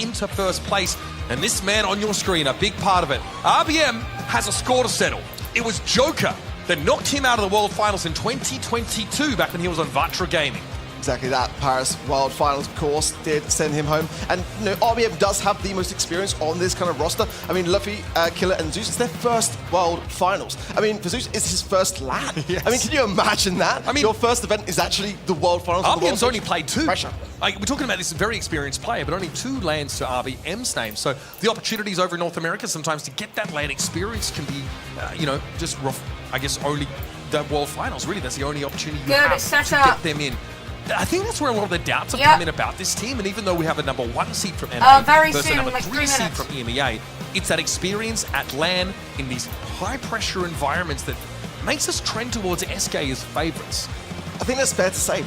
into first place. And this man on your screen, a big part of it. RBM has a score to settle. It was Joker that knocked him out of the World Finals in 2022, back when he was on Vatra Gaming. Exactly that. Paris World Finals, of course, did send him home. And, you know, RBM does have the most experience on this kind of roster. I mean, Luffy, Killer, and Zeus, it's their first World Finals. I mean, for Zeus, it's his first LAN. Yes. I mean, can you imagine that? I mean, your first event is actually the World Finals. RBM's only played 2. Pressure. Like, we're talking about this very experienced player, but only 2 lands to RBM's name. So the opportunities over in North America sometimes to get that LAN experience can be, you know, just rough. I guess only the World Finals, really. That's the only opportunity you have to get them in. I think that's where a lot of the doubts have come in about this team, and even though we have a number 1 seed from NA versus a number 3 seed from EMEA, it's that experience at LAN in these high-pressure environments that makes us trend towards SK as favourites. I think that's fair to say.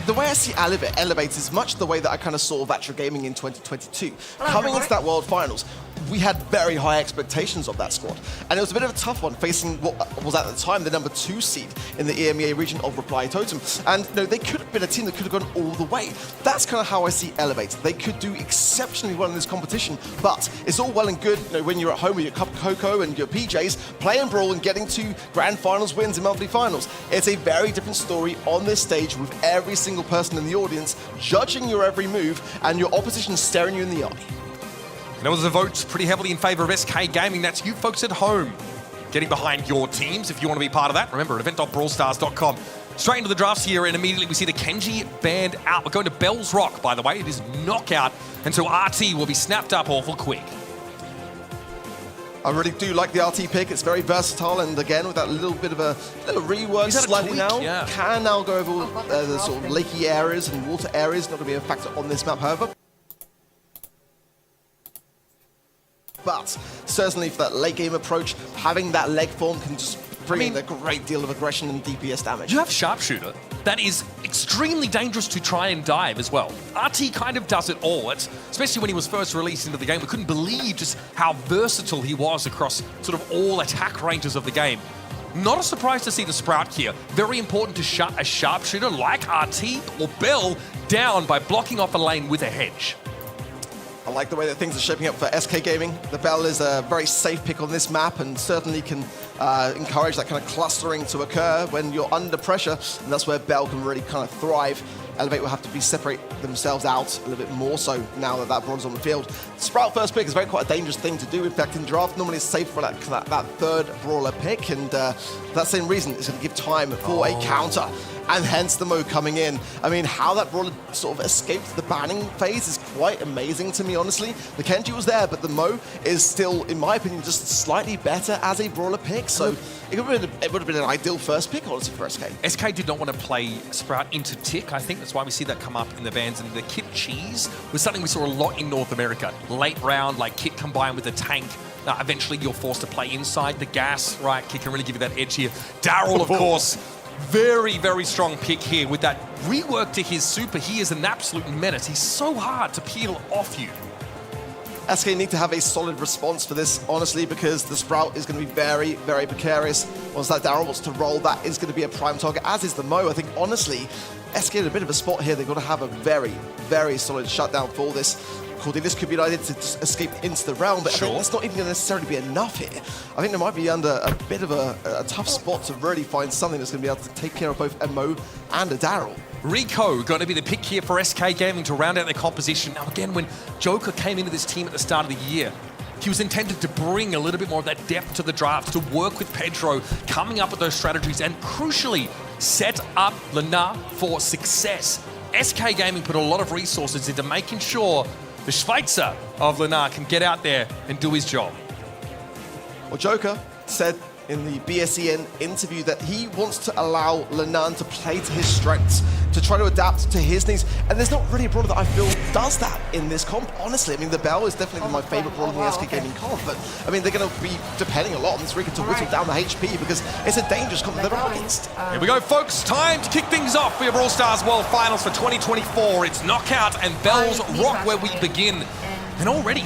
The way I see Elevate is much the way that I kind of saw Vatra Gaming in 2022. Coming into that World Finals, we had very high expectations of that squad. And it was a bit of a tough one facing what was at the time the number 2 seed in the EMEA region of Reply Totem. And you know, they could have been a team that could have gone all the way. That's kind of how I see Elevate. They could do exceptionally well in this competition, but it's all well and good, you know, when you're at home with your cup of cocoa and your PJs, playing Brawl and getting to grand finals wins and monthly finals. It's a very different story on this stage with every single person in the audience judging your every move and your opposition staring you in the eye. And there was a vote pretty heavily in favour of SK Gaming. That's you folks at home getting behind your teams if you want to be part of that. Remember, at event.brawlstars.com. Straight into the drafts here, and immediately we see the Kenji band out. We're going to Bell's Rock, by the way. It is knockout, and so RT will be snapped up awful quick. I really do like the RT pick. It's very versatile, and again, with that little bit of a little rework slightly now, can now go over the sort of lakey areas and water areas. Not going to be a factor on this map, however. But certainly for that late game approach, having that leg form can just bring a great deal of aggression and DPS damage. You have Sharpshooter. That is extremely dangerous to try and dive as well. RT kind of does it all. Especially when he was first released into the game, we couldn't believe just how versatile he was across sort of all attack ranges of the game. Not a surprise to see the Sprout here. Very important to shut a Sharpshooter like RT or Bell down by blocking off a lane with a hedge. I like the way that things are shaping up for SK Gaming. The Bell is a very safe pick on this map and certainly can encourage that kind of clustering to occur when you're under pressure, and that's where Bell can really kind of thrive. Elevate will have to separate themselves out a little bit more so now that that bronze on the field. Sprout first pick is quite a dangerous thing to do. In fact, in draft, normally it's safe for that third brawler pick, and for that same reason, it's going to give time for a counter. And hence the Mo coming in. I mean, how that brawler sort of escaped the banning phase is quite amazing to me, honestly. The Kenji was there, but the Mo is still, in my opinion, just slightly better as a brawler pick. So it would have been an ideal first pick, honestly, for SK. SK did not want to play Sprout into Tick. I think that's why we see that come up in the bans. And the Kit Cheese was something we saw a lot in North America. Late round, like Kit combined with the tank. Eventually, you're forced to play inside the gas, right? Kit can really give you that edge here. Daryl, of course. Very, very strong pick here with that rework to his super. He is an absolute menace. He's so hard to peel off you. SK need to have a solid response for this, honestly, because the Sprout is going to be very, very precarious. Once that Daryl wants to roll, that is going to be a prime target, as is the Mo. I think, honestly, SK in a bit of a spot here. They've got to have a very, very solid shutdown for this. This could be an idea to just escape into the realm, but I think that's not even going to necessarily be enough here. I think they might be under a bit of a tough spot to really find something that's going to be able to take care of both a Mo and a Daryl. Rico going to be the pick here for SK Gaming to round out their composition. Now again, when Joker came into this team at the start of the year, he was intended to bring a little bit more of that depth to the draft, to work with Pedro, coming up with those strategies, and crucially, set up Lena for success. SK Gaming put a lot of resources into making sure the Schweizer of Lena can get out there and do his job. Well, Joker said in the BSEN interview that he wants to allow Lenan to play to his strengths, to try to adapt to his needs, and there's not really a brawler that I feel does that in this comp, honestly. I mean, the Bell is definitely my favorite brawler in the SK Gaming comp, but I mean, they're going to be depending a lot on this Rico to whittle down the HP because it's a dangerous comp that they're up against. Here we go, folks. Time to kick things off for your Brawl Stars World Finals for 2024. It's Knockout and Bell's Rock where we begin. And already,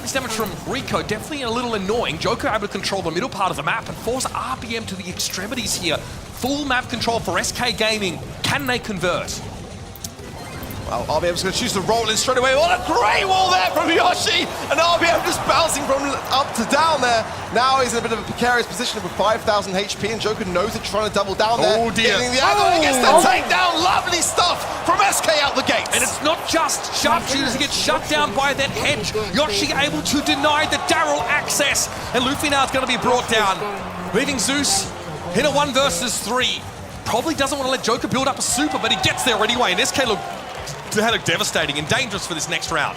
this damage from Rico, definitely a little annoying. Joker able to control the middle part of the map and force RBM to the extremities here. Full map control for SK Gaming. Can they convert? Well, RBM's going to choose to roll in straight away. What a great wall there from Yoshi! And RBM just bouncing from up to down there. Now he's in a bit of a precarious position with 5,000 HP, and Joker knows it, trying to double down there. Oh dear. Getting the angle against the takedown. Lovely stuff from SK out the gates. And it's not just sharpshooters who get shut down by that hedge. Yoshi able to deny the Daryl access. And Luffy now is going to be brought down, leaving Zeus in a 1 versus 3. Probably doesn't want to let Joker build up a super, but he gets there anyway. And SK look devastating and dangerous for this next round.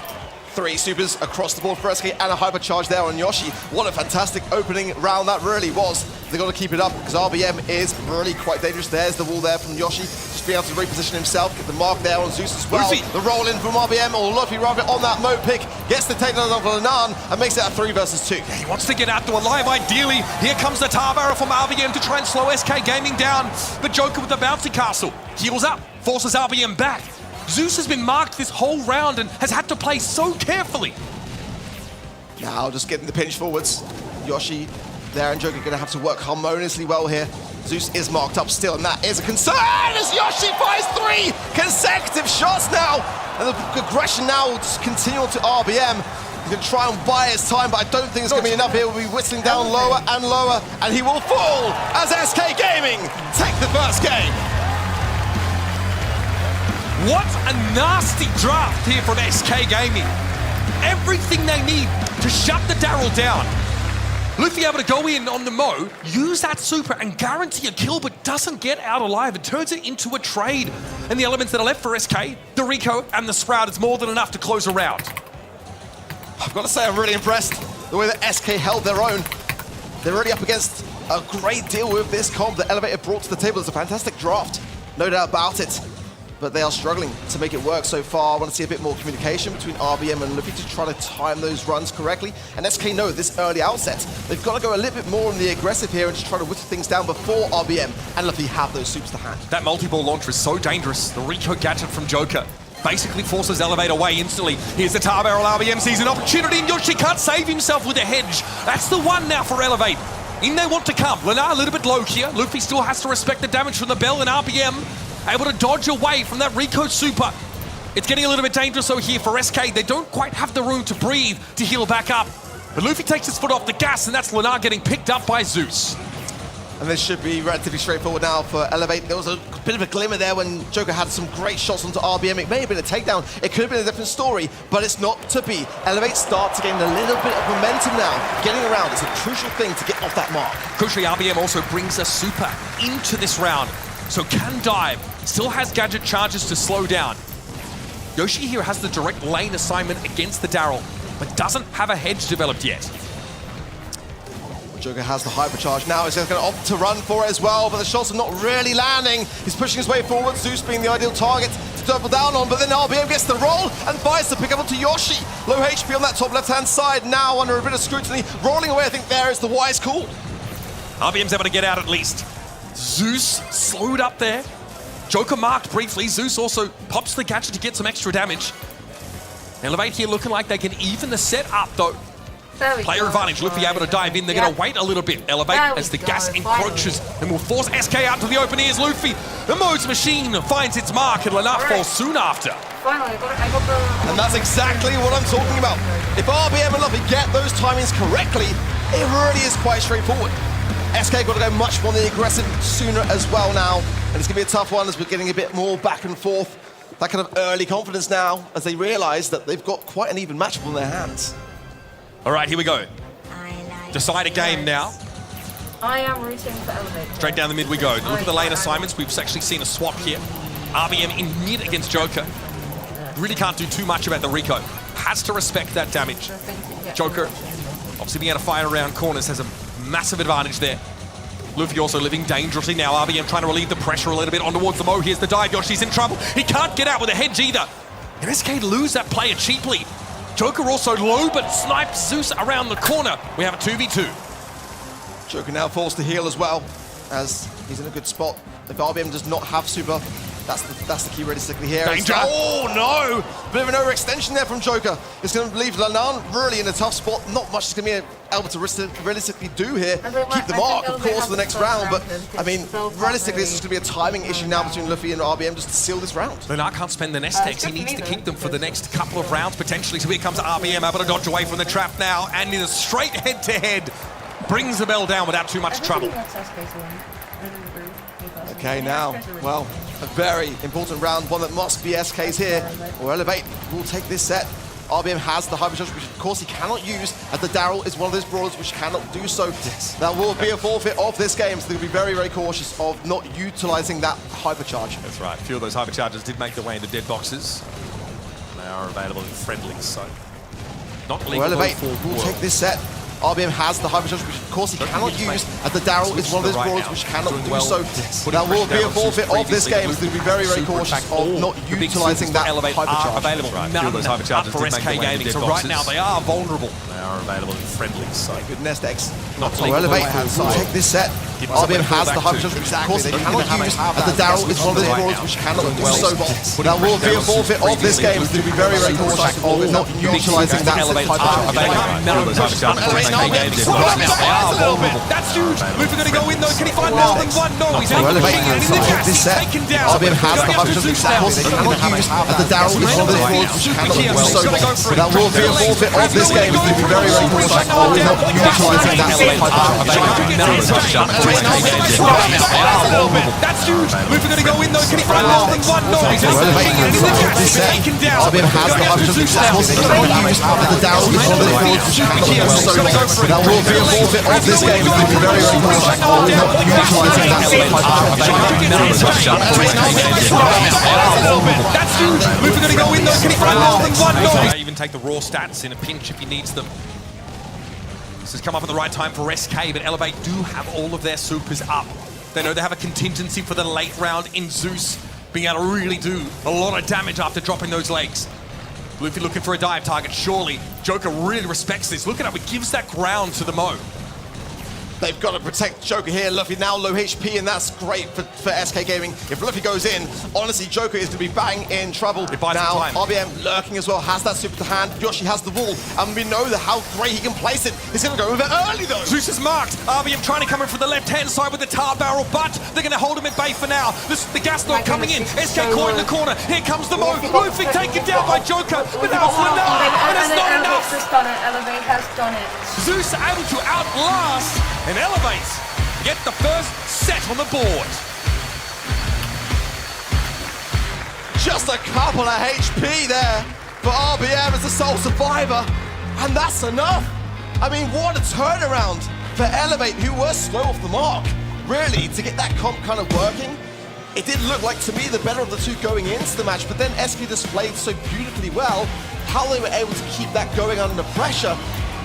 3 supers across the board for SK and a hypercharge there on Yoshi. What a fantastic opening round that really was. They've got to keep it up because RBM is really quite dangerous. There's the wall there from Yoshi. Just being able to reposition himself. Get the mark there on Zeus as well. Luffy. The roll in from RBM, or Luffy rather, on that Mo pick. Gets the takedown of Lanan and makes it a 3 versus 2. He wants to get out to alive, ideally. Here comes the tar barrel from RBM to try and slow SK Gaming down. But Joker with the bouncy castle heals up, forces RBM back. Zeus has been marked this whole round and has had to play so carefully. Now just getting the pinch forwards. Yoshi there and Joker going to have to work harmoniously well here. Zeus is marked up still, and that is a concern as Yoshi fires 3 consecutive shots now. And the aggression now will just continue on to RBM. He's going to try and buy his time, but I don't think it's going to be enough here. We'll be whistling down lower and lower, and he will fall as SK Gaming take the first game. What a nasty draft here from SK Gaming. Everything they need to shut the Daryl down. Luffy able to go in on the Mo, use that super and guarantee a kill, but doesn't get out alive. It turns it into a trade. And the elements that are left for SK, the Rico and the Sprout, is more than enough to close a round. I've got to say, I'm really impressed the way that SK held their own. They're really up against a great deal with this comp that Elevator brought to the table. It's a fantastic draft, no doubt about it. But they are struggling to make it work so far. I want to see a bit more communication between RBM and Luffy to try to time those runs correctly. And SK know this early outset, they've got to go a little bit more on the aggressive here and just try to whittle things down before RBM and Luffy have those supers to hand. That multi-ball launcher is so dangerous. The Rico gadget from Joker basically forces Elevate away instantly. Here's the tar barrel. RBM sees an opportunity and Yoshi can't save himself with a hedge. That's the one now for Elevate. In they want to come. Lanar a little bit low here. Luffy still has to respect the damage from the bell, and RBM able to dodge away from that Rico super. It's getting a little bit dangerous over here for SK. They don't quite have the room to breathe to heal back up. But Luffy takes his foot off the gas, and that's Lanar getting picked up by Zeus. And this should be relatively straightforward now for Elevate. There was a bit of a glimmer there when Joker had some great shots onto RBM. It may have been a takedown. It could have been a different story, but it's not to be. Elevate start to gain a little bit of momentum now. Getting around is a crucial thing to get off that mark. Crucially, RBM also brings a super into this round. So can dive, still has gadget charges to slow down. Yoshi here has the direct lane assignment against the Daryl, but doesn't have a hedge developed yet. Joker has the hypercharge now. He's going to opt to run for it as well, but the shots are not really landing. He's pushing his way forward, Zeus being the ideal target to double down on, but then RBM gets the roll and fires to pick up onto Yoshi. Low HP on that top left-hand side, now under a bit of scrutiny. Rolling away, I think there is the wise call. RBM's able to get out at least. Zeus slowed up there. Joker marked briefly. Zeus also pops the gadget to get some extra damage. Elevate here looking like they can even the set up though. Player advantage, Luffy able to dive in. They're going to wait a little bit. Elevate as the gas encroaches and will force SK out to the open ears. Luffy, the Mode's machine finds its mark and Lanar falls soon after. Finally, I got the... And that's exactly what I'm talking about. If RBM and Luffy get those timings correctly, it really is quite straightforward. SK got to go much more on the aggressive sooner as well now. And it's going to be a tough one as we're getting a bit more back and forth. That kind of early confidence now as they realize that they've got quite an even matchup on their hands. All right, here we go. Decide a game now. I am rooting for Elevate. Straight down the mid we go. Look at the lane assignments. We've actually seen a swap here. RBM in mid against Joker. Really can't do too much about the Rico. Has to respect that damage. Joker, obviously being able to fire around corners, has a massive advantage there. Luffy also living dangerously now. RBM trying to relieve the pressure a little bit on towards the Mo. Here's the dive. Yoshi's in trouble. He can't get out with a hedge either. And SK lose that player cheaply. Joker also low, but snipes Zeus around the corner. We have a 2v2. Joker now forced to heal as well, as he's in a good spot. If RBM does not have super, That's the key realistically here. Danger. Oh no! Bit of an overextension there from Joker. It's going to leave Lanan really in a tough spot. Not much is going to be able to realistically do here. Keep the mark, of course, for the next round. But I mean, realistically, this is going to be a timing issue now between Luffy and RBM just to seal this round. Lunar can't spend the nest eggs. He needs to keep them for the next couple of rounds potentially. So here comes RBM, able to dodge away from the trap now, and in a straight head-to-head, brings the bell down without too much trouble. Okay, now, well, a very important round, one that must be SK's here, or Elevate will take this set. RBM has the Hypercharge, which of course he cannot use, as the Daryl is one of those brawlers which cannot do so. Yes. That will be a forfeit of this game, so they'll be very, very cautious of not utilizing that Hypercharge. That's right, a few of those Hypercharges did make their way into dead boxes. They are available in friendlies, so not legal. Elevate will take this set. RBM has the Hypercharge, which of course he cannot use, as the Daryl is one of those brawlers which cannot do so. That will be a forfeit of this game, so they'll be very, very cautious of not utilizing that Hypercharge. Available. None up for SK Gaming, so right now they are vulnerable. They are available in friendlies, so good nest eggs. not Elevate will take this set. RBM has the Hypercharge, which of course he cannot use, as the Daryl is one of those brawlers which cannot do so. That will be a forfeit of this game, so they'll be very, very cautious of not utilizing that Hypercharge. Right now, they are vulnerable. That's huge. Luffy going to go in though. Can he find more than one? No, he's able to cheat in the gas. He's taken down. RBM has the Hypercharge, which of course he cannot use, as the Daryl is one of those brawlers which cannot do so. That will be a forfeit of this game, so they'll be very, very cautious of not utilizing that Hypercharge. That's huge. Luffy going to go in though. Can he find more than one? No, he's able to cheat in the gas. He's taken down. RBM has the Hypercharge, which of course he cannot use, as the Daryl is one of those brawlers which cannot do so. That will be a forfeit of this game, so they'll be very, very cautious of not utilizing that Hypercharge. That's huge. Luffy going to go in though. Can he find more than one? No. Even take the raw stats in a pinch if he needs them. This has come up at the right time for SK, but Elevate do have all of their supers up. They know they have a contingency for the late round in Zeus, being able to really do a lot of damage after dropping those legs. Luffy looking for a dive target, surely. Joker really respects this. Look at how he gives that ground to the Mo. They've got to protect Joker here. Luffy now low HP, and that's great for SK Gaming. If Luffy goes in, honestly, Joker is going to be bang in trouble. Now, RBM lurking as well, has that super to hand. Yoshi has the wall, and we know how great he can place it. He's going to go with it early, though. Zeus is marked. RBM trying to come in from the left-hand side with the tar barrel, but they're going to hold him at bay for now. The gas not coming in. SK caught in the corner. Here comes the Mo. Luffy taken down by Joker, but now it's Lanar, and it's not enough. Elevate has done it. Zeus able to outlast and Elevate get the first set on the board. Just a couple of HP there for RBM as the sole survivor, and that's enough. I mean, what a turnaround for Elevate, who were slow off the mark. Really, to get that comp kind of working, it did look like, to me, the better of the two going into the match, but then SK displayed so beautifully well how they were able to keep that going under pressure,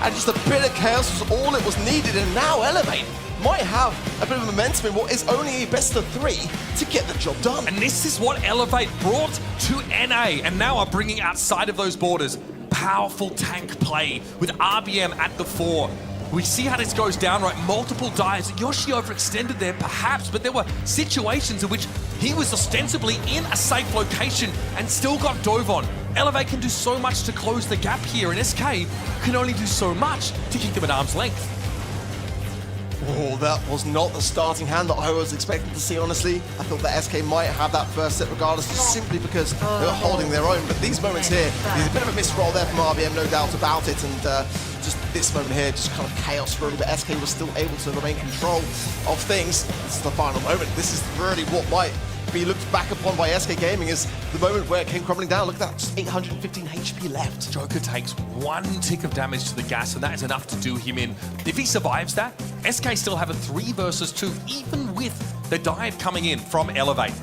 and just a bit of chaos was all it was needed, and now Elevate might have a bit of momentum in what is only a best of 3 to get the job done. And this is what Elevate brought to NA, and now are bringing outside of those borders. Powerful tank play with RBM at the fore. We see how this goes down, right? Multiple dives. Yoshi overextended there, perhaps, but there were situations in which he was ostensibly in a safe location and still got dove on. Elevate can do so much to close the gap here, and SK can only do so much to keep them at arm's length. Oh, that was not the starting hand that I was expecting to see, honestly. I thought that SK might have that first set regardless, just simply because they were holding their own. But these moments here, there's a bit of a misroll there from RBM, no doubt about it. And just this moment here, just kind of chaos really. But SK was still able to remain in control of things. This is the final moment. This is really what might be looked back upon by SK Gaming as the moment where it came crumbling down. Look at that, just 815 HP left. Joker takes one tick of damage to the gas, and that is enough to do him in. If he survives that, SK still have a 3 versus 2, even with the dive coming in from Elevate.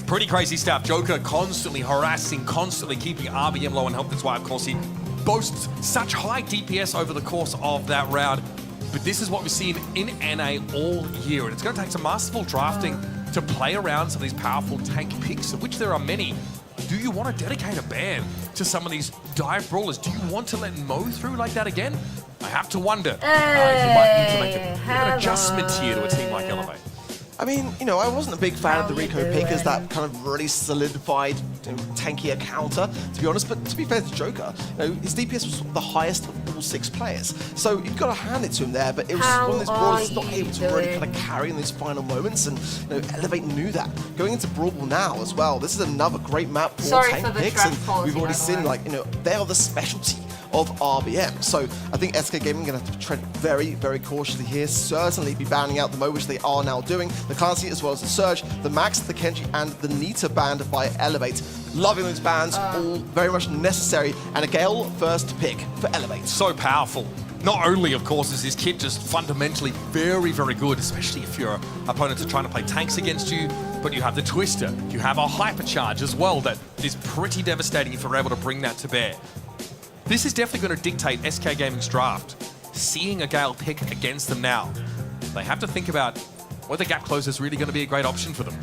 Pretty crazy stuff. Joker constantly harassing, constantly keeping RBM low on health. That's why, of course, he boasts such high DPS over the course of that round. But this is what we've seen in NA all year, and it's going to take some masterful drafting to play around some of these powerful tank picks, of which there are many. Do you want to dedicate a ban to some of these dive brawlers? Do you want to let Mo through like that again? I have to wonder. You might need to make a bit of an adjustment here to a team like Elevate. I mean, you know, I wasn't a big fan of the Rico pick as that kind of really solidified, tankier counter, to be honest. But to be fair to Joker, you know, his DPS was the highest of all 6 players. So you've got to hand it to him there, but it was one of those brawlers not able to really kind of carry in those final moments, and you know, Elevate knew that. Going into Brawl Ball now as well, this is another great map for tank picks, and we've already seen, like, you know, they are the specialty of RBM. So I think SK Gaming are going to have to tread very, very cautiously here. Certainly be banning out the Mo, which they are now doing. The Clancy as well as the Surge, the Max, the Kenji, and the Nita banned by Elevate. Loving those bans, all very much necessary. And a Gale first pick for Elevate. So powerful. Not only, of course, is his kit just fundamentally very, very good, especially if your opponents are trying to play tanks against you, but you have the Twister, you have a Hypercharge as well that is pretty devastating if you're able to bring that to bear. This is definitely going to dictate SK Gaming's draft. Seeing a Gale pick against them now, they have to think about whether gap close is really going to be a great option for them.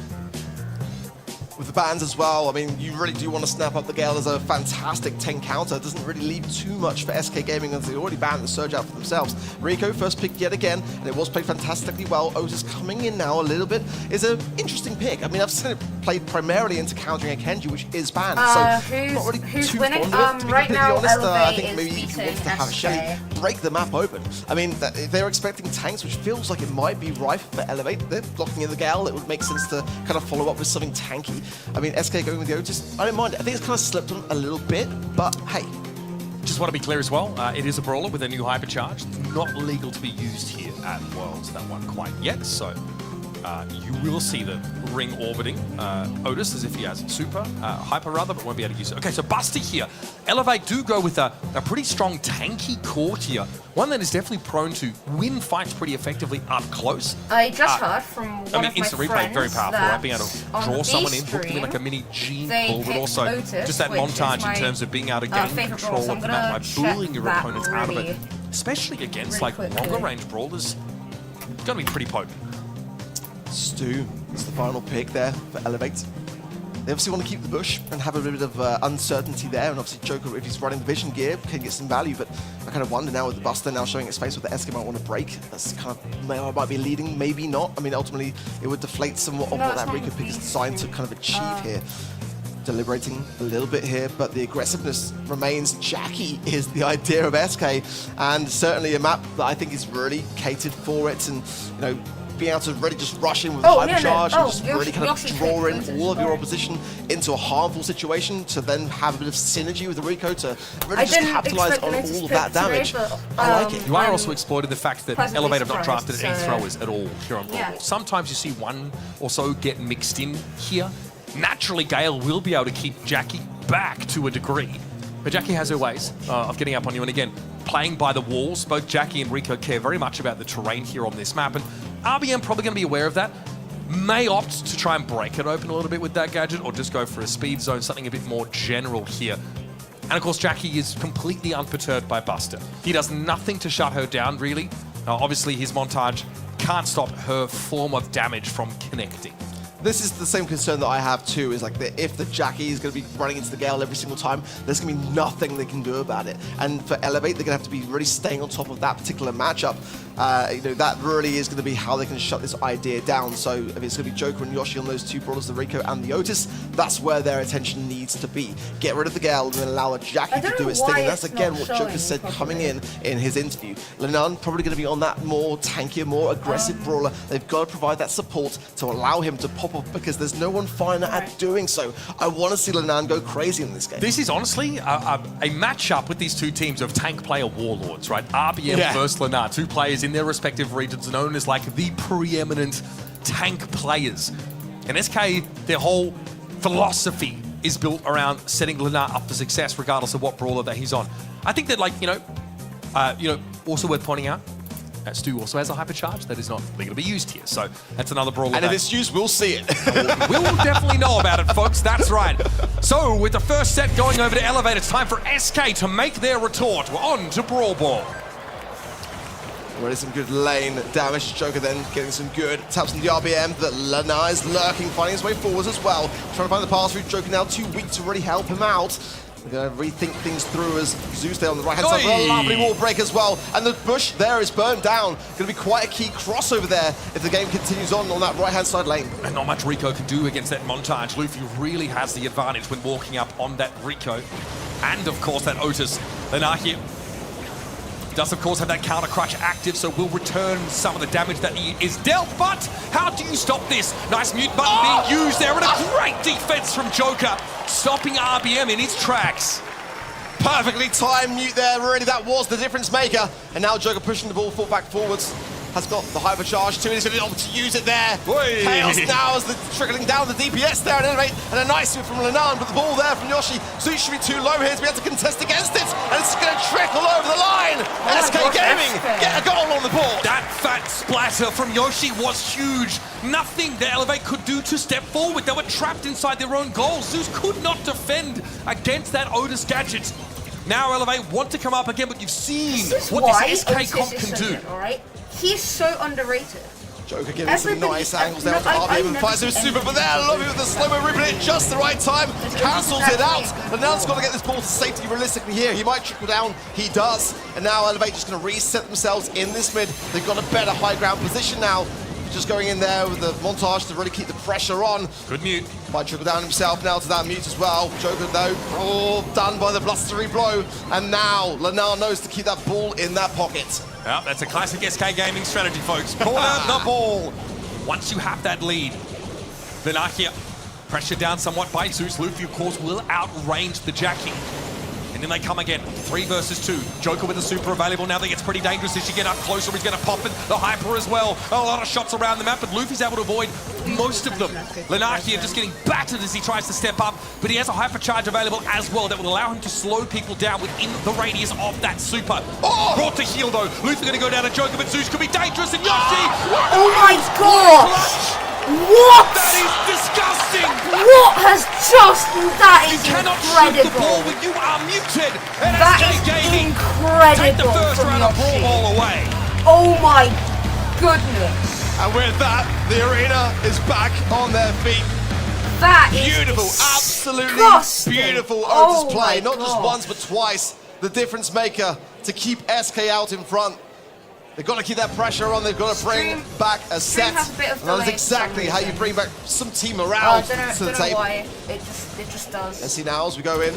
With the bans as well, I mean, you really do want to snap up the Gale as a fantastic tank counter. It doesn't really leave too much for SK Gaming as they already banned the Surge out for themselves. Rico first pick yet again, and it was played fantastically well. Otis coming in now a little bit is an interesting pick. I mean, I've seen it played primarily into countering a Kenji, which is banned, so I'm not really too fond of it, to be right completely now, honest. I Elevate think maybe he wants to have Shelly break the map open. I mean, they're expecting tanks, which feels like it might be rife for Elevate. They're blocking in the Gale. It would make sense to kind of follow up with something tanky. I mean, SK going with the Otis, I don't mind it. I think it's kind of slipped on a little bit, but hey. Just want to be clear as well, it is a brawler with a new hypercharge. Not legal to be used here at Worlds, that one quite yet, so you will see the ring orbiting Otis as if he has super, hyper rather, but won't be able to use it. Okay, so Buster here. Elevate do go with a pretty strong tanky core here. One that is definitely prone to win fights pretty effectively up close. I just heard from one of my instant replay, friends very powerful, right? Being able to draw someone in, hook them in like a mini gene pull, but also Otis, just that montage in terms of being able to gain control of the map by bullying your opponents out of it. Especially against like longer range brawlers, it's going to be pretty potent. Stu is the final pick there for Elevate. They obviously want to keep the bush and have a bit of uncertainty there, and obviously Joker, if he's running the vision gear, can get some value, but I kind of wonder now with the Buster now showing its face with the SK might want to break. That's kind of, might be leading, maybe not. I mean, ultimately, it would deflate somewhat of what that Rico pick is designed to kind of achieve here. Deliberating a little bit here, but the aggressiveness remains. Jackie is the idea of SK, and certainly a map that I think is really catered for it, and, you know, being able to really just rush in with hypercharge and just really kind of draw in all of your opposition into a harmful situation to then have a bit of synergy with the Rico to really just capitalize on all of that damage. I like it. You are also exploiting the fact that Elevate have not drafted any throwers at all here on Brawl Ball. Sometimes you see one or so get mixed in here. Naturally, Gale will be able to keep Jackie back to a degree. But Jackie has her ways of getting up on you. And again, playing by the walls, both Jackie and Rico care very much about the terrain here on this map. And RBM probably going to be aware of that. May opt to try and break it open a little bit with that gadget or just go for a speed zone, something a bit more general here. And of course, Jackie is completely unperturbed by Buster. He does nothing to shut her down, really. Obviously, his montage can't stop her form of damage from connecting. This is the same concern that I have too, is like if the Jackie is going to be running into the Gale every single time, there's going to be nothing they can do about it. And for Elevate, they're going to have to be really staying on top of that particular matchup. You know, that really is going to be how they can shut this idea down. So if it's going to be Joker and Yoshi on those two brawlers, the Rico and the Otis, that's where their attention needs to be. Get rid of the Gale and then allow a Jackie to do its thing. And that's again what Joker said coming in his interview. Lenan probably going to be on that more tankier, more aggressive brawler. They've got to provide that support to allow him to pop off because there's no one finer at doing so. I want to see Lenan go crazy in this game. This is honestly a matchup with these two teams of tank player warlords, right? RBM versus Lenan, two players in their respective regions known as like the preeminent tank players. And SK, their whole philosophy is built around setting Lenan up for success regardless of what brawler that he's on. I think that, like, you know, also worth pointing out, Stu also has a hypercharge that is not legally to be used here. So that's another brawler. And if it's used, we'll see it. We'll definitely know about it, folks. That's right. So with the first set going over to Elevate, it's time for SK to make their retort. We're on to Brawl Ball. Already some good lane damage. Joker then getting some good taps on the RBM, but Lenan is lurking, finding his way forwards as well. Trying to find the pass through. Joker now too weak to really help him out. They're going to rethink things through as Zeus there on the right-hand side. Oi! A lovely wall break as well. And the bush there is burned down. Going to be quite a key crossover there if the game continues on that right-hand side lane. And not much Rico can do against that montage. Luffy really has the advantage when walking up on that Rico. And of course that Otis. Lenahir does of course have that counter crutch active, so will return some of the damage that he is dealt. But how do you stop this? Nice mute button being used there, and a great defense from Joker, stopping RBM in his tracks. Perfectly timed mute there, really, that was the difference maker. And now Joker pushing the ball back forwards. Has got the hypercharge too, and he's going to be able to use it there. Oi. Chaos now as the trickling down the DPS there and Elevate, and a nice move from Lenan, but the ball there from Yoshi. Zeus should be too low here to be able to contest against it, and it's going to trickle over the line. SK Gaming get a goal on the board. That fat splatter from Yoshi was huge. Nothing that Elevate could do to step forward. They were trapped inside their own goal. Zeus could not defend against that Otis gadget. Now Elevate want to come up again, but you've seen what this SK comp can do. Alright? He's so underrated. Joker giving some nice angles there to RBM and finds him super, but there, I love it with the slow-mo ripping it just the right time. Cancels it out, and now it's got to get this ball to safety realistically here. He might trickle down, he does. And now Elevate just going to reset themselves in this mid. They've got a better high ground position now. Just going in there with the montage to really keep the pressure on. Good mute. Might trickle down himself now to that mute as well. Joker though, all done by the blustery blow. And now Lenar knows to keep that ball in that pocket. Well, that's a classic SK Gaming strategy, folks. Corner the ball. Once you have that lead, Lenahir pressure down somewhat by Zeus. Luffy, of course, will outrange the Jackie. And then they come again, 3 versus 2. Joker with the super available now. That gets pretty dangerous as you get up closer. He's going to pop it. The hyper as well. A lot of shots around the map, but Luffy's able to avoid most of them. Lenahir just getting battered as he tries to step up, but he has a hyper charge available as well that will allow him to slow people down within the radius of that super. Oh! Brought to heal though. Luffy going to go down to Joker, but Zeus could be dangerous. And Yoshi! Oh my gosh! What? That is disgusting! What has just... That is You cannot shoot the ball incredible! when you are muted! And That SK is Gaming incredible take the first from round of Brawl Yoshi. Ball away. Oh my goodness! And with that, the arena is back on their feet. That is Beautiful, absolutely disgusting. beautiful Oh Otis play. my Not just gosh. once, but twice. The difference maker to keep SK out in front. They've got to keep that pressure on. They've got to bring back a set. has a bit of And that's delay for exactly some how you reason. bring back some team morale I to don't the know table. why. It just does. Let's see now as we go in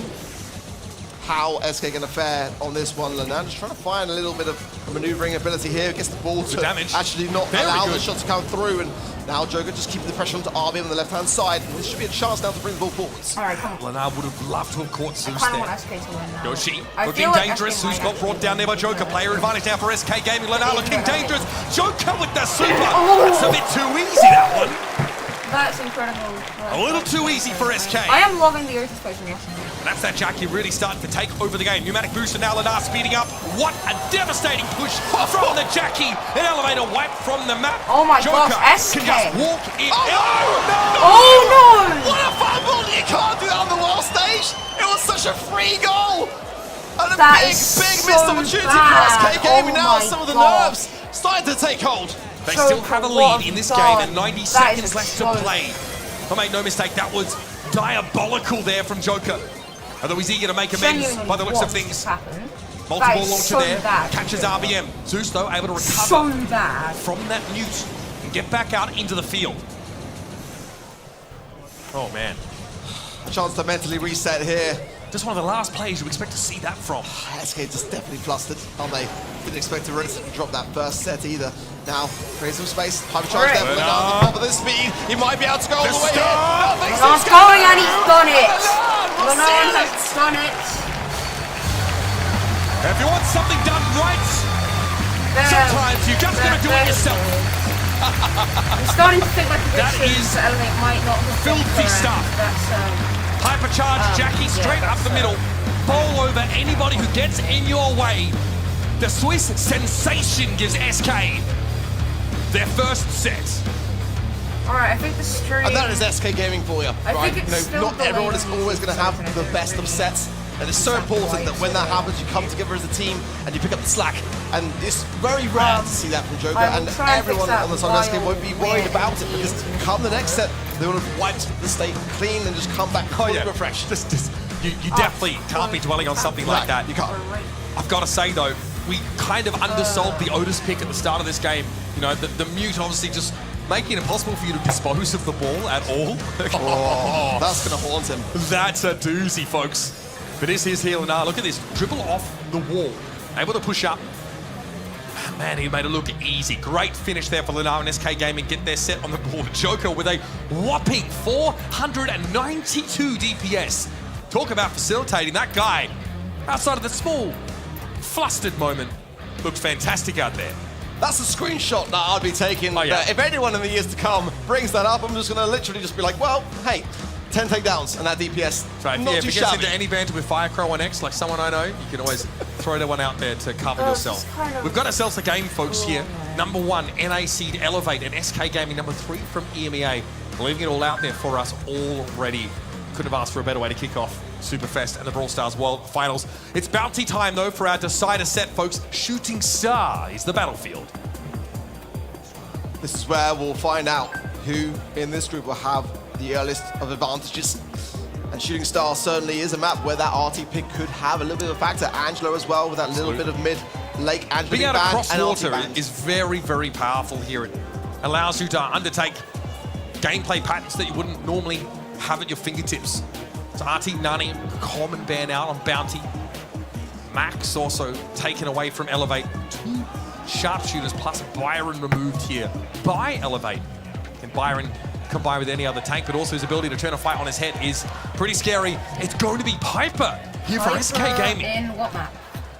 how SK going to fare on this one. Lenan just trying to find a little bit of maneuvering ability here. Gets the ball to damage. actually not Very allow good. the shot to come through. And now Joker just keeping the pressure onto RB on the left-hand side. This should be a chance now to bring the ball forwards. Alright, come on. Lenar would have loved to have caught I Zeus kind of there. want SK to win now. Yoshi I looking feel like dangerous. SK Zeus might got brought actually down there by win. Joker. Player advantage now for SK Gaming. Lenar looking dangerous. Joker with the super. Oh. That's a bit too easy, that one. That's incredible. A little too easy for SK. I am loving the Otis play from Yoshi. And that's that Jackie really starting to take over the game. Pneumatic booster now, Lenar speeding up. What a devastating push from the Jackie. An elevator wipe from the map. Oh my Joker gosh, SK. can just walk in. Oh no! What a fumble! You can't do that on the wall stage! It was such a free goal! And a That big is missed so opportunity bad. for SK Gaming Oh now. my Some of the gosh. nerves starting to take hold. They So still have a what lead in this have game done? and 90 That seconds is left to so- play. Oh, make no mistake, that was diabolical there from Joker. Although he's eager to make amends Genuinely, by the looks what of things. just happened? Multiple That is launcher so there, bad. catches RBM. Zeus, though, able to recover So bad. from that mute and get back out into the field. Oh, man. A chance to mentally reset here. Just one of the last plays you expect to see that from. SK just definitely flustered, aren't they? Didn't expect to relatively drop that first set either. Now, create some space. Hypercharge there for Lenar. Lenar. The top of the speed. He might be able to go all the way here. stop. Lenar's going and he's done it. Lenar Lenar has has done it. If you want something done right, sometimes you just gotta do it yourself. I'm starting to think like That predictions is that Elevate might not have gone filthy for, stuff. That's Hypercharge Jackie straight yeah, up the that's middle. Bowl over anybody who gets in your way. The Swiss sensation gives SK their first set. Alright, I think the stream. And that is SK Gaming for you. I right? think it's still Not everyone is delayed always going to have the best of sets. And it's so important that when that happens, you come together as a team and you pick up the slack. And it's very rare to see that from Joker. I will And try and fix everyone that on the side of SK while won't be worried we're about it in because the come the next set, they will have wiped the state clean and just come back fully refreshed. Just You definitely can't be dwelling on something like that. You can't. I've got to say, though, we kind of undersold the Otis pick at the start of this game. You know, the mute obviously just making it impossible for you to dispose of the ball at all. Oh, that's going to haunt him. That's a doozy, folks. But this is here, Lenar. Look at this. Dribble off the wall. Able to push up. Man, he made it look easy. Great finish there for Lenar and SK Gaming. Get their set on the board. Joker with a whopping 492 DPS. Talk about facilitating. That guy, outside of the small, flustered moment, looked fantastic out there. That's a screenshot that I'd be taking. Oh, yeah. If anyone in the years to come brings that up, I'm just going to literally just be like, well, hey, 10 takedowns and that DPS. Right, not yeah, too if it gets shabby. into any banter with Firecrow on X, like someone I know, you can always throw that one out there to cover yourself. We've got ourselves a game, folks, here. Number 1, NA seed Elevate, and SK Gaming number 3 from EMEA. Leaving it all out there for us already. Couldn't have asked for a better way to kick off Superfest and the Brawl Stars World Finals. It's bounty time, though, for our decider set, folks. Shooting Star is the battlefield. This is where we'll find out who in this group will have the earliest of advantages. And Shooting Star certainly is a map where that RT pick could have a little bit of a factor. Angelo as well with that little bit of mid-lake Angelo Being able to cross and water RT banned. is very, very powerful here. It allows you to undertake gameplay patterns that you wouldn't normally have at your fingertips. So RT Nani, common ban out on Bounty. Max also taken away from Elevate. 2 sharpshooters plus Byron removed here by Elevate. Can Byron combine with any other tank, but also his ability to turn a fight on his head is pretty scary. It's going to be Piper here for SK Gaming. In what map?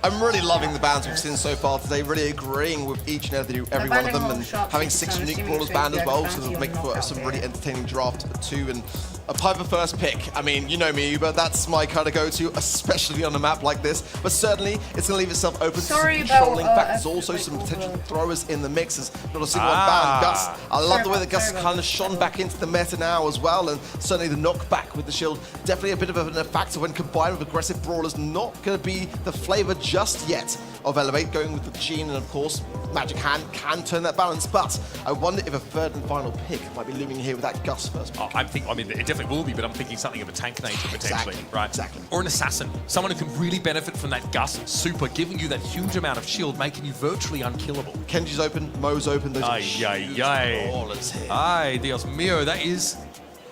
I'm really loving the bans we've seen so far today, really agreeing with each and every one of them, and having 6 unique brawlers banned as well, so it'll make for some really entertaining draft too. And a Piper first pick, I mean, you know me, Uber, that's my kind of go-to, especially on a map like this, but certainly it's going to leave itself open to some controlling factors, also some potential throwers in the mix. As not a single one banned. Gus, I love the way that Gus kind of shone back into the meta now as well, and certainly the knockback with the shield, definitely a bit of a factor when combined with aggressive brawlers. Not going to be the flavor just yet of Elevate, going with the Gene, and of course Magic Hand can turn that balance, but I wonder if a third and final pick might be looming here with that Gus first pick. I mean, it definitely will be, but I'm thinking something of a tank nature potentially, right? Exactly. Or an assassin, someone who can really benefit from that Gus super, giving you that huge amount of shield, making you virtually unkillable. Kenji's open, Mo's open, those are huge brawlers here. Ay, Dios mío, that is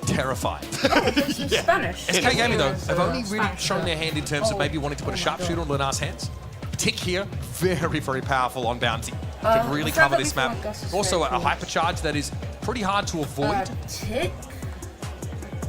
terrifying. Spanish. SK Gaming, though, have only really shown their hand in terms of maybe wanting to put a sharpshooter on Lenar's hands. Tick here, very, very powerful on Bounty. Can really cover this map. Also, a hypercharge that is pretty hard to avoid. Tick?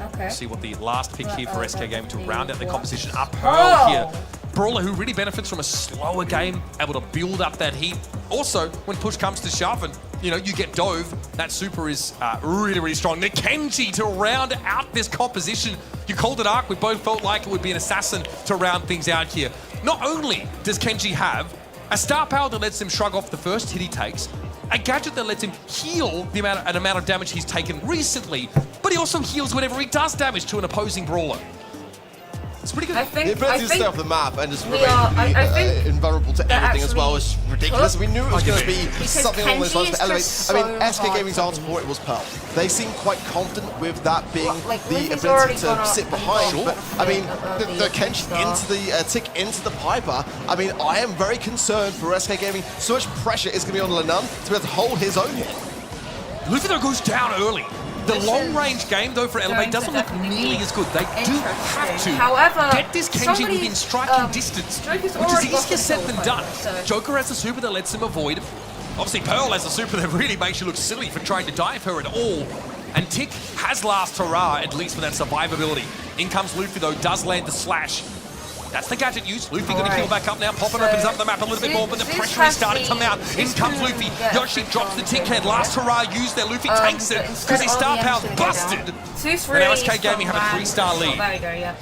Okay. See what the last pick here for SK Gaming to round out the composition. Pearl here. Brawler who really benefits from a slower game, able to build up that heat. Also, when push comes to shove and, you know, you get Dove, that super is really, really strong. The Kenji to round out this composition. You called it Arc, we both felt like it would be an assassin to round things out here. Not only does Kenji have a star power that lets him shrug off the first hit he takes, a gadget that lets him heal an amount of damage he's taken recently, but he also heals whenever he does damage to an opposing brawler. It's pretty good. The ability to stay off the map and just remain invulnerable to that everything as well is ridiculous. We knew it was going to be Because something along those lines Kenji for Elevate. is just so I mean, SK hard Gaming's to answer for it was Pearl. They seem quite confident with that being Like, the Lizzie's ability already to gone sit up behind. and But I mean, the Kenji into the tick into the Piper. I mean, I am very concerned for SK Gaming. So much pressure is going to be on Lennon to be able to hold his own here. Luffy though goes down early. The long-range game, though, for Elevate doesn't look nearly as good. They do have to get this Kenji within striking distance, which is easier said than done. Joker has a super that lets him avoid. Obviously, Pearl has a super that really makes you look silly for trying to dive her at all. And Tick has last hurrah, at least with that survivability. In comes Luffy, though, does land the slash. That's the gadget use. Luffy going to heal back up now. Poppin opens up the map a little bit more, but the pressure is starting to mount. In comes Luffy. Yoshi drops the tick head. Last hurrah used there. Luffy takes it because his star power's busted. And now SK Gaming have a 3-star lead. There you go, yeah.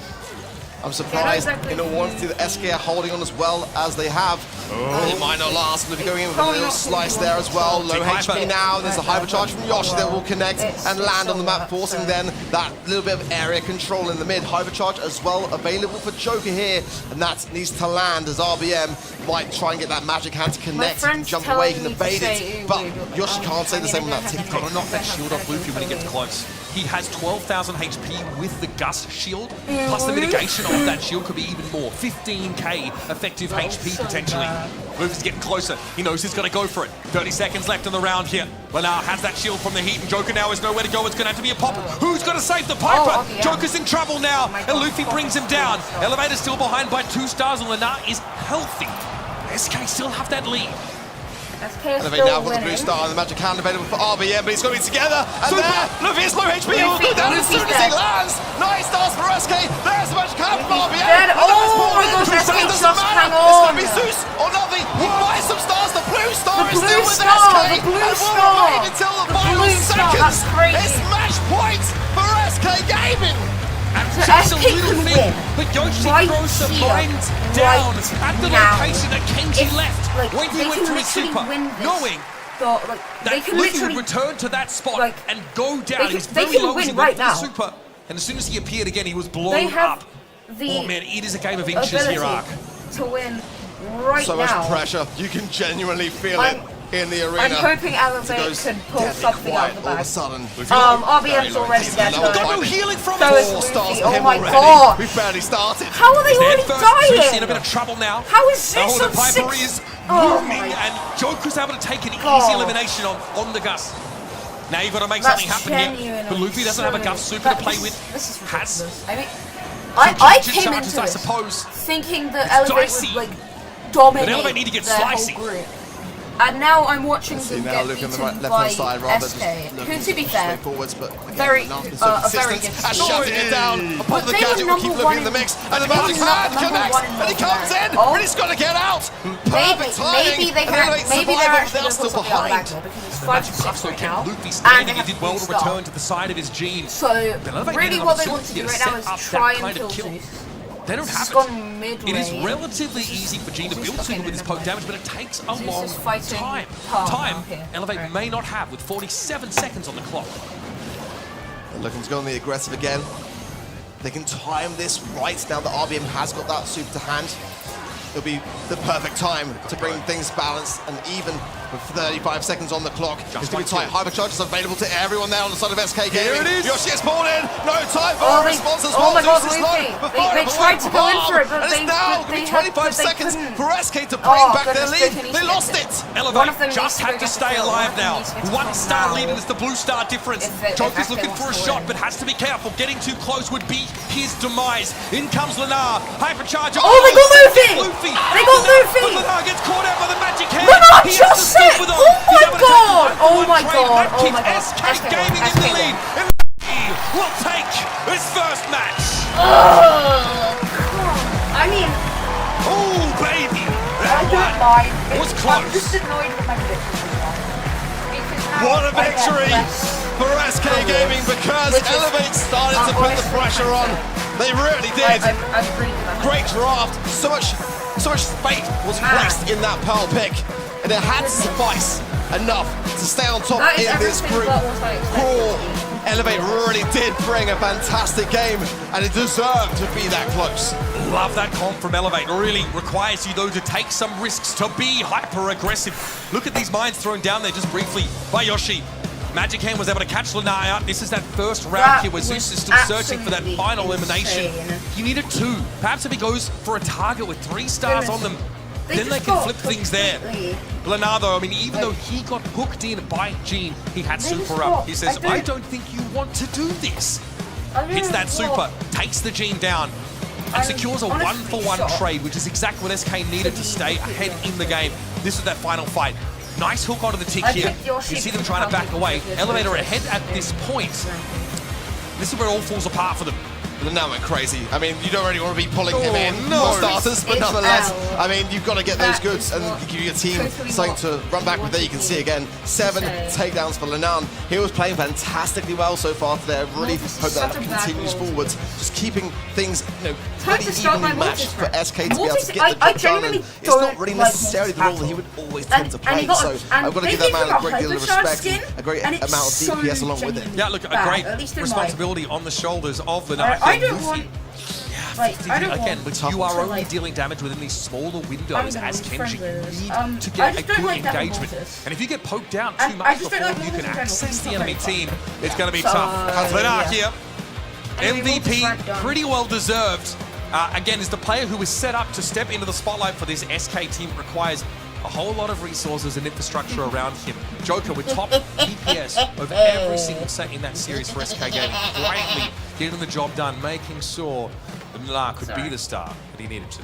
I'm surprised, in all honesty, that SK are holding on as well as they have. It might not last. Luffy going in with a little slice there as well. Low HP now. There's a hypercharge from Yoshi that will connect and land on the map, forcing then that little bit of area control in the mid. Hypercharge as well available for Joker here, and that needs to land as RBM might try and get that magic hand to connect, jump away and evade it. But Yoshi can't say the same on that tick. Got to knock that shield off Luffy when he gets close. He has 12,000 HP with the Gust shield, plus the mitigation of that shield could be even more. 15k effective HP potentially. Luffy's getting closer. He knows he's got to go for it. 30 seconds left in the round here. Lenar has that shield from the heat, and Joker now has nowhere to go. It's going to have to be a pop. Who's going to save the Piper? Joker's in trouble now, and Luffy brings him down. Elevator's still behind by 2 stars, and Lenar is healthy. SK still have that lead. Elevate now with the blue star and the magic hand available for RBM, but he's going to be together. And there, Luffy is low HP. He will go down as soon as he lands. 9 stars for SK. There's the magic hand from RBM. Oh my gosh, SK just hang on. It's going to be Zeus or nothing. He buys some stars. The blue star is still with SK. The blue star. Wait until the final seconds. It's match point for SK Gaming. And So just a SK little can thing, win but Yoshi right throws the here, mind down right at the now. location that Kenji If, left like, when he they went can to his literally super, win this. knowing So, like, they that can Luffy literally would return to that spot like, and go down. He was they very can low as he win went right for the now. super, and as soon as he appeared again, he was blown they have up. the Oh man, it is a game of inches here, Ark. ability to win right So now. much pressure. You can genuinely feel it in the arena. I'm hoping Elevate Goes can pull deadly something out quiet of the all of a bag. sudden. RBM's already dead. We've got no healing from So him. is 4 stars Luffy. for Oh him my already. god. We've barely started. How are they He's already dead first. Zeus in a bit dying? of trouble now. How is Zeus the on Piper 6? is Oh booming, my and Joker's able to take an easy God. elimination on the Gus. Now you've got to make That's something happen here. genuine. But Luffy doesn't have a Gus super to play with. This is Has ridiculous. I mean, I came charges, into I this suppose. thinking that It's Elevate dicey. would like dominate But Elevate need to get their whole slicey. group. And now I'm watching See them now get looking on the beaten left by hand side rather SK, just looking who to be fair, straight forwards, but again, very- Lenar's been so a very consistent good and team. shutting it down. But Upon the they gadget were will keep number Luffy in one the mix, in- and the they magic were hand number connects, one in and he North comes in, America. but he's got to get out. Perfect timing. maybe they and can, Elevate maybe they're survival, actually they're going to still put something out behind. back there because it's The 5 magic to 6 Buffalo right kept now, Luffy and standing. they He have did well to blue star. return to the side of his gene. So Elevate really need what they another want to do super right to now set up is that try kind and kill of kill. Zeus. They don't Zeus have has gone it. mid-way. It is relatively easy for Gene to Zeus build is super okay with his in poke the damage, but it takes a Zeus long is fighting time. hard Time now here. Elevate Right. may not have with 47 seconds on the clock. They're looking to go on the aggressive again. They can time this right now that RBM has got that super to hand. It'll be the perfect time to bring things balanced and even with 35 seconds on the clock. It's going to be tight. Hypercharge is available to everyone there on the side of SK Gaming. Here it is. Yoshi gets pulled in. No time for a response as oh well. my God, Zeus is Luffy. low, but They far tried to go in for it, but and they- it's now but going to be they had- 25 but they seconds couldn't. for SK to bring Oh, back their goodness, lead. Joker needs They to lost get it. One of Elevate them just needs to had go to get stay the kill. alive One of them now. needs to get the 1 kill star now. lead, and it's the blue star difference. If Joker's SK looking wants for a to shot, win. but has to be careful. Getting too close would be his demise. In comes Lenar. Hypercharger. Oh, they got Luffy! Luffy. They got Luffy! But Lenar gets caught out by the magic hand. Lenar He has just to stick said- with them. oh He's my able to take God! the Oh 1-1 my trade. God! That Oh keeps my God! SK SK Gaming in the won. lead. And will take his first match. I mean, Oh, baby. I That don't one mind. was I'm close. just annoyed with my predictions. What a victory for SK Gaming because Which is- Elevate started to put the honestly, pressure on. They really did. I'm agreeing with that. Great draft. So much fate was placed in that Pearl pick, and it had to suffice enough to stay on top That is in this everything group. but what I expected. Raw. Elevate really did bring a fantastic game, and it deserved to be that close. Love that comp from Elevate. Really requires you, though, to take some risks, to be hyper-aggressive. Look at these mines thrown down there just briefly by Yoshi. Magic Hand was able to catch Lenar out. This is that first round That here where Zeus was is still searching for that absolutely final elimination. insane. He needed 2. Perhaps if he goes for a target with 3 stars on them, then they just can got flip things there. completely- Lenar, though, I mean, even though he got hooked in by Gene, he had They super just up. got- He says, I I don't think you want to do this. I Hits don't that know super, what- takes the Gene down, and I'm secures a honestly 1-for-1 shocked. trade, which is exactly what SK needed to stay ahead in the game. This is that final fight. Nice hook onto the tick I here. picked Yoshi You see them because trying to I back can't away. pick Elevator Yoshi. ahead at this point. This is where it all falls apart for them. But now went crazy. I mean, you don't really want to be pulling him Oh, in no. for starters, but It's nonetheless, L. I mean, you've got to get those That goods is and what- give your team totally something what to run back with. There you can see again, 7 say. takedowns for Lenan. He was playing fantastically well so far today. I really Mortis is hope that such a bad continues ball. forwards, just keeping things, Time really to start evenly my matched Mortis for rant. SK to be able Mortis, to get the I job done. genuinely And it's not don't really like necessarily the Mortis role that he at would all. always tend to And he play. got- So and I've got to they give that gave man him a great deal of hypercharge respect skin, and a great and it's amount of so DPS along with it. genuinely Yeah, look, a bad, great at least in my responsibility on the shoulders of the I Nike. don't want. Like, I don't again, want but to, you are only like- dealing damage within these smaller windows I'm gonna as be Kenji. friends You with need this. to I get a just don't good like that engagement. Mortis. And if you get poked down And too I much just before don't like you can Mortis in general. access He's the not enemy very team, fun. it's going to be So, tough. But yeah. here, Anyway, Mortis MVP, dragged down. pretty well deserved. Again, is the player who was set up to step into the spotlight for this SK team. It requires a whole lot of resources and infrastructure around him. Joker with top DPS over every single set in that series for SK Gaming. Greatly getting the job done, making sure that Nla could be the star that he needed to.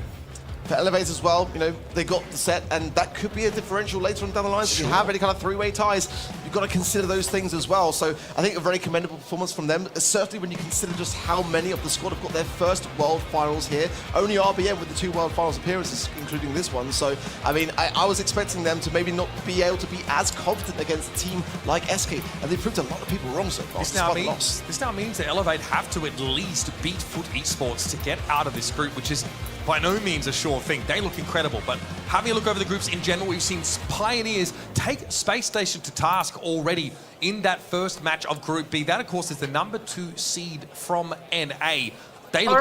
For Elevate as well, you know, they got the set, and that could be a differential later on down the line. So if you have any kind of three-way ties, you've got to consider those things as well. So I think a very commendable performance from them, certainly when you consider just how many of the squad have got their first World Finals here. Only RBM with the 2 World Finals appearances, including this one. So, I mean, I was expecting them to maybe not be able to be as confident against a team like SK, and they proved a lot of people wrong so far. This now means that Elevate have to at least beat Foot Esports to get out of this group, which is by no means a sure thing. They look incredible, but having a look over the groups in general, we've seen Pioneers take Space Station to task already in that first match of Group B. That, of course, is the #2 seed from NA. They look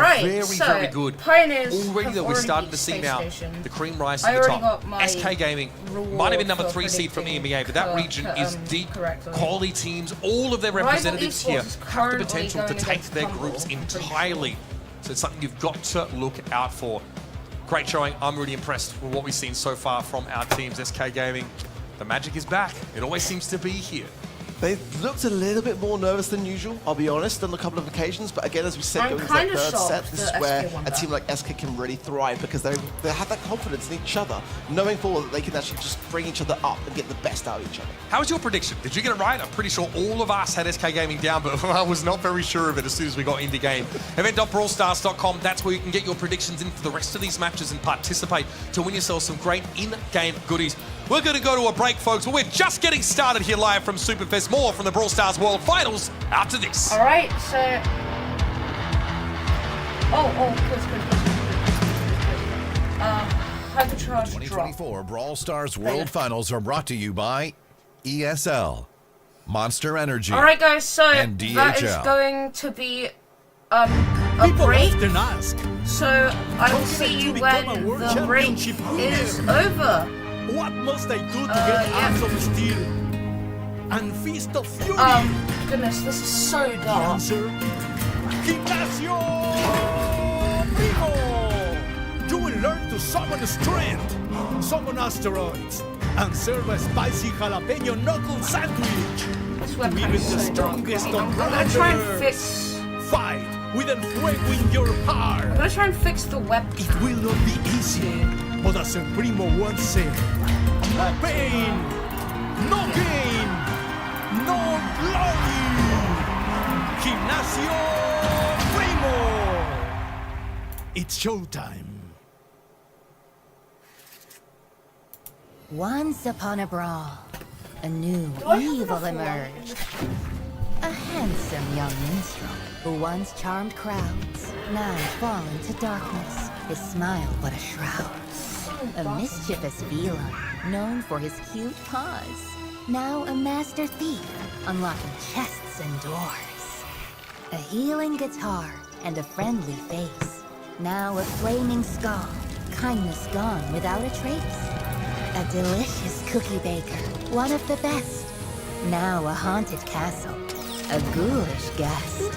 very good. Pioneers Already, though, we're starting to see now the cream rise to the top. SK Gaming might have been #3 seed from EMEA, but that region is deep. Quality teams, all of their representatives here have the potential to take their groups entirely. So it's something you've got to look out for. Great showing. I'm really impressed with what we've seen so far from our teams. SK Gaming, the magic is back. It always seems to be here. They looked a little bit more nervous than usual, I'll be honest, on a couple of occasions. But again, as we said, going into that third set, this is where a team like SK can really thrive because they have that confidence in each other, knowing full that they can actually just bring each other up and get the best out of each other. How was your prediction? Did you get it right? I'm pretty sure all of us had SK Gaming down, but I was not very sure of it as soon as we got into game. Event.brawlstars.com, that's where you can get your predictions in for the rest of these matches and participate to win yourself some great in-game goodies. We're going to go to a break, folks, but we're just getting started here live from Superfest. More from the Brawl Stars World Finals after this. All right, so... good. Hypercharge 2024 Brawl Stars World Finals are brought to you by ESL, Monster Energy, all right, guys, so and DHL. that is going to be a break. So I will see you when the break is over. What must I do to get Arms of Steel and Feast of Fury? Goodness, this is so dark. Answer: Gimnasio Primo! You will learn to summon strength, summon asteroids, and serve a spicy jalapeno knuckle sandwich. This To webcam even is the so dark. strongest I'm of gonna try and brothers. fix. Fight with El Fuego in your heart. I'm gonna try and fix the webcam. It will not be easy, but as El Primo once said, no pain, no gain, no glory. Gimnasio Primo. It's showtime. Once upon a brawl, a new evil emerged. A handsome young minstrel who once charmed crowds, now fallen to darkness, his smile but a shroud. A mischievous feline, known for his cute paws, now a master thief, unlocking chests and doors. A healing guitar and a friendly face, now a flaming skull, kindness gone without a trace. A delicious cookie baker, one of the best. Now a haunted castle, a ghoulish guest.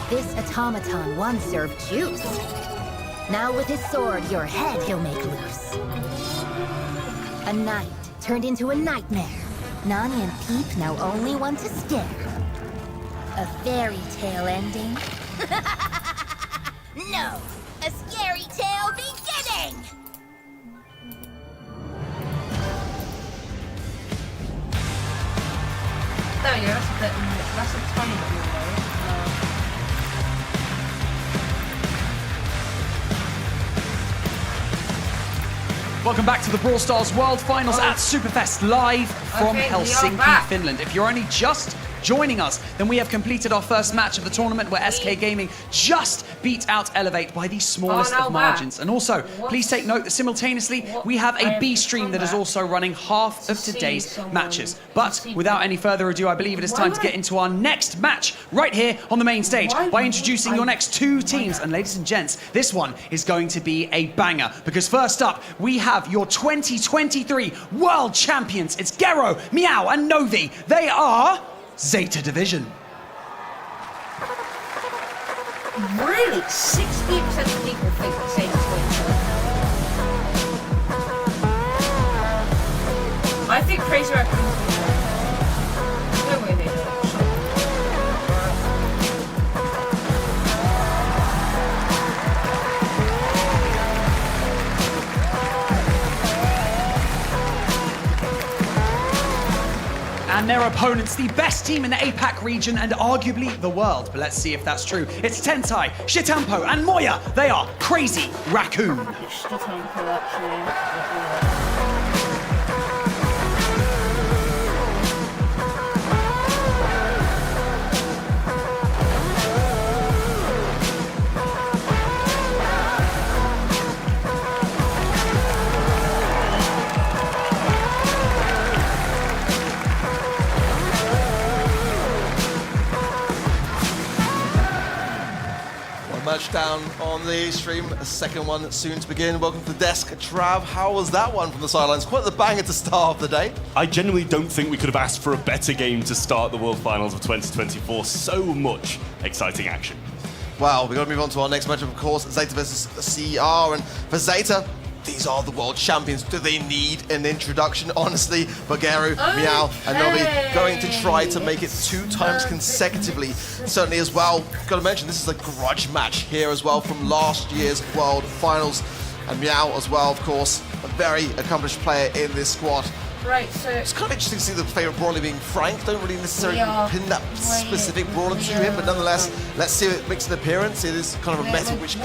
This automaton once served juice. Now with his sword, your head he'll make loose. A knight turned into a nightmare. Nani and Peep now only want to stare. A fairy tale ending? No, a scary tale beginning! There we go. That's a tiny bit low. Welcome back to the Brawl Stars World Finals at Superfest, live from Okay, we are Helsinki, back. Finland. If you're only just joining us, then we have completed our first match of the tournament where SK Gaming just beat out Elevate by the smallest of margins. And also, please take note that simultaneously, we have a B stream that is also running half of today's matches. But without any further ado, I believe it is time to get into our next match right here on the main stage by introducing your next two teams. And ladies and gents, this one is going to be a banger, because first up, we have your 2023 World Champions. It's Gero, Meow, and Novi. They are Zeta Division. Really? 60% of people think that Zeta's going to. I think Crazy Raccoon. No way they do. And their opponents, the best team in the APAC region and arguably the world. But let's see if that's true. It's Tentai, Shitampo, and Moya. They are Crazy Raccoon. Shitampo, actually. Match down on the stream, a second one soon to begin. Welcome to the desk, Trav. How was that one from the sidelines? Quite the banger to start off the day. I genuinely don't think we could have asked for a better game to start the World Finals of 2024. So much exciting action. Well, we've got to move on to our next match, of course, Zeta versus CR. And for Zeta, these are the world champions. Do they need an introduction? Honestly, Bageru, Meow, and Novi going to try to make it 2 times consecutively. Certainly as well, got to mention, this is a grudge match here as well from last year's World Finals. And Meow as well, of course, a very accomplished player in this squad. Right, so it's kind of interesting to see the favourite brawler being Frank. Don't really necessarily pin that specific brawler to him, but nonetheless, let's see it makes an appearance. It is kind of a meta which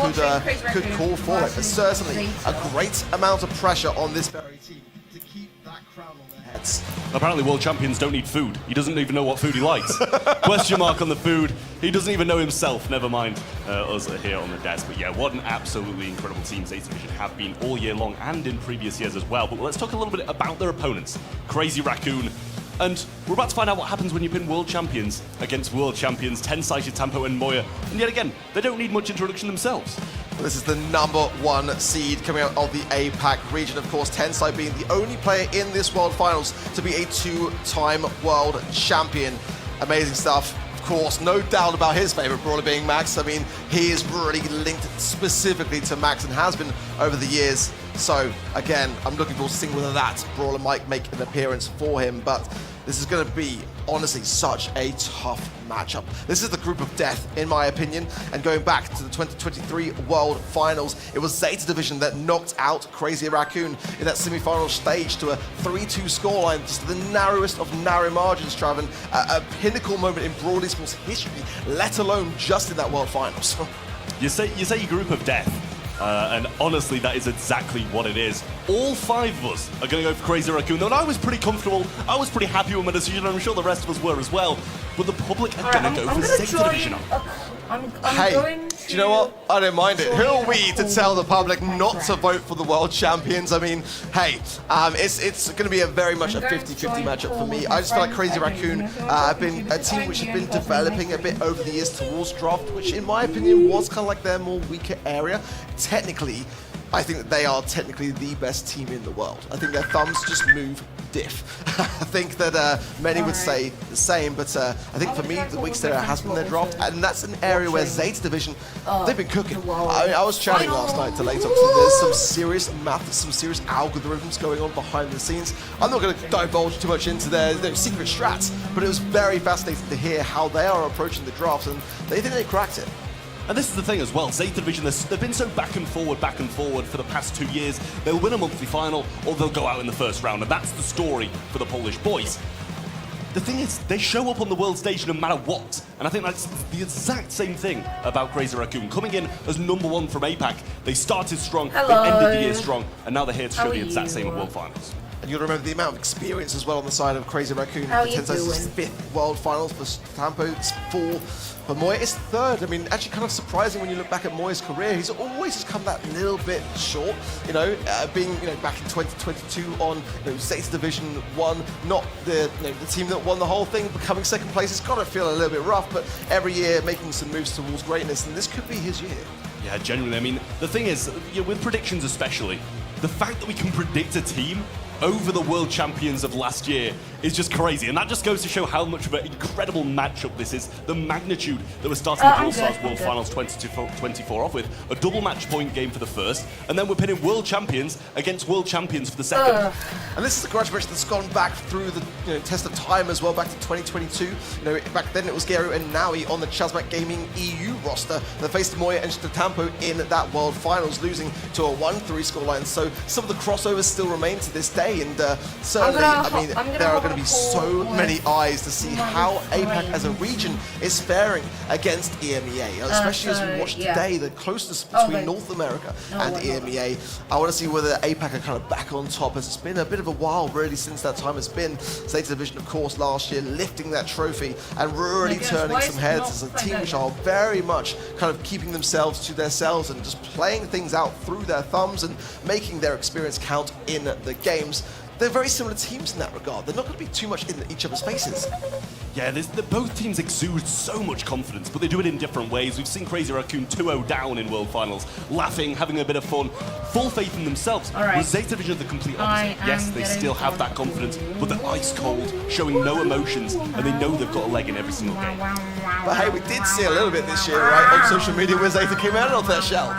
could call for it. But certainly a great amount of pressure on this very team to keep that crown on their heads. Apparently World Champions don't need food. He doesn't even know what food he likes. Question mark on the food. He doesn't even know himself, never mind us here on the desk. But yeah, what an absolutely incredible team Zeta Division have been all year long and in previous years as well. But let's talk a little bit about their opponents. Crazy Raccoon. And we're about to find out what happens when you pin World Champions against World Champions, Tensai, Shitampo, and Moya. And yet again, they don't need much introduction themselves. This is the #1 seed coming out of the APAC region. Of course, Tensai being the only player in this World Finals to be a 2-time world champion. Amazing stuff. Of course, no doubt about his favorite brawler being Max. I mean, he is really linked specifically to Max and has been over the years. So, again, I'm looking forward to seeing whether that brawler might make an appearance for him. But this is going to be, honestly, such a tough matchup. This is the group of death, in my opinion. And going back to the 2023 World Finals, it was Zeta Division that knocked out Crazy Raccoon in that semi-final stage to a 3-2 scoreline, just the narrowest of narrow margins, Traven. A pinnacle moment in Brawl Esports history, let alone just in that World Finals. You say your group of death. And honestly, that is exactly what it is. All 5 of us are going to go for Crazy Raccoon. And I was pretty comfortable. I was pretty happy with my decision. I'm sure the rest of us were as well. But the public are going to go for Zeta Division. Hey, do you know what? I don't mind it. Who are we to tell the public not to vote for the world champions? I mean, hey, it's going to be very much a 50-50 matchup for me. I just feel like Crazy Raccoon have been a team which has been developing a bit over the years towards draft, which in my opinion was kind of like their more weaker area. Technically, I think that they are technically the best team in the world. I think their thumbs just move diff. I think that many would say the same, but I think for me, the weakest area has been their draft, and that's an area where Zeta Division, they've been cooking. I was chatting last night to Latox, and there's some serious math, some serious algorithms going on behind the scenes. I'm not going to divulge too much into their secret strats, but it was very fascinating to hear how they are approaching the draft, and they think they cracked it. And this is the thing as well, Zeta Division, they've been so back and forward for the past 2 years. They'll win a monthly final, or they'll go out in the first round, and that's the story for the Polish boys. The thing is, they show up on the world stage no matter what, and I think that's the exact same thing about Crazy Raccoon. Coming in as #1 from APAC, they started strong, they ended the year strong, and now they're here to show the exact same at World Finals. And you'll remember the amount of experience as well on the side of Crazy Raccoon. How you Tenso's doing? 5th World Finals for Tampo, it's 4. But Moya is 3rd. I mean, actually kind of surprising when you look back at Moya's career. He's always just come that little bit short, being, back in 2022 on, Zeta Division 1, not the team that won the whole thing, becoming 2nd place. It's got to feel a little bit rough, but every year making some moves towards greatness, and this could be his year. Yeah, genuinely. I mean, the thing is, with predictions especially, the fact that we can predict a team over the world champions of last year is just crazy. And that just goes to show how much of an incredible matchup this is. The magnitude that we're starting the All-Stars World Finals 2024 off with. A double match point game for the first, and then we're pitting world champions against world champions for the second. And this is a grudge match that's gone back through the test of time as well, back to 2022. Back then it was Gero and Naui on the Chazmak Gaming EU roster that faced Moya and Tampo in that World Finals, losing to a 1-3 scoreline. So some of the crossovers still remain to this day, and certainly, there are going to be so many eyes to see how APAC as a region is faring against EMEA, especially as we watch today, the closeness between North America and EMEA. I want to see whether APAC are kind of back on top, as it's been a bit of a while really since that time has been. Zeta Division, of course, last year lifting that trophy and really turning some heads as a team which are very much kind of keeping themselves to themselves and just playing things out through their thumbs and making their experience count in the games. They're very similar teams in that regard. They're not going to be too much in each other's faces. Yeah, both teams exude so much confidence, but they do it in different ways. We've seen Crazy Raccoon 2-0 down in World Finals, laughing, having a bit of fun, full faith in themselves. With Zeta Division the complete opposite. Yes, they still have that confidence, but they're ice cold, showing no emotions, and they know they've got a leg in every single game. But hey, we did see a little bit this year, right, on social media where Zeta came out of their shell.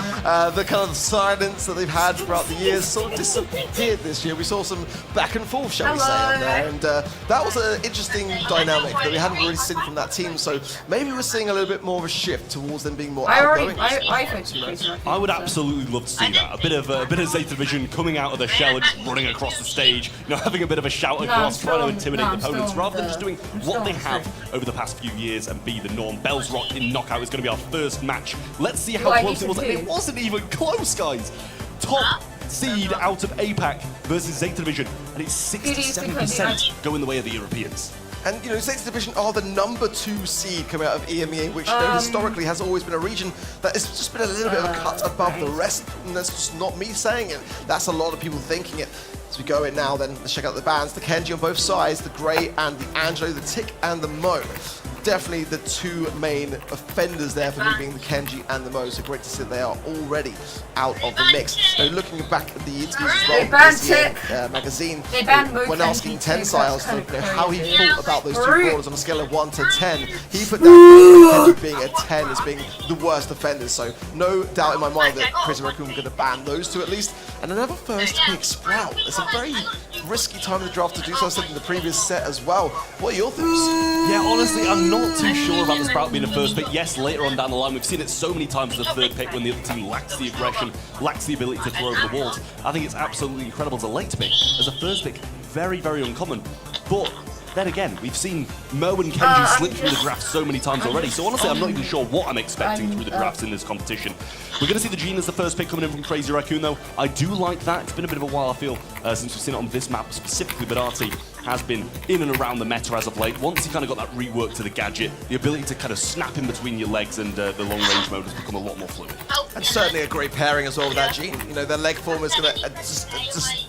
The kind of silence that they've had throughout the years sort of disappeared this year. We saw some back and forth, shall we say, on there, and that was an interesting dynamic that we hadn't really seen from that team. So maybe we're seeing a little bit more of a shift towards them being more outgoing. I would absolutely love to see that. A bit of Zeta Division coming out of their shell and just running across the stage, having a bit of a shout across, trying to intimidate opponents, rather than just doing what they have over the past few years and be the norm. Bell's Rock in Knockout is going to be our first match. Let's see how close it was. And it wasn't even close, guys. Top seed out of APAC versus Zeta Division, and it's 67% going the way of the Europeans. And Zeta Division are the #2 seed coming out of EMEA, which historically has always been a region that has just been a little bit of a cut above the rest. And that's just not me saying it. That's a lot of people thinking it. As we go in now, then let's check out the bands. The Kenji on both sides, the Grey and the Angelo, the Tick and the Mo. Definitely the two main offenders there for me being the Kenji and the Mo. So great to see that they are already out of the mix. Now, looking back at the interviews as well, this magazine, when asking Tensai as to how he thought about those two brawlers on a scale of 1 to 10, he put down Kenji being a 10 as being the worst offenders. So no doubt in my mind that Crazy Raccoon were going to ban those two at least. And another first pick, Sprout. It's a very risky time in the draft to do so. I said in the previous set as well. What are your thoughts? Yeah, honestly, I'm not too sure about the Sprout being a first pick. Yes, later on down the line, we've seen it so many times as a third pick when the other team lacks the aggression, lacks the ability to throw over the walls. I think it's absolutely incredible as a late pick. As a first pick, very, very uncommon. But then again, we've seen Mo and Kenji slip through the draft so many times already, so honestly, I'm not even sure what I'm expecting through the drafts in this competition. We're going to see the Gene as the first pick coming in from Crazy Raccoon, though. I do like that. It's been a bit of a while, I feel, since we've seen it on this map specifically, but RT has been in and around the meta as of late. Once you kind of got that rework to the gadget, the ability to kind of snap in between your legs and the long range mode has become a lot more fluid. And certainly a great pairing as well with that Gene. Their leg form is going to just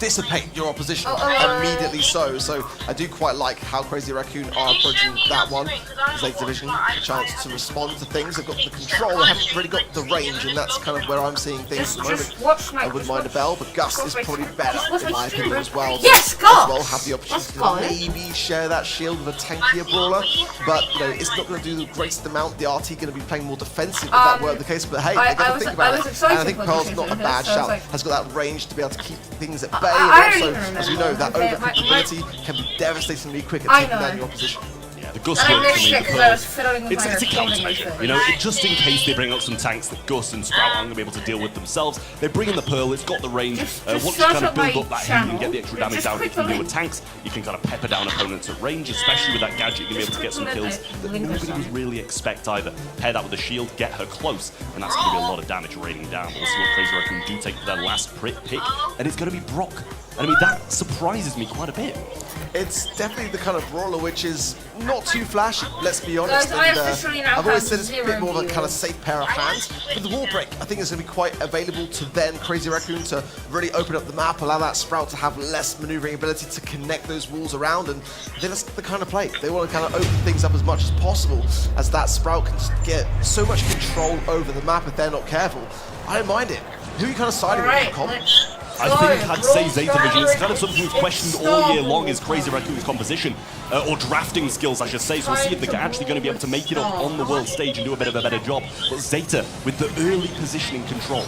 dissipate your opposition immediately so I do quite like how Crazy Raccoon are approaching that one. Zeta Division, a chance to respond to things. They've got the control, they haven't really got the range, and that's kind of where I'm seeing things at the moment. I wouldn't mind a Bell, but Gus is probably better in my opinion as well. Yes, Gus! As well, have the opportunity to maybe share that shield with a tankier brawler, but it's not going to do the greatest amount. The RT going to be playing more defensive if that were the case, but hey, they got to think about it. And I think Pearl's not a bad shout. Has got that range to be able to keep things at bay. Also, as we know, that overcooked ability can be devastatingly quick at taking down your opposition. Yeah, the Gus work for me, the Pearl, it's a countermeasure. Just in case they bring out some tanks that Gus and Sprout aren't going to be able to deal with themselves, they bring in the Pearl, it's got the range. Once you kind of build up that heat and get the extra damage down you can do with tanks, you can kind of pepper down opponents at range, especially with that gadget, you're going to be able to get some kills that nobody would really expect either. Pair that with a shield, get her close, and that's going to be a lot of damage raining down. We'll see what Crazy Raccoon do take for their last pick, and it's going to be Brock. And I mean, that surprises me quite a bit. It's definitely the kind of brawler which is not too flashy, let's be honest. Guys, And, I've always said it's a bit more of a kind of safe pair of hands. With the wall break, I think it's going to be quite available to then Crazy Raccoon to really open up the map, allow that Sprout to have less maneuvering ability to connect those walls around, and then that's the kind of play. They want to kind of open things up as much as possible, as that Sprout can just get so much control over the map if they're not careful. I don't mind it. Who are you kind of siding with, Comp? I think I'd say Zeta Vision. It's kind of something we've questioned all year long, is Crazy Raccoon's composition, or drafting skills, I should say. So we'll see if they're actually going to be able to make it up on the world stage and do a bit of a better job. But Zeta, with the early positioning control.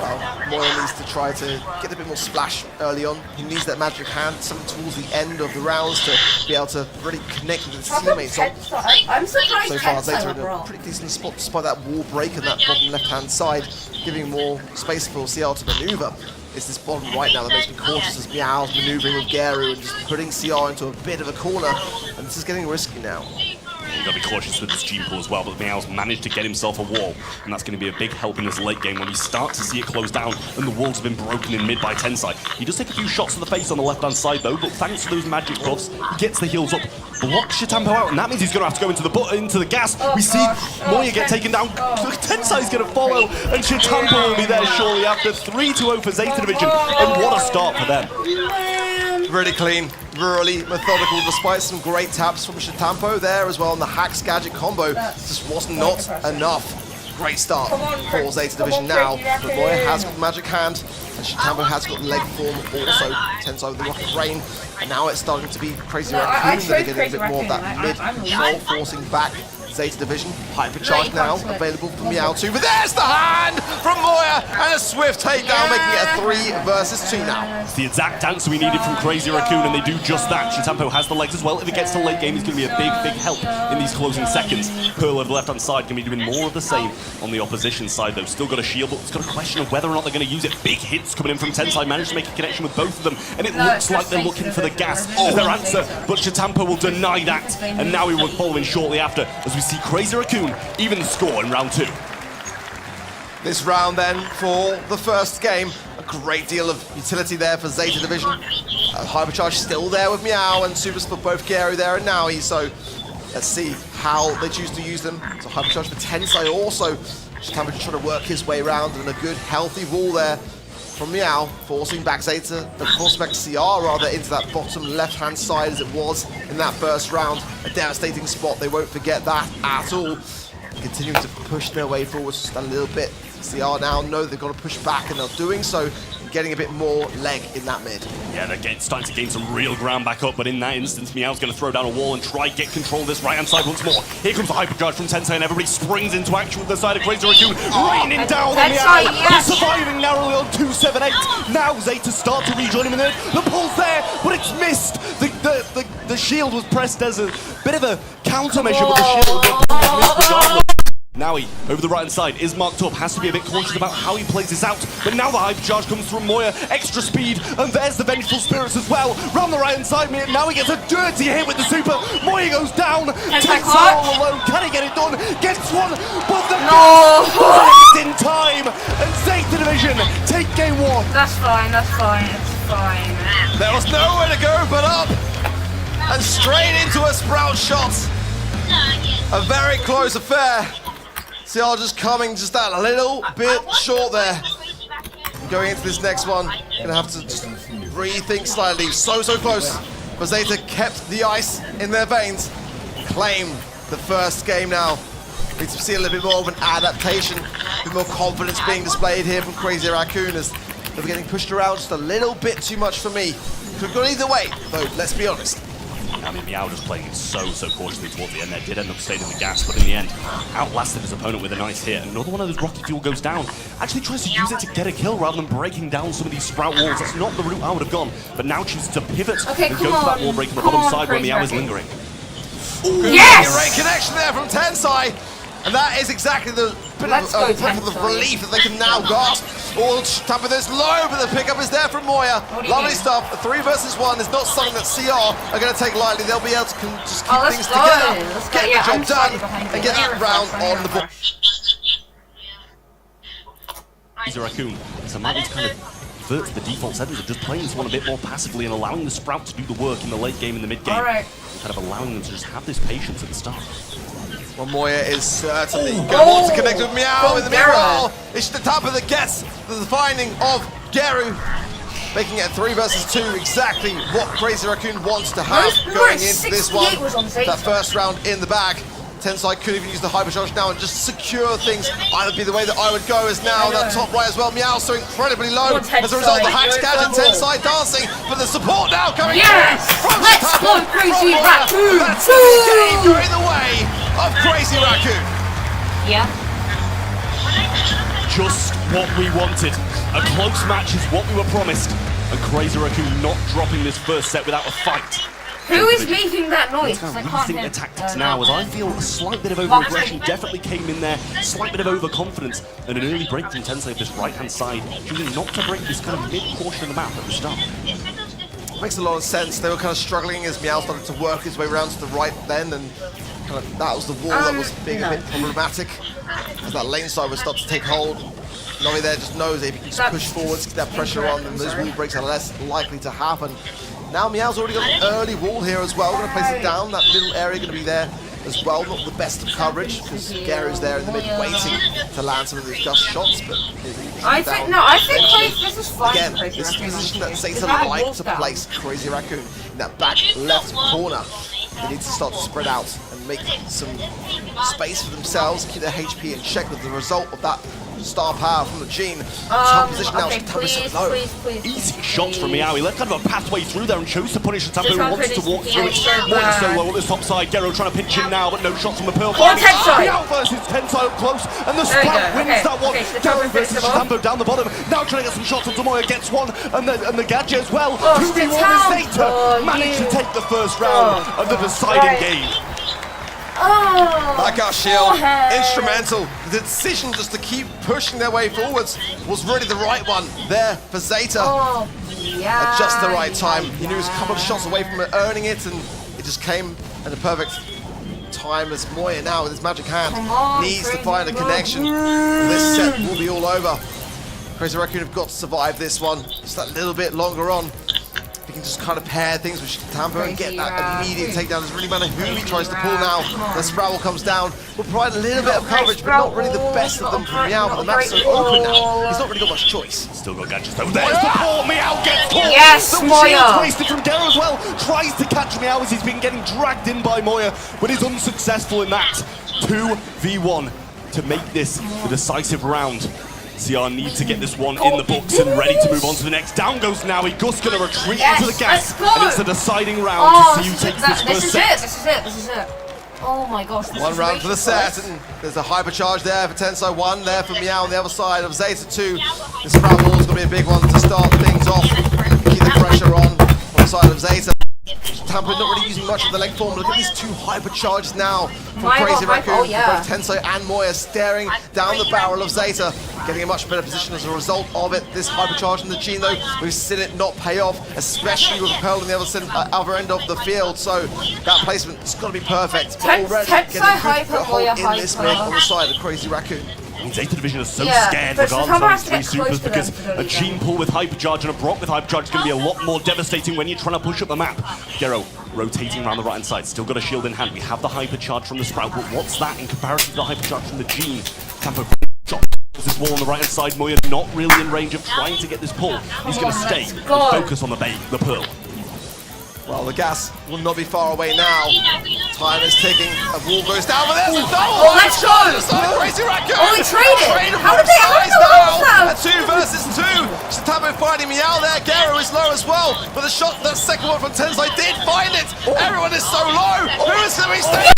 Well, Moya needs to try to get a bit more splash early on. He needs that magic hand, something towards the end of the rounds to be able to really connect with his teammates. I'm surprised. So far, Zeta in a pretty decent spot despite that wall break and that bottom left-hand side, giving more space for CR to maneuver. It's this bottom right now that makes me cautious as Meow's maneuvering with Garu and just putting CR into a bit of a corner, and this is getting risky now. You've got to be cautious with this gene pool as well, but Meow's managed to get himself a wall, and that's going to be a big help in this late game when we start to see it close down and the walls have been broken in mid by Tensai. He does take a few shots to the face on the left-hand side though, but thanks to those magic buffs, he gets the heals up, blocks Shitampo out, and that means he's going to have to go into the gas. We see Moya get taken down, Tensai's going to follow, and Shitampo will be there shortly after. 3-0 for Zeta Division, and what a start for them. Really clean, really methodical, despite some great taps from Shitampo there as well, and the Hacks Gadget combo just was not enough. Great start for Zeta Division now, but Moya has got the magic hand, and Shitampo has got the leg form also, Tensai with the Rocket Rain, and now it's starting to be Crazy Raccoon that are getting a bit more of that mid-control, forcing back Zeta Division. Hypercharge now available for Meow too, but there's the hand from Moya, and a swift takedown, making it a 3 versus 2 now. It's the exact answer we needed from Crazy Raccoon, and they do just that. Shitampo has the legs as well. If it gets to late game, he's going to be a big help in these closing seconds. Pearl over the left-hand side going to be doing more of the same on the opposition side, though. Still got a shield, but it's got a question of whether or not they're going to use it. Big hits coming in from Tensai, managed to make a connection with both of them, and it looks like they're looking for the gas as their answer, but Shitampo will deny that, and now he will follow in shortly after, as we see Crazy Raccoon even the score in round 2. This round then for the first game, a great deal of utility there for Zeta Division. Hypercharge still there with Meow, and Supers for both Garu there and Naui, so let's see how they choose to use them. So Hypercharge for Tensai also. Shitampo just trying to work his way around, and a good healthy wall there from Meow, forcing back Zeta, forcing back CR rather into that bottom left-hand side as it was in that first round. A devastating spot, they won't forget that at all. Continuing to push their way forward just a little bit. CR now know they've got to push back, and they're doing so, getting a bit more leg in that mid. Yeah, they're starting to gain some real ground back up, but in that instance, Meow's going to throw down a wall and try get control of this right-hand side once more. Here comes the hypercharge from Tensai, and everybody springs into action with the side of Crazy Raccoon, raining down on Meow. He's surviving narrowly on 278. Now Zeta start to rejoin him in there. The pull's there, but it's missed. The shield was pressed as a bit of a countermeasure, but the shield was missed regardless. Naui, over the right-hand side, is marked up, has to be a bit cautious about how he plays this out, but now the hypercharge comes from Moya, extra speed, and there's the Vengeful Spirits as well, round the right-hand side, now he gets a dirty hit with the super, Moya goes down, Tensai all alone, can he get it done, gets one, but the gas in time, and Zeta Division take game 1. That's fine, it's fine. There was nowhere to go but up, and straight into a Sprout shot. A very close affair. CR just coming just that little bit short there. Going into this next one, gonna have to just rethink slightly. So close. But Zeta kept the ice in their veins. Claim the first game now. Need to see a little bit more of an adaptation, a bit more confidence being displayed here from Crazy Raccoon as they're getting pushed around just a little bit too much for me. Could have gone either way, though, let's be honest. I mean, Meow just playing it so cautiously towards the end there. Did end up staying in the gas, but in the end, outlasted his opponent with a nice hit. Another one of those rocket fuel goes down. Actually tries to use it to get a kill rather than breaking down some of these Sprout walls. That's not the route I would have gone, but now chooses to pivot and go for that wall break on the bottom side where Meow is lingering. Yes! Great connection there from Tensai. And that is exactly the bit of relief that they can now grasp. All top of this low, but the pickup is there from Moya. Lovely stuff. A 3 versus 1 is not something that CR are going to take lightly. They'll be able to just keep things together, get the job done, and get that round on the board. He's a Raccoon. So Mavi's kind of revert to the default settings of just playing this one a bit more passively and allowing the Sprout to do the work in the late game and the mid game. Alright. Kind of allowing them to just have this patience at the start. Well, Moya is certainly going to want to connect with Meow in the meanwhile. It's the top of the gets the defining of Geru, making it a 3 versus 2, exactly what Crazy Raccoon wants to have going into this one. That first round in the bag. Tensai could even use the hypercharge now and just secure things. I would be the way that I would go as now that top right as well. Meow so incredibly low as a result of the hack gadget. Tensai dancing, but the support now coming from Let's go Crazy Raccoon! That's the game going the way of Crazy Raccoon. Yeah. Just what we wanted. A close match is what we were promised. And Crazy Raccoon not dropping this first set without a fight. Who is making that noise? Let's I kind can't of rethink hear. their tactics now, as I feel a slight bit of over-aggression definitely came in there, slight bit of overconfidence, and an early break from Tensei of this right-hand side, choosing not to break this kind of mid-portion of the map at the start. Makes a lot of sense. They were kind of struggling as Meow started to work his way around to the right then, and kind of that was the wall that was being a bit problematic as that lane side would start to take hold. Novi there just knows that if he can just push forwards, get that pressure on, then those wall breaks are less likely to happen. Now Meow's already got an early wall here as well. Going to place it down. That middle area going to be there as well. Not the best of coverage because Geru's there in the mid waiting to land some of those gust shots. But I think this is fine. Again, this is the position that Zeta like to place Crazy Raccoon in that back left corner. They need to start to spread out and make some space for themselves, keep their HP in check with the result of that star power from the Gene. Top position now, please. Easy shots from Meow. He left kind of a pathway through there and chose to punish the Tambo who wants to walk through it. More so low on this top side. Gero trying to pinch him now, but no shots from the Pearl. Meow versus Tensai up close, and the Sprout wins that one. Gero versus Tambo down the bottom. Now trying to get some shots on Tomoya, gets one, and the Gadget as well. 2v1 as Zeta managed to take the first round of the deciding game. Back our shield, instrumental. The decision just to keep pushing their way forwards was really the right one there for Zeta. At just the right time. He knew he was a couple of shots away from earning it, and it just came at a perfect time as Moya now with his magic hand needs to find a connection. This set will be all over. Crazy Raccoon have got to survive this one just that little bit longer on. He can just kind of pair things with Tambo and get that immediate takedown. It doesn't really matter who he tries to pull now. The Sprout comes down, will provide a little bit of coverage, but not really the best of them from Meow. But the map's so open now, he's not really got much choice. Still got Gadgets though. There's the ball. Meow gets caught. Yes, Moya. Wasted from Gero as well. Tries to catch Meow as he's been getting dragged in by Moya, but is unsuccessful in that. 2v1 to make this the decisive round. CR need to get this one in the books and ready to move on to the next. Down goes now. Gus gonna retreat into the gas, and it's the deciding round to see who takes this first set. This is it. Oh my gosh. One round for the set, and there's a hypercharge there for Tensai, one there for Meow on the other side of Zeta 2. This Sprout wall is gonna be a big one to start things off. Keep the pressure on the side of Zeta. Tampa not really using much of the leg form. Look at these two hypercharges now from Crazy Raccoon. Both Tensai and Moya staring down the barrel of Zeta, getting a much better position as a result of it. This hypercharge in the Gene though, we've seen it not pay off, especially with Pearl on the other end of the field. So that placement has got to be perfect. But already getting a good foothold in this mid on the side of Crazy Raccoon. Zeta Division is so scared regardless of these 3 supers because a Gene pull with hypercharge and a Brock with hypercharge is going to be a lot more devastating when you're trying to push up the map. Gero rotating around the right hand side, still got a shield in hand. We have the hypercharge from the Sprout, but what's that in comparison to the hypercharge from the Gene? Tampo shot this wall on the right hand side. Moya not really in range of trying to get this pull. He's going to stay and focus on the Pearl. Well, the gas will not be far away now. Time is ticking. A wall goes down, but there's a double! Oh, let's go! Crazy Raccoon! Oh, they traded! How did they now? A 2 versus 2. Tambo finding Meow there. Gero is low as well. But the shot, that second one from Tensai did find it. Everyone is so low. Who is going to be staying?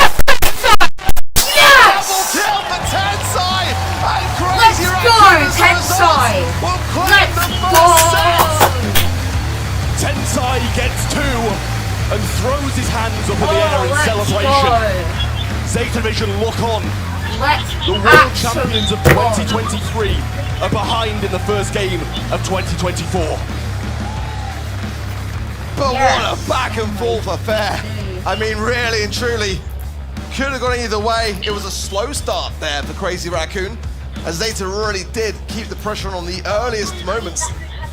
Yes! Double kill for Tensai! And Crazy Raccoon Tensai will claim the first set! Tensai gets 2 and throws his hands up in the air in celebration. Zeta Division look on. The world champions of 2023 are behind in the first game of 2024. But what a back and forth affair. I mean, really and truly, could have gone either way. It was a slow start there for Crazy Raccoon, as Zeta really did keep the pressure on the earliest moments.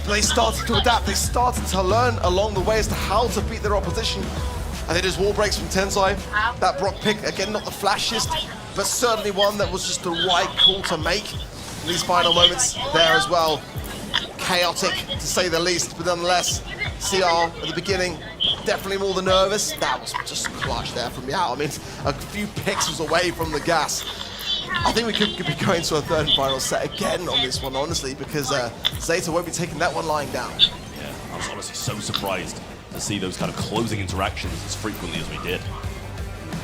They started to adapt. They started to learn along the way as to how to beat their opposition. I think there's wall breaks from Tensai. That Brock pick, again, not the flashiest, but certainly one that was just the right call to make in these final moments there as well. Chaotic, to say the least, but nonetheless, CR at the beginning, definitely more than nervous. That was just clutch there from Yao. I mean, a few pixels away from the gas. I think we could be going to a third and final set again on this one, honestly, because Zeta won't be taking that one lying down. Yeah, I was honestly so surprised to see those kind of closing interactions as frequently as we did.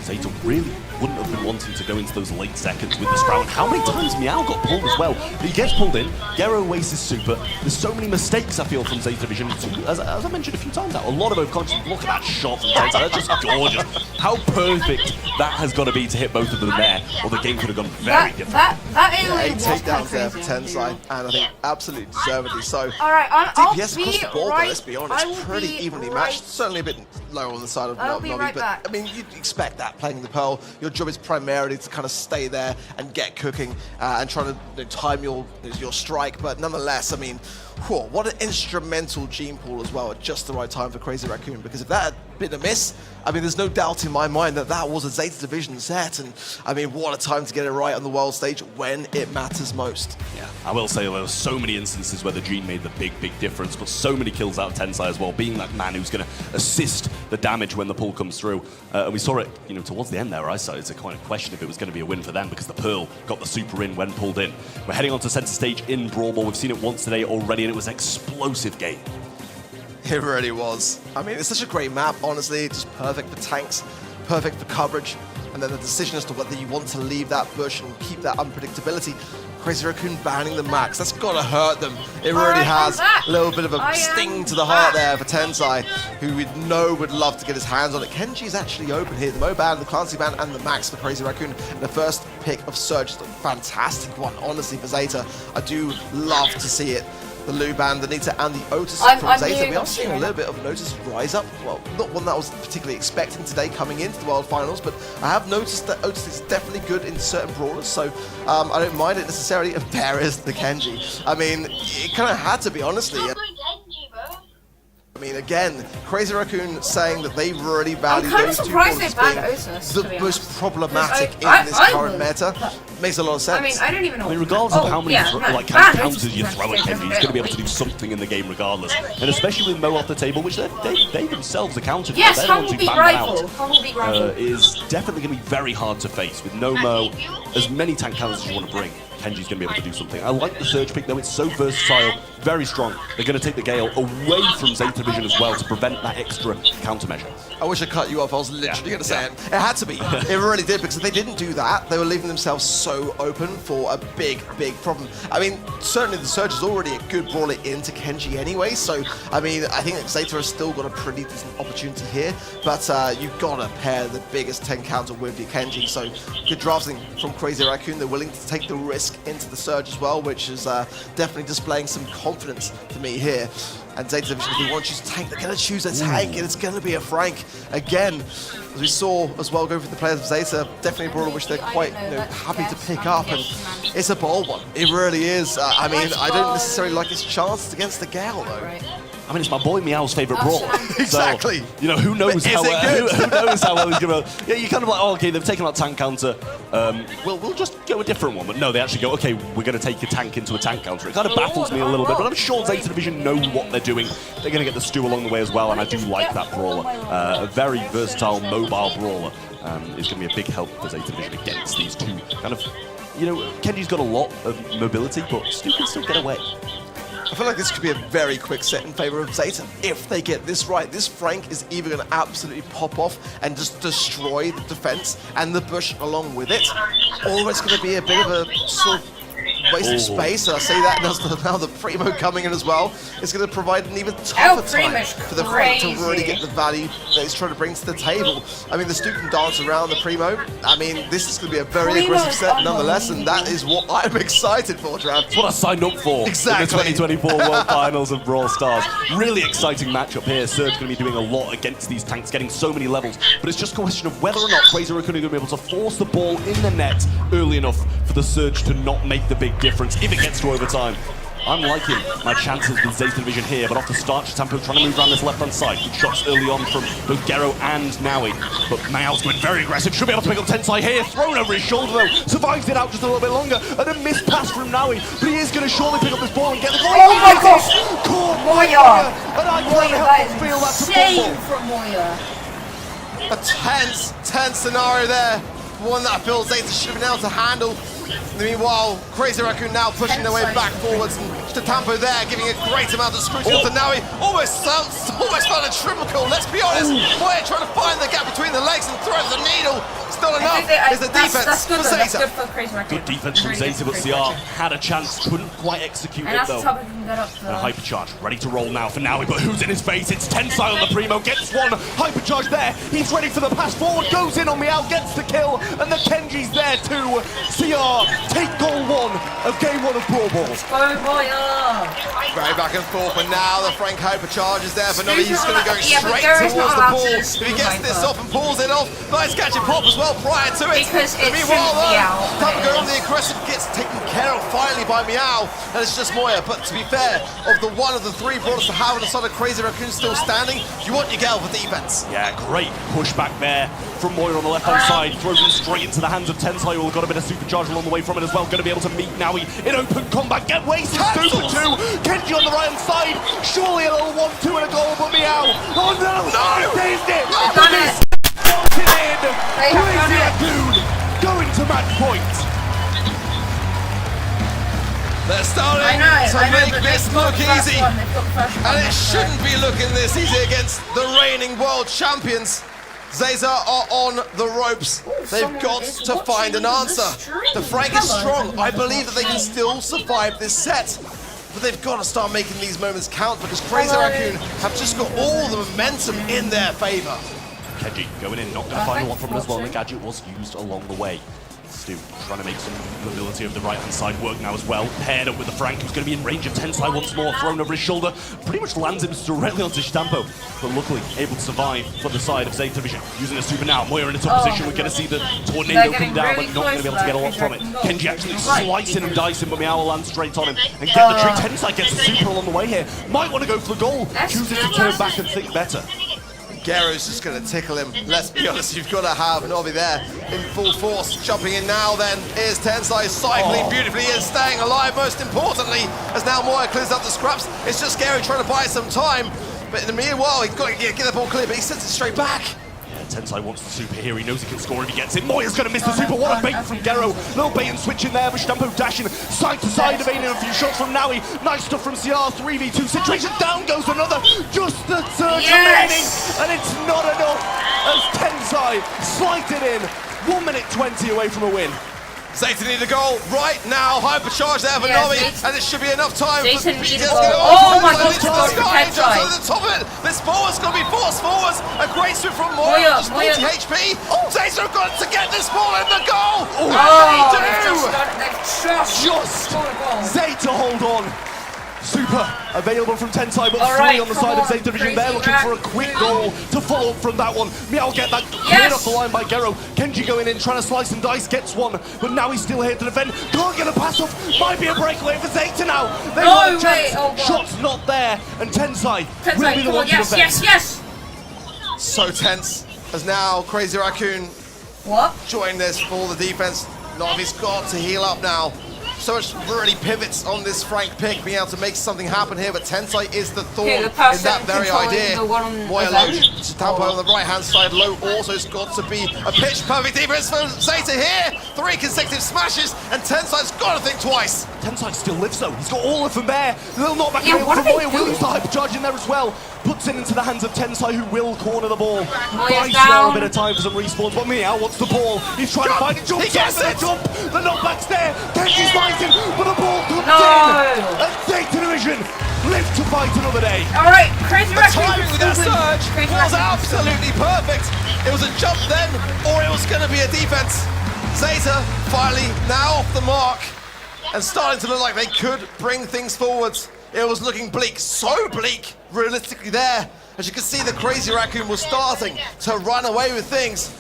Zeta really wouldn't have been wanting to go into those late seconds with the Sprout. And how many times Meow got pulled as well? He gets pulled in, Gero wastes his super. There's so many mistakes, I feel, from Zeta Vision. As I mentioned a few times now, a lot of overconscious. Look at that shot from Tensai, that's just gorgeous. How perfect that has got to be to hit both of them there, or the game could have gone very different. That 8 takedowns there for Tensai, and I think absolutely deservedly so. Alright, DPS across the board, let's be honest, pretty evenly matched. Certainly a bit lower on the side of Nobby, but I mean, you'd expect that playing the Pearl. Your job is primarily to kind of stay there and get cooking and try to time your strike, but nonetheless, I mean, whew, what an instrumental gene pool as well at just the right time for Crazy Raccoon, because if that had been a miss, I mean, there's no doubt in my mind that that was a Zeta Division set, and I mean, what a time to get it right on the world stage when it matters most. Yeah, I will say there were so many instances where the gene made the big difference, but so many kills out of Tensai as well, being that man who's going to assist the damage when the pull comes through. And we saw it, you know, towards the end there, I started to kind of question if it was going to be a win for them, because the Pearl got the super in when pulled in. We're heading on to center stage in Brawl Ball. We've seen it once today already, and it was an explosive game. It really was. I mean, it's such a great map, honestly. Just perfect for tanks, perfect for coverage. And then the decision as to whether you want to leave that bush and keep that unpredictability. Crazy Raccoon banning the max. That's got to hurt them. It really has. A little bit of a sting to the heart there for Tensai, who we know would love to get his hands on it. Kenji's actually open here. The Mo ban, the Clancy ban, and the max for Crazy Raccoon. And the first pick of Surge is a fantastic one, honestly, for Zeta. I do love to see it. The Luban, the Nita, and the Otis from Zeta. We are seeing a little bit of an Otis rise up. Well, not one that I was particularly expecting today coming into the World Finals, but I have noticed that Otis is definitely good in certain brawlers, so I don't mind it necessarily. And there is the Kenji. I mean, it kind of had to be, honestly. I mean, again, Crazy Raccoon saying that they really value those two brawlers being the most problematic in this current meta. Makes a lot of sense. I mean, I don't even know. I mean, regardless of how many counters you throw at Kenji, he's going to be able to do something in the game regardless. And especially with Mo off the table, which they themselves accounted for. Yes, Humblebee rifle. Is definitely going to be very hard to face. With no Mo, as many tank counters as you want to bring, Kenji's going to be able to do something. I like the Surge pick, though. It's so versatile, very strong. They're going to take the Gale away from Zeta Vision as well to prevent that extra countermeasure. I wish I cut you off. I was literally going to say it. It had to be. It really did, because if they didn't do that, they were leaving themselves so open for a big problem. I mean, certainly the Surge is already a good brawler into Kenji anyway, so, I mean, I think that Zeta has still got a pretty decent opportunity here, but you've got to pair the biggest 10 counter with your Kenji, so good drafting from Crazy Raccoon. They're willing to take the risk into the Surge as well, which is definitely displaying some confidence to me here. And Zeta Division, if they want to choose a tank, they're going to choose a tank, and it's going to be a Frank again. As we saw as well, go for the players of Zeta, definitely a brawler which they're quite happy to pick up, and it's a bold one. It really is. I mean, I don't necessarily like his chances against the Gale, though. I mean, it's my boy Meow's favourite brawler. Exactly. So, you know, who knows how well he's going to... Yeah, you're kind of like, oh, okay, they've taken out tank counter. We'll just go a different one. But no, they actually go, okay, we're going to take a tank into a tank counter. It kind of baffles me a little bit, but I'm sure Zeta Division know what they're doing. They're going to get the stew along the way as well, and I do like that brawler. A very versatile, mobile brawler is going to be a big help for Zeta Division against these two kind of... You know, Kenji's got a lot of mobility, but Stu can still get away. I feel like this could be a very quick set in favor of Zeta. If they get this right, this Frank is either going to absolutely pop off and just destroy the defense and the bush along with it, or it's going to be a bit of a sort of waste of space. And I say that now the Primo coming in as well. It's going to provide an even tougher time for the Frank to really get the value that he's trying to bring to the table. I mean, the Stu can dance around the Primo. I mean, this is going to be a very aggressive set nonetheless, and that is what I'm excited for, Trav. That's what I signed up for in the 2024 World Finals of Brawl Stars. Really exciting matchup here. Surge going to be doing a lot against these tanks, getting so many levels, but it's just a question of whether or not Crazy Raccoon are going to be able to force the ball in the net early enough for the Surge to not make the big difference if it gets to overtime. I'm liking my chances with Zeta Division here, but off the start, Chitampo trying to move around this left-hand side. Good shots early on from both Gero and Naui, but Mao's going very aggressive. Should be able to pick up Tensai here. Thrown over his shoulder though. Survives it out just a little bit longer, and a missed pass from Naui, but he is going to surely pick up this ball and get the ball. Oh my gosh! Caught Moya! And I Moya, can't that help is but feel that's a insane fumble. from Moya. A tense scenario there. One that I feel Zeta should have been able to handle. Meanwhile, Crazy Raccoon now pushing their way back forwards, and Chitampo there giving a great amount of scrutiny to Naui. Almost found a triple kill, let's be honest. Moya trying to find the gap between the legs and throw the needle. Still enough is the defense that's good, for though. That's Zeta. good for Crazy Raccoon. Good defense from Really Zeta, good but for CR Crazy Raccoon. had a chance, couldn't quite execute And it that's though. the top we can get up And a for. hypercharge, ready to roll now for Naui, but who's in his face? It's Tensai on the primo, gets one, hypercharge there, he's ready for the pass forward, goes in on Meow, gets the kill, and the Kenji's there too. CR take goal 1 of game 1 of Brawl Ball. Go Moya! Very back and forth, but now the Frank hypercharge is there for Naui. He's going to go Yeah, but straight Gary's towards not the allowed ball. to If he gets this hyper. off and pulls it off, nice catch and pop as well prior to it. Because it Meanwhile, shouldn't be out, Time but to go it on is. the aggressive gets taken care of finally by Meow, and it's just Moya. But to be fair, of the one of the 3 brawlers to have on the side of Crazy Raccoon still standing, you want your gal for defense. Yeah, great pushback there from Moya on the left-hand side, throws him straight into the hands of Tensai, who got a bit of supercharge along the way from it as well, going to be able to meet Naui in open combat, get wasted, super 2, Kenji on the right-hand side, surely a little 1-2 and a goal, but Meow, oh no, saved it! Done it! They have done Crazy it! Raccoon going to match point. They're starting I know, to make but this they've got look the first easy. one, they've got the first one, And it that's shouldn't be looking this easy against the reigning world champions. Zeta are on the ropes. They've someone got is to find an watching the answer. stream. The Frank is Hello, strong. I everyone. believe that they can still survive this set. But they've got to start making these moments count because Crazy Hello. Raccoon have just got all the momentum in their favor. Kenji going in, not going to find a lot from it as well, and the gadget was used along the way. Stu trying to make some mobility of the right-hand side work now as well. Paired up with the Frank, who's going to be in range of Tensai once more, thrown over his shoulder. Pretty much lands him directly onto Chitampo, but luckily able to survive for the side of Zeta Division. Using a super now, Moya in a top position. We're going to see the tornado They're come getting down, really but not going to be able to get a lot from it. close, Kenji actually Right. slicing and dicing, but Meow will land straight on him and get the trick. Tensai gets the super along the way here. Might want to go for the goal. That's Chooses to good. turn back and think better. Gero's just going to tickle him. Let's be honest, you've got to have Novi there in full force. Jumping in now then is Tensai cycling beautifully and staying alive most importantly as now Moya clears up the scraps. It's just Gero trying to buy some time. But in the meanwhile, he's got to get the ball clear, but he sends it straight back. Tensai wants the super here, he knows he can score if he gets it. Moya's going to miss the super, what a bait from Gero. Little bait and switch in there, but Chitampo dashing side to side, evading a few shots from Naui. Nice stuff from CR, 3v2 situation, down goes another. Just the surge remaining, and it's not enough as Tensai slides it in. 1 minute 20 away from a win. Zeta need a goal right now. Hypercharge there for Yeah, Novi, Zeta- and it should be enough time Zeta for need BTS a to goal. go. Oh my Tensai God, needs to to go sky, for jumps Tensai. over the top of it. This ball is going to be forced forwards. A great swim from Moya, just 40 HP. Zeta have got to get this ball in the goal. Oh, What they've do just they do? got, they've just scored a goal. Zeta hold on. Super available from Tensai, but All 3 right, on the come side of on, Zeta Division. They're Crazy looking for a quick goal to follow up from that one. Meow get that cleared off the line by Gero. Kenji going in, trying to slice and dice, gets one, but now he's still here to defend. Can't get a pass off. Might be a breakaway for Zeta now. They No want a chance. way, oh God. Shot's not there, and Tensai will be the Come one on, to yes, defend. yes, yes! So tense as now Crazy Raccoon What? join this for the defense. Novi's got to heal up now. So much really pivots on this Frank pick, being able to make something happen here, but Tensai is the thorn Okay, the in person that very controlling idea. the one on Moya the low, left. Chitampo on the right-hand side, low also has got to be a pitch perfect defense for Zeta here. 3 consecutive smashes, and Tensai's got to think twice. Tensai still lives though. He's got all of them there. A little knockback Yeah, available what from are Moya. they Will use the doing? hypercharge in there as well. Puts it into the hands of Tensai, who will corner the ball. Moya's Buys now a down. bit of time for some respawns, but Meow wants the ball. He's trying to find it. Jump, He gets it. jump. The knockback's there. Kenji's fighting, but the ball comes No. in. And Zeta Division live to fight another day. Alright, Crazy The Raccoon. timing with that surge Crazy was Raccoon. absolutely perfect. It was a jump then, or it was going to be a defense. Zeta finally now off the mark and starting to look like they could bring things forwards. It was looking bleak, so bleak, realistically there. As you can see, the Crazy Raccoon was starting to run away with things.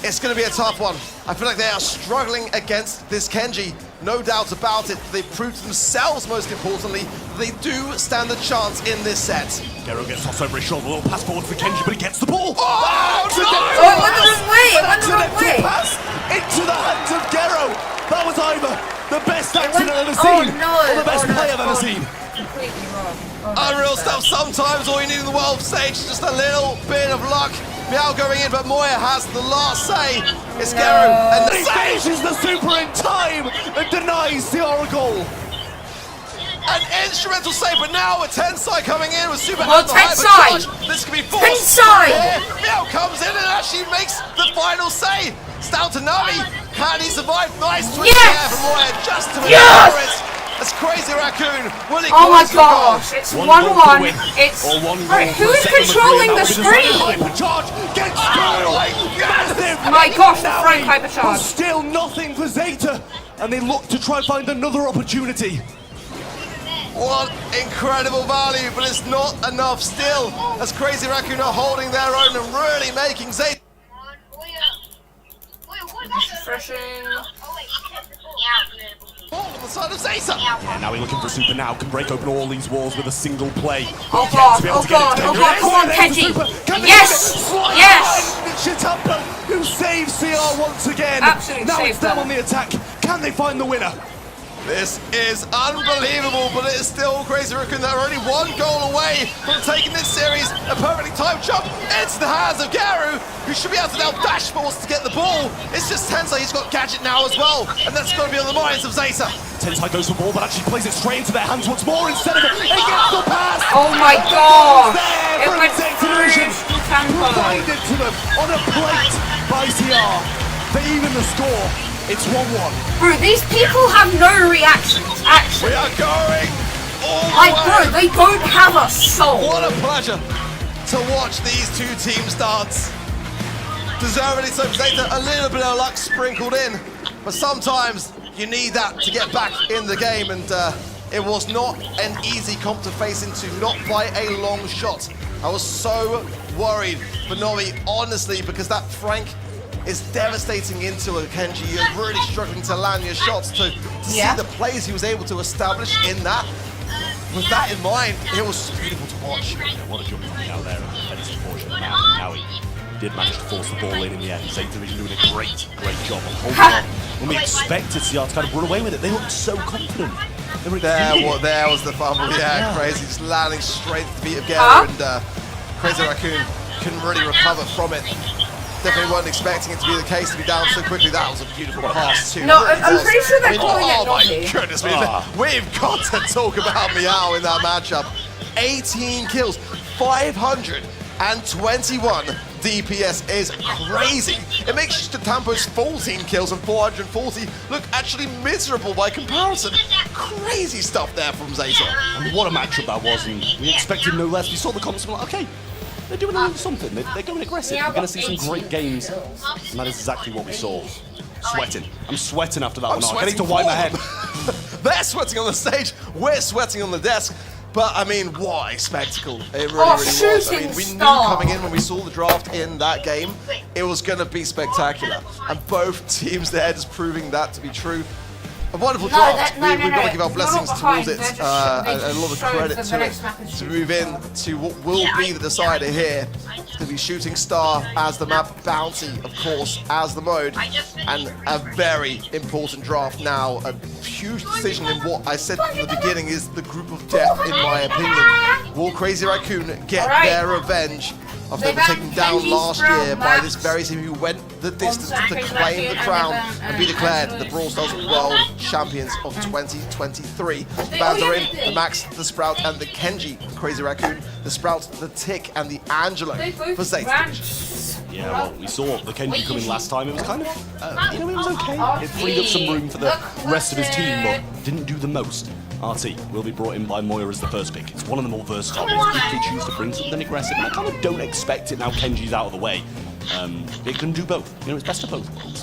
It's going to be a tough one. I feel like they are struggling against this Kenji. no doubt about it. They've proved to themselves, most importantly, they do stand a chance in this set. Gero gets tossed over his shoulder, a little pass forward for Kenji, but he gets the ball. Oh, Oh, it went the wrong way! It went the wrong way! Pass into the hands of Gero. That was either the best accident I've ever Oh seen, no! or the best Oh, no, play I've ever oh, seen. Completely wrong. Oh, no, Unreal that's stuff. Sometimes all you need in the world stage is just a little bit of luck. Meow going in, but Moya has the last say. It's Gero, and the He save! finishes the super in time and denies the Oracle. An instrumental save, but now a Tensai coming in with super Oh, and the hyper Tensai! charge. This could be forced. Tensai! Meow comes in and actually makes the final save. It's down to Nami. Can he survive? Nice twist Yes! there from Moya just to Yes! ensure it. That's Crazy Raccoon. Will he Oh my close the goal? gosh, it's 1-1. goal for the win. It's. Or one Wait, goal who for is second controlling the McGree, and that will be screen? decided. Charge gets Oh my massive. My gosh, the Now Frank it hypercharge. was still nothing for Zeta, and they look to try and find another opportunity. What incredible value, but it's not enough still. As Crazy Raccoon are holding their own and really making Zeta. Refreshing. Ball on the side of Zeta. Yeah, now he's looking for super now, can break open all these walls with a single play. Oh Yet god, to be able oh to get it god, to oh Kenji. god, come on, There's the Kenji! super. Can they Yes! get it? Slide Yes! and Shitampa, who saves CR once again. Absolutely now saved it's them them. on the attack. Can they find the winner? This is unbelievable, but it is still Crazy Raccoon that are only one goal away from taking this series. A perfectly timed jump into the hands of Gero, who should be able to now dash force to get the ball. It's just Tensai, he's got Gadget now as well, and that's got to be on the minds of Zeta. Tensai goes for the ball, but actually plays it straight into their hands once more instead of it. He gets the pass. Oh my god! There It from went Zeta through Division. to Tampa. Provided to them on a plate by CR. For even the score, it's 1-1. Bro, these people have no reactions, actually. We are going all the Like, way. bro, they don't have a soul. What a pleasure to watch these two teams dance. Deservedly so, Zeta, a little bit of luck sprinkled in, but sometimes you need that to get back in the game, and it was not an easy comp to face into, not by a long shot. I was so worried for Nori, honestly, because that Frank is devastating into a Kenji. You're really struggling to land your shots, to see the plays he was able to establish in that. With that in mind, it was beautiful to watch. Yeah, what a jump coming out there, and it's unfortunate now he did manage to force the ball in the end. Zeta Division doing a great job of holding on. When we expected CR to kind of run away with it, they looked so confident. They were There was the fumble, yeah, Crazy just landing straight at the feet of Gero, and Crazy Raccoon couldn't really recover from it. Definitely weren't expecting it to be the case, to be down so quickly. That was a beautiful pass too. No, Really I'm was. pretty sure they're calling it oh my naughty. goodness, we've got to talk about Meow in that matchup. 18 kills, 521 DPS is crazy. It makes Tampo's 14 kills and 440 look actually miserable by comparison. Crazy stuff there from Zeta. And what a matchup that was, and we expected no less. We saw the comments and we're like, okay, they're doing a little something. They're going aggressive. We're going to see some great games, and that is exactly what we saw. Sweating. I'm sweating after that one. I need to wipe my head. They're sweating on the stage, we're sweating on the desk. But I mean, what a spectacle. It really, really was. I mean, we knew coming in when we saw the draft in that game, it was going to be spectacular. And both teams there just proving that to be true. A wonderful draft. We've got to give our blessings towards it and a lot of credit to it to move in to what will be the decider here. It's going to be Shooting Star as the map, Bounty, of course, as the mode, and a very important draft now. A huge decision in what I said from the beginning is the group of death, in my opinion. Will Crazy Raccoon get their revenge after they were taken down last year by this very team who went the distance to claim the crown and be declared the Brawl Stars World Champions of 2023. The bands are in, the Max, the Sprout, and the Kenji Crazy Raccoon, the Sprout, the Tick, and the Angelo for Zeta. Yeah, well, we saw the Kenji coming last time. It was kind of, it was okay. It freed up some room for the rest of his team, but didn't do the most. RT will be brought in by Moya as the first pick. It's one of the more versatile picks if they choose to bring something aggressive, and I kind of don't expect it now Kenji's out of the way. it can do both. You know, it's best of both worlds.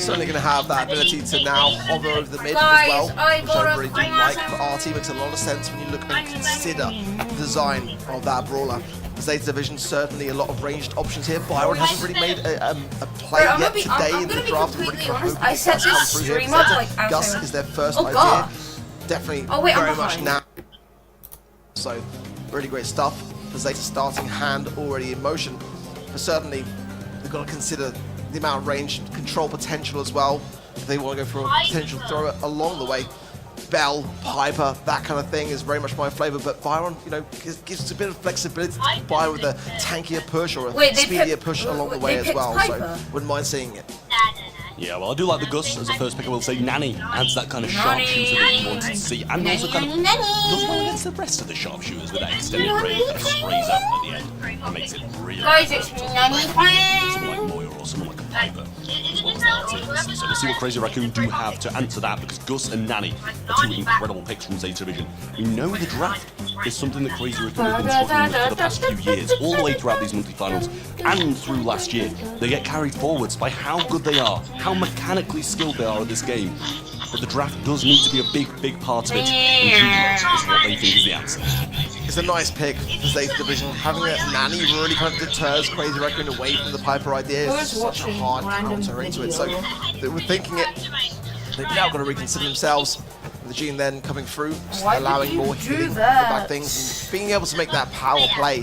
Certainly going to have that ability to now hover over the mid Guys, as well, I which I got a really do like for RT. Makes a lot of sense when you look and consider the design of that brawler. Zeta Division, certainly a lot of ranged options here. Byron hasn't really made a play Bro, yet today in the draft. I'm really completely kind of honest. hoping I set Gus come this through here. stream up, like, Gus outside. is their first Oh, idea. God. Definitely Oh, wait, I'm very much behind. now. So, really great stuff. The Zeta starting hand already in motion. But certainly, they've got to consider the amount of range, control potential as well. If they want to go for a potential thrower along the way. Bell, Piper, that kind of thing is very much my flavour. But Byron, you know, gives us a bit of flexibility to combine with a tankier push or a Wait, they speedier picked- push along the they way as picked well. Piper? So, wouldn't mind seeing it. Yeah, well, I do like the Gus as a first pick. I will say Nanny adds that kind of sharpshooter that you wanted to see, and also kind of does well against the rest of the sharpshooters with that extended range that sprays up at the end. That makes it really Guys, it's Nanny someone like Moira or someone like a Piper, as well as that too. So we'll see what Crazy Raccoon do have to answer that, because Gus and Nanny are two incredible picks from Zeta Division. We know the draft is something that Crazy Raccoon has been struggling with for the past few years, all the way throughout these monthly finals and through last year. They get carried forwards by how good they are, how mechanically skilled they are at this game. But the draft does need to be a big part of it, and Junior is what they think is the answer. It's a nice pick for Zeta Division. Having a Nanny really kind of deters Crazy Raccoon away from the Piper idea. It's such a hard counter into it. So they were thinking it. They've now got to reconsider themselves. The Gene then coming through, just Why did allowing you more do hitting that? back things, and being able to make that power play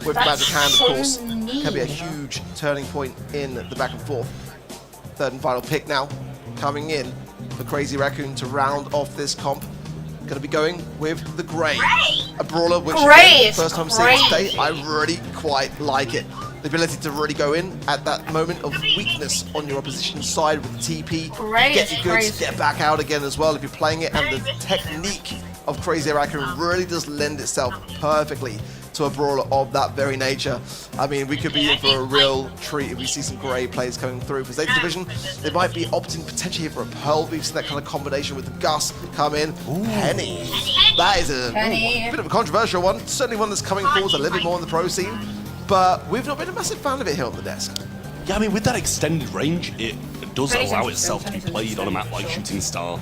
with That's Magic Hand, of so course, can be a mean. huge turning point in the back and forth. Third and final pick now, coming in for Crazy Raccoon to round off this comp. Going to be going with the Grey, a brawler which Grey is first time seeing it great. today. I really quite like it. The ability to really go in at that moment of weakness on your opposition's side with the TP, Grey get is your goods, crazy. get back out again as well if you're playing it, and the technique of Crazy Raccoon really does lend itself perfectly to a brawler of that very nature. I mean, we could be in for a real treat if we see some Grey players coming through. For Zeta Division, they might be opting potentially here for a Pearl. We've seen that kind of combination with the Gus come in. Penny. That is a Penny. bit of a controversial one. Certainly one that's coming forward a little bit more in the pro scene. But we've not been a massive fan of it here on the desk. Yeah, I mean, with that extended range, it does Penny's allow interesting, itself to be Penny's played on a map like interesting. Shooting Star.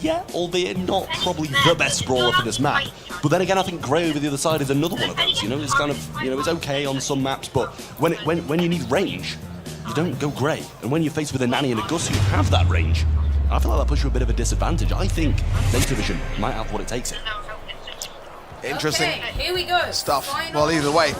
Yeah, albeit not probably the best brawler for this map. But then again, I think Grey over the other side is another one of those. You know, it's kind of, you know, it's okay on some maps, but when you need range, you don't go Grey. And when you're faced with a Nanny and a Gus who have that range, I feel like that puts you a bit of a disadvantage. I think Zeta Division might have what it takes here. Interesting Okay, here we go. stuff. Final Well, either way,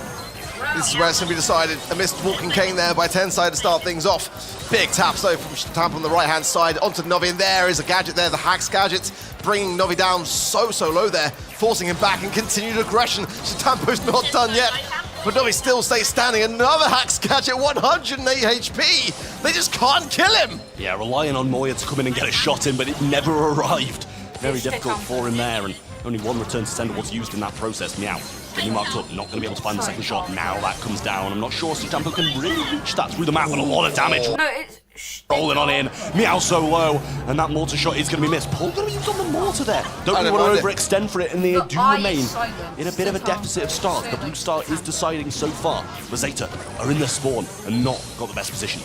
round. this is where it's going to be decided. A missed walking cane there by Tenside to start things off. Big taps though from Shatamp on the right-hand side onto Novi, and there is a gadget there, the Hacks gadget, bringing Novi down so low there, forcing him back in continued aggression. Shatampo's not done yet, but Novi still stays standing. Another Hacks gadget, 108 HP. They just can't kill him. Yeah, relying on Moya to come in and get a shot in, but it never arrived. Very difficult for him there, and only one return to sender was used in that process. Meow. Getting marked up, not going to be able to find the second shot. Now that comes down. I'm not sure Shatampo can really reach that through the map, and a lot of damage. No, it's Rolling on in, Meow so low, and that mortar shot is going to be missed. Paul going to be used on the mortar there. Don't I really don't want mind to it. overextend for it, and they The do eye remain is silent. in a bit of a deficit of stars. The blue star is deciding so far. The Zeta are in their spawn and not got the best position.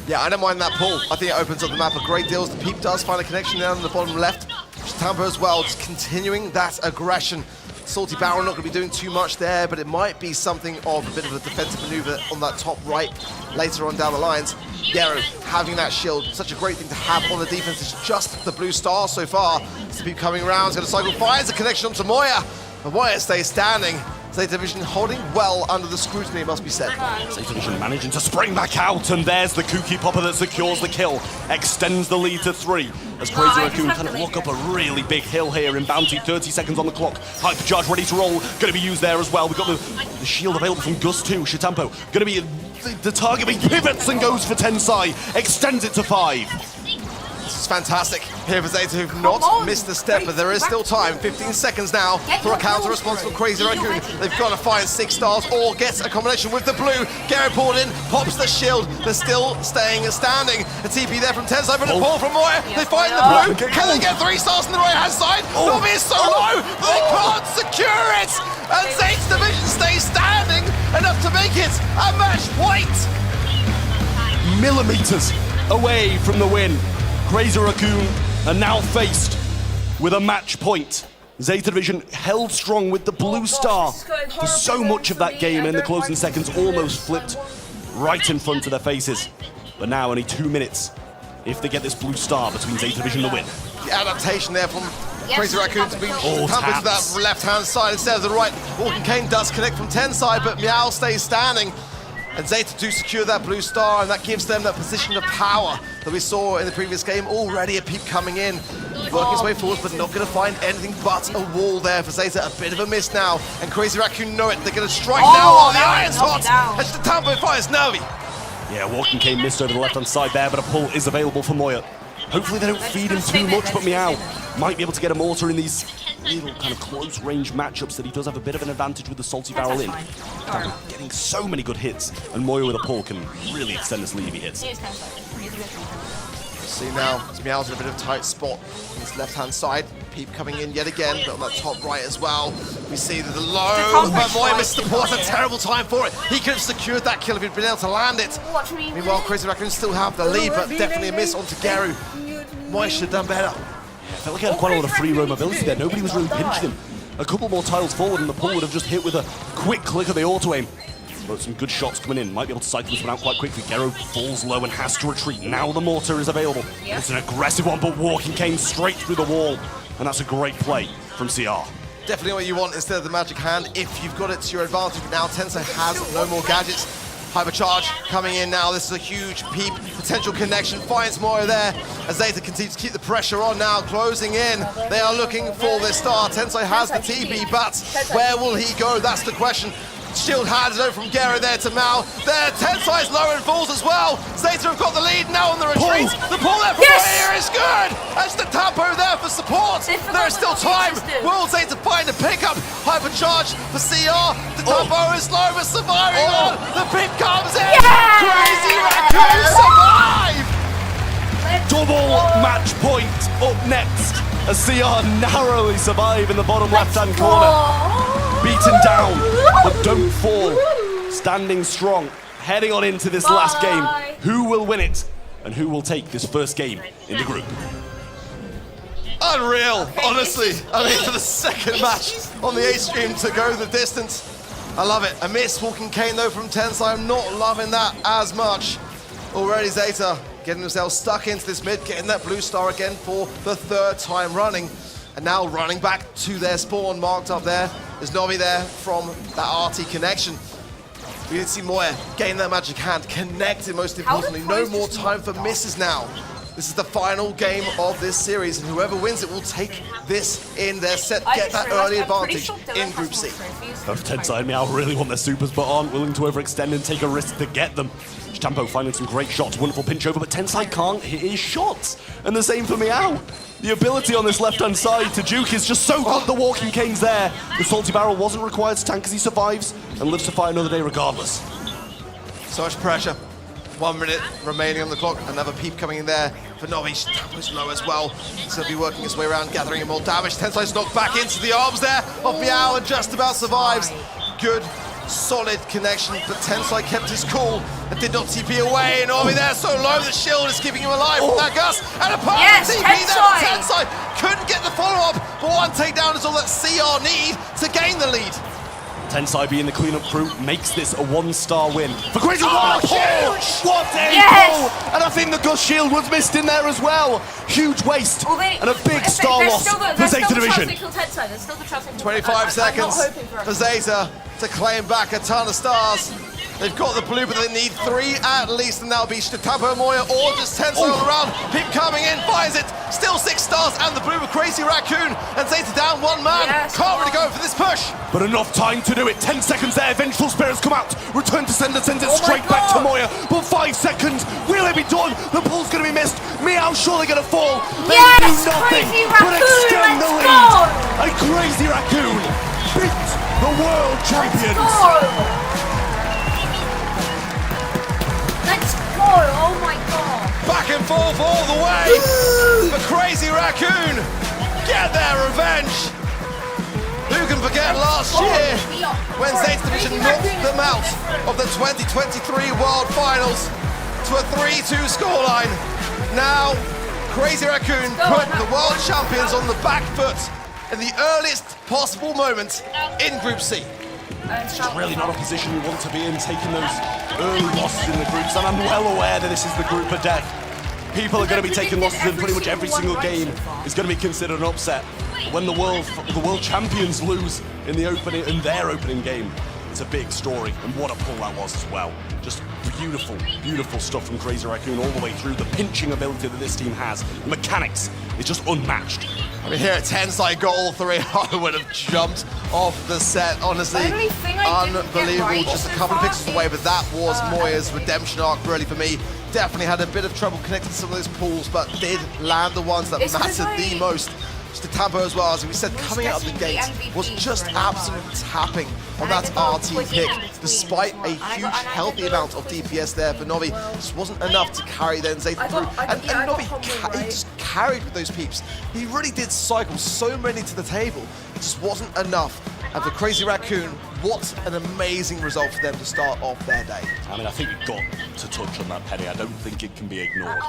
Yeah, I don't mind that pull. I think it opens up the map a great deal. The Peep does find a connection down in the bottom left. Tampa as well, just continuing that aggression. Salty Barrel not going to be doing too much there, but it might be something of a bit of a defensive maneuver on that top right later on down the lines. Gero having that shield, such a great thing to have on the defense. It's just the blue star so far. The Peep coming around, it's going to cycle, finds a connection onto Moya. But Moya stays standing. Zeta Division holding well under the scrutiny, it must be said. Zeta Division managing to spring back out, and there's the Kooky Popper that secures the kill. Extends the lead to 3. As Crazy Raccoon kind of look up a really big hill here in Bounty. 30 seconds on the clock. Hypercharge ready to roll. Going to be used there as well. We've got the shield available from Gus too. Shatampo going to be the target. He pivots and goes for Tensai. Extends it to 5. This is fantastic here for Zeta, who've not missed a step, but there is still time. 15 seconds now for a counter response from Crazy Raccoon. They've got to find 6 stars or get a combination with the blue. Gary pulled in, pops the shield. They're still staying and standing. A TP there from Tensai, but a pull from Moya. They find the blue. Can they get 3 stars on the right-hand side? Novi is so low, they can't secure it. And Zeta Division stays standing enough to make it A match point! Millimeters away from the win. Crazy Raccoon are now faced with a match point. Zeta Division held strong with the blue star for so much of that game, and in the closing seconds almost flipped right in front of their faces. But now only 2 minutes if they get this blue star between Zeta Division and the win. The adaptation there from Crazy Raccoon to be All tapped into taps. that left-hand side instead of the right. Walking Cane does connect from 10 side, but Meow stays standing. And Zeta do secure that blue star, and that gives them that position of power that we saw in the previous game. Already a peep coming in, working his way forward, but not going to find anything but a wall there for Zeta. A bit of a miss now, and Crazy Raccoon know it. They're going to strike now while the iron's hot. And Tampo fires Nervy. Yeah, Walking Cane missed over the left-hand side there, but a pull is available for Moya. Hopefully they don't feed him too much, but Meow might be able to get a mortar in these little kind of close-range matchups that he does have a bit of an advantage with the salty barrel in. Getting so many good hits, and Moya with a pull can really extend this lead if he hits. See now, Meow's in a bit of a tight spot on his left-hand side. Peep coming in yet again, but on that top right as well. We see that the low, but Moya missed the ball. It's a terrible time for it. He could have secured that kill if he'd been able to land it. Meanwhile, Crazy Raccoon still have the lead, but definitely a miss onto Geru. Moya should have done better. I felt like he had quite a lot of free roam ability there. Nobody was really pinching him. A couple more tiles forward and the pull would have just hit with a quick click of the auto-aim. But some good shots coming in. Might be able to cycle this one out quite quickly. Gero falls low and has to retreat. Now the mortar is available. It's an aggressive one, but Walking Cane straight through the wall. And that's a great play from CR. Definitely what you want instead of the magic hand, if you've got it to your advantage. But now Tensei has no more gadgets. Hypercharge coming in now. This is a huge peep. Potential connection. Finds Moya there. As Zeta continues to keep the pressure on now. Closing in. They are looking for their star. Tensei has the TP, but where will he go? That's the question. Shield handed over from Gero there to Mao. There, Tensei's low and falls as well. Zeta have got the lead now on the retreat. The pull there from Moya is good. That's the Tampo there for support. There is still time. Will Zeta find a pickup? Hypercharge for CR. The Tampo is low but surviving on. The peep comes in. Crazy Raccoon survive. Double match point up next as CR narrowly survive in the bottom left-hand corner. Beaten down, but don't fall. Standing strong, heading on into this last game. Who will win it, and who will take this first game in the group? Unreal, honestly. I mean, for the second match on the A stream to go the distance. I love it. A miss Walking Cane though from Tensei. I'm not loving that as much. Already Zeta getting themselves stuck into this mid, getting that blue star again for the third time running. And now running back to their spawn, marked up there. There's Novi there from that RT connection. We didn't see Moya gain that magic hand, connected most importantly. No more time for misses now. This is the final game of this series, and whoever wins it will take this in their set, get that early advantage in Group C. Both Tensei and Meow really want their supers, but aren't willing to overextend and take a risk to get them. Tampo finding some great shots, wonderful pinch over, but Tensei can't hit his shots. And the same for Meow. The ability on this left-hand side to juke is just so good. The Walking Cane's there. The salty barrel wasn't required to tank as he survives and lives to fight another day regardless. So much pressure. 1 minute remaining on the clock. Another peep coming in there for Novi. Tampo's low as well. He's going to be working his way around, gathering more damage. Tensei's knocked back into the arms there of Meow and just about survives. Good, solid connection, but Tensei kept his cool and did not TP away. And Novi there so low, the shield is keeping him alive from that Gus. And a perfect TP there from Tensei. Couldn't get the follow-up, but one takedown is all that CR need to gain the lead. Tensei being the cleanup crew makes this a one-star win. For Crazy What a pull! What a pull! And I think the Gus shield was missed in there as well. Huge waste and a big star loss for Zeta Division. 25 seconds for Zeta to claim back a ton of stars. They've got the blue, but they need 3 at least, and that'll be Tampo Moya or just Tensei all around. Peep coming in, finds it. Still 6 stars, and the blue with Crazy Raccoon. And Zeta down 1 man. Can't really go for this push. But enough time to do it. 10 seconds there. Vengeful Spirits come out. Return to sender sends it straight back to Moya. But 5 seconds. Will it be done? The pull's going to be missed. Meow surely going to fall. They do nothing but extend the lead. And Crazy Raccoon beat the world champions. Let's go! Oh my god! Back and forth all the way! The Crazy Raccoon get their revenge! Who can forget last year when Zeta Division to knock them out of the 2023 World Finals to a 3-2 scoreline. Now, Crazy Raccoon put the world champions on the back foot in the earliest possible moment in Group C. It's really not a position you want to be in, taking those early losses in the groups, and I'm well aware that this is the group of death. People are going to be taking losses in pretty much every single game. It's going to be considered an upset. When the world champions lose in their opening game, it's a big story, and what a pull that was as well. Just beautiful, beautiful stuff from Crazy Raccoon all the way through. The pinching ability that this team has, the mechanics, is just unmatched. I mean, here at Tensai got all three, I would have jumped off the set, honestly. Unbelievable, just a couple of pixels away, but that was Moya's redemption arc, really, for me. Definitely had a bit of trouble connecting to some of those pools, but did land the ones that mattered the most. Tampo as well, as we said, coming out of the gate was just absolutely tapping on that RT pick, despite a huge healthy amount of DPS there for Novi. Just wasn't enough to carry then Zeta through, and Novi he just carried with those peeps. He really did cycle so many to the table, it just wasn't enough. And for Crazy Raccoon, what an amazing result for them to start off their day. I mean, I think you've got to touch on that, Penny. I don't think it can be ignored.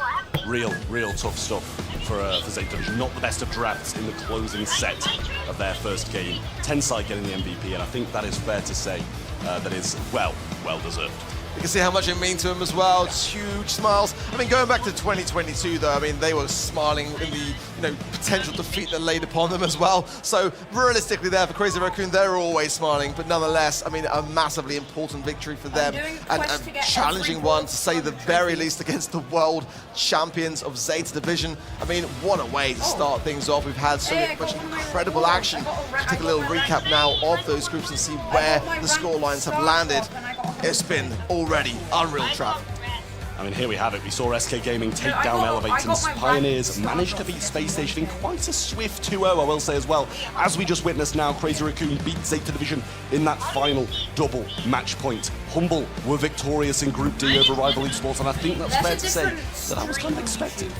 Real tough stuff for Zeta Division. Not the best of drafts in the closing set of their first game. Tensai getting the MVP, and I think that is fair to say that is, well deserved. You can see how much it means to them as well. It's huge smiles. I mean, going back to 2022, though, I mean, they were smiling in the potential defeat that laid upon them as well. So realistically, there for Crazy Raccoon, they're always smiling. But nonetheless, I mean, a massively important victory for them, and a challenging one, to say the very least, against the world champions of Zeta Division. I mean, what a way to start things off. We've had so much incredible action. Take a little recap now of those groups and see where the scorelines have landed. It's been already unreal traffic. I mean, here we have it. We saw SK Gaming take down Elevate, and Pioneers managed to beat Space Station in quite a swift 2-0, I will say as well. As we just witnessed now, Crazy Raccoon beat Zeta Division in that final double match point. Humble were victorious in Group D over Rival Esports, and I think that's fair to say that I was kind of expected.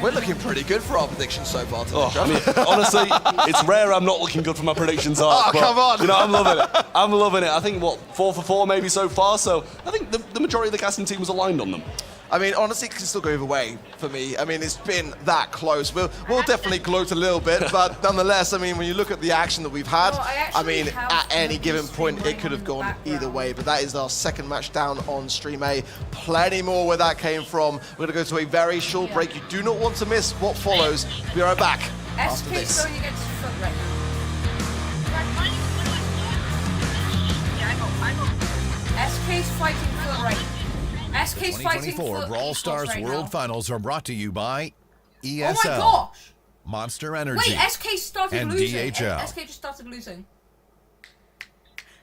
We're looking pretty good for our predictions so far today, I mean, honestly, it's rare I'm not looking good for my predictions. But, come on! You know, I'm loving it. I'm loving it. I think, 4 for 4 maybe so far, so I think the majority of the casting team was aligned on them. I mean, honestly, it can still go either way for me. I mean, it's been that close. We'll definitely gloat a little bit, but nonetheless, I mean, when you look at the action that we've had, I mean, at any given point, it could have gone either way. But that is our second match down on Stream A. Plenty more where that came from. We're going to go to a very short break. You do not want to miss what follows. We'll be right back after this. going against Foot right now. SK's fighting Foot right now. SK's fighting 2024 Brawl Stars right World now. Finals are brought to you by ESL, Oh my gosh! Monster Energy, Wait, SK started and losing. DHL. SK just started losing.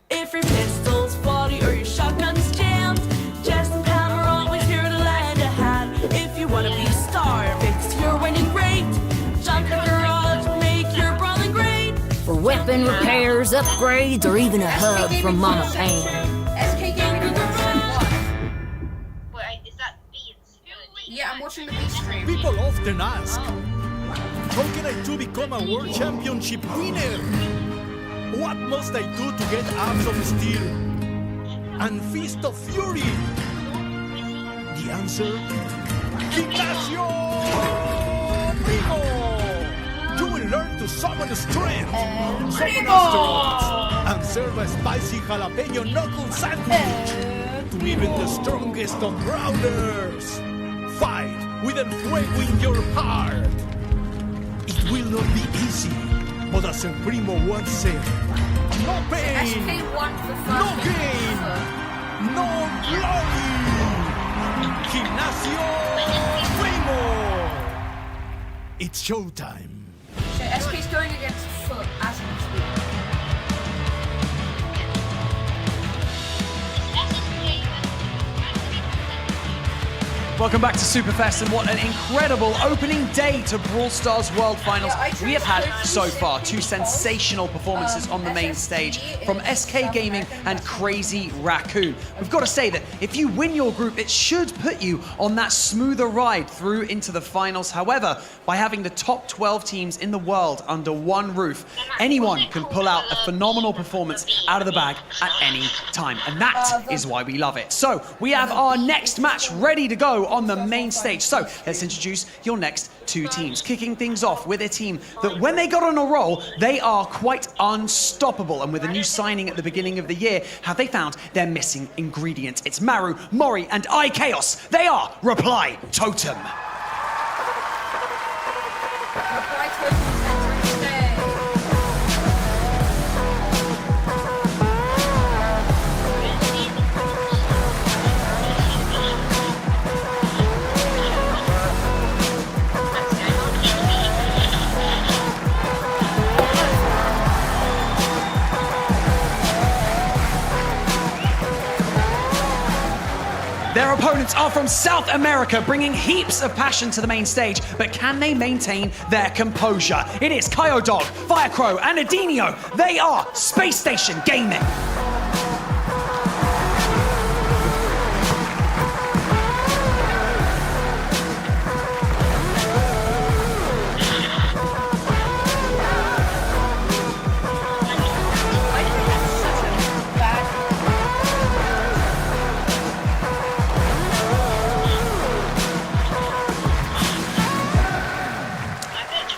If your pistol's faulty or your shotgun's jammed, Jess and Pam are always here to lend a hand. If you want to be a star, fix your winning rate. Jump in the garage, make your brawling great. For weapon repairs, upgrades, or even a hug SK from Mama Gaming Pam. SK Gaming is Wait, is that B? Yeah, I'm watching the B stream. People often ask, how can I do become a world championship winner? What must I do to get Arms of Steel and Fist of Fury? The answer, Gimnasio Primo! You will learn to summon strength, summon asteroids, and serve a spicy jalapeno knuckle sandwich to even the strongest of brawlers. Fight with a fuego in your heart. It will not be easy, but as El Primo once said, no pain, SK won the first no gain, no glory. Gimnasio Primo. It's showtime. So SK's going against Foot as we speak. Welcome back to Superfest, and what an incredible opening day to Brawl Stars World Finals. We have had so far 2 sensational performances on the main stage from SK Gaming and Crazy Raccoon. We've got to say that if you win your group, it should put you on that smoother ride through into the finals. However, by having the top 12 teams in the world under one roof, anyone can pull out a phenomenal performance out of the bag at any time, and that is why we love it. So we have our next match ready to go on the main stage. So let's introduce your next 2 teams, kicking things off with a team that when they got on a roll, they are quite unstoppable. And with a new signing at the beginning of the year, have they found their missing ingredient? It's Maru, Mori, and iChaos. They are Reply Totem. Reply Totem is entering the stage. Their opponents are from South America, bringing heaps of passion to the main stage, but can they maintain their composure? It is Kyodog, Firecrow, and Adinio. They are Space Station Gaming.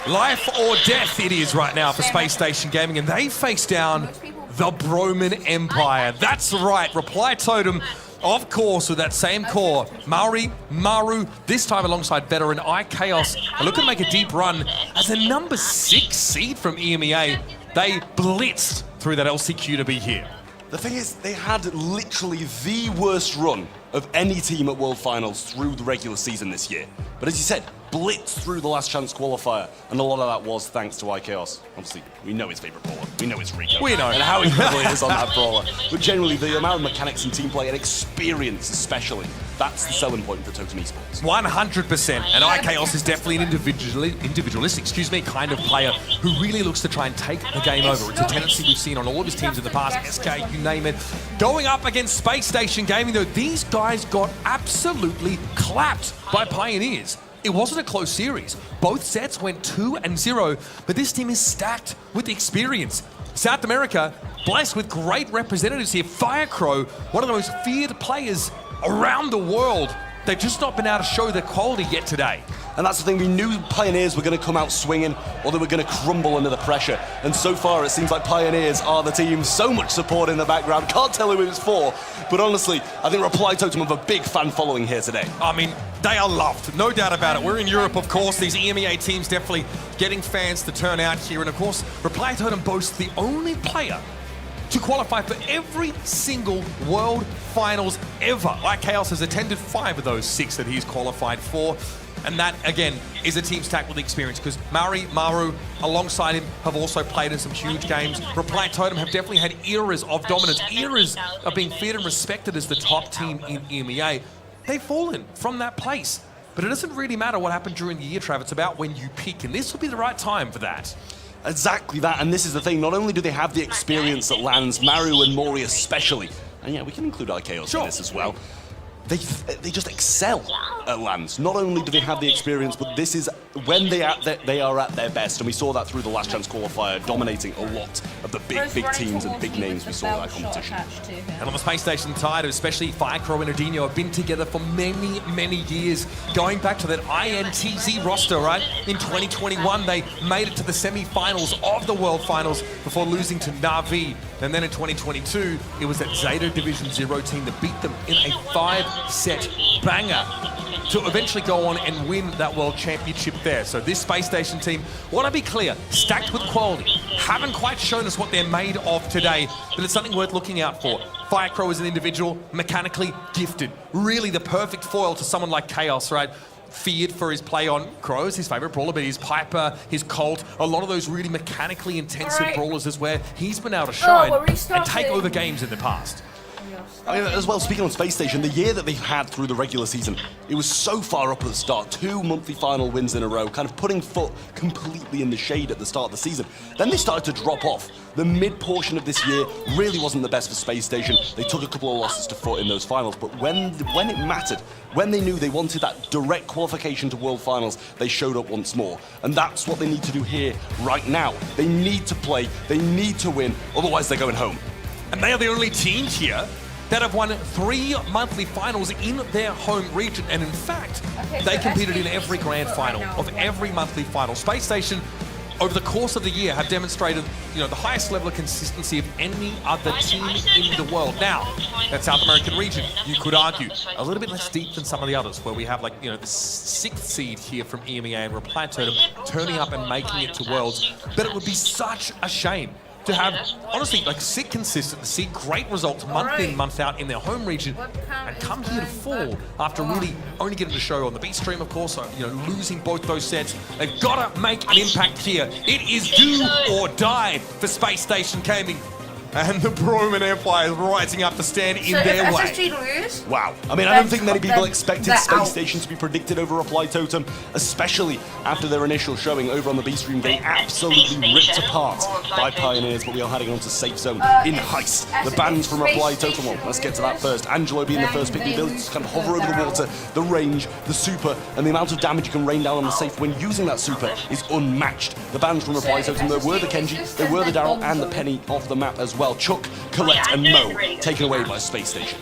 Life or death it is right now for Space Station Gaming, and they face down the Broman Empire. That's right, Reply Totem, of course, with that same core. Maru, this time alongside veteran iChaos, are looking to make a deep run as a number 6 seed from EMEA. They blitzed through that LCQ to be here. The thing is, they had literally the worst run of any team at World Finals through the regular season this year. But as you said, blitzed through the last chance qualifier, and a lot of that was thanks to iChaos. Obviously, we know his favourite brawler. We know it's Rico. We know. And how incredible it is on that brawler. But generally, the amount of mechanics and team play and experience especially, that's the selling point for Totem Esports. 100%. And iChaos is definitely an individualistic, kind of player who really looks to try and take the game over. It's a tendency we've seen on all of his teams in the past, SK, you name it. Going up against Space Station Gaming, though, these guys got absolutely clapped by Pioneers. It wasn't a close series. Both sets went 2-0, but this team is stacked with experience. South America, blessed with great representatives here. Firecrow, one of the most feared players around the world. They've just not been able to show their quality yet today. And that's the thing, we knew Pioneers were going to come out swinging, or they were going to crumble under the pressure. And so far, it seems like Pioneers are the team. So much support in the background. Can't tell who it's for, but honestly, I think Reply Totem have a big fan following here today. I mean, they are loved, no doubt about it. We're in Europe, of course. These EMEA teams definitely getting fans to turn out here. And of course, Reply Totem boasts the only player to qualify for every single World Finals ever. iChaos has attended 5 of those 6 that he's qualified for. And that, again, is a team stacked with experience, because Maru, alongside him, have also played in some huge games. Reply Totem have definitely had eras of dominance, eras of being feared and respected as the top team in EMEA. They've fallen from that place. But it doesn't really matter what happened during the year, Trav. It's about when you peak, and this will be the right time for that. Exactly that, and this is the thing. Not only do they have the experience that lands, Maru and Mori especially, and yeah, we can include iChaos in this as well. They just excel at lands. Not only do they have the experience, but this is when they are at their best, and we saw that through the last chance qualifier, dominating a lot of the big teams and big names we saw in that competition. And on the Space Station side, especially Firecrow and Adinio have been together for many years, going back to that INTZ roster, right? In 2021, they made it to the semi-finals of the World Finals before losing to Na'Vi. And then in 2022, it was that Zeta Division 0 team that beat them in a 5-set banger to eventually go on and win that World Championship there. So this Space Station team, want to be clear, stacked with quality. Haven't quite shown us what they're made of today, but it's something worth looking out for. Firecrow is an individual, mechanically gifted. Really the perfect foil to someone like Chaos, right? Feared for his play on Crows, his favorite brawler, but his Piper, his Colt, a lot of those really mechanically intensive brawlers is where he's been able to shine and take over games in the past. I mean, as well, speaking on Space Station, the year that they had through the regular season, it was so far up at the start. 2 monthly final wins in a row, kind of putting foot completely in the shade at the start of the season. Then they started to drop off. The mid-portion of this year really wasn't the best for Space Station. They took a couple of losses to foot in those finals, but when it mattered, when they knew they wanted that direct qualification to World Finals, they showed up once more. And that's what they need to do here, right now. They need to play, they need to win, otherwise they're going home. And they are the only team here that have won 3 monthly finals in their home region. And in fact, they competed in every grand final of every monthly final. Space Station, over the course of the year, have demonstrated, the highest level of consistency of any other team in the world. Now, that South American region, you could argue, a little bit less deep than some of the others, where we have the 6th seed here from EMEA and Reply Totem turning up and making it to Worlds. But it would be such a shame to have, honestly, sick consistency, great results month in, month out in their home region, and come here to fall after really only getting to show on the B stream, of course, losing both those sets. They've got to make an impact here. It is do or die for Space Station Gaming. And the Broman Empire is rising up to stand in their way. SSG lose? Wow. I mean, I don't think many people expected Space Station to be predicted over Reply Totem, especially after their initial showing over on the B-Stream. They absolutely ripped apart by Pioneers, but we are heading on to Safe Zone in Heist. The bans from Reply Totem, well, let's get to that first. Angelo being the first pick, the ability to kind of hover over the water, the range, the super, and the amount of damage you can rain down on the Safe when using that super is unmatched. The bans from Reply Totem, there were the Kenji, there were the Daryl, and the Penny off the map as well. Chuck, Colette, and Mo taken away by Space Station.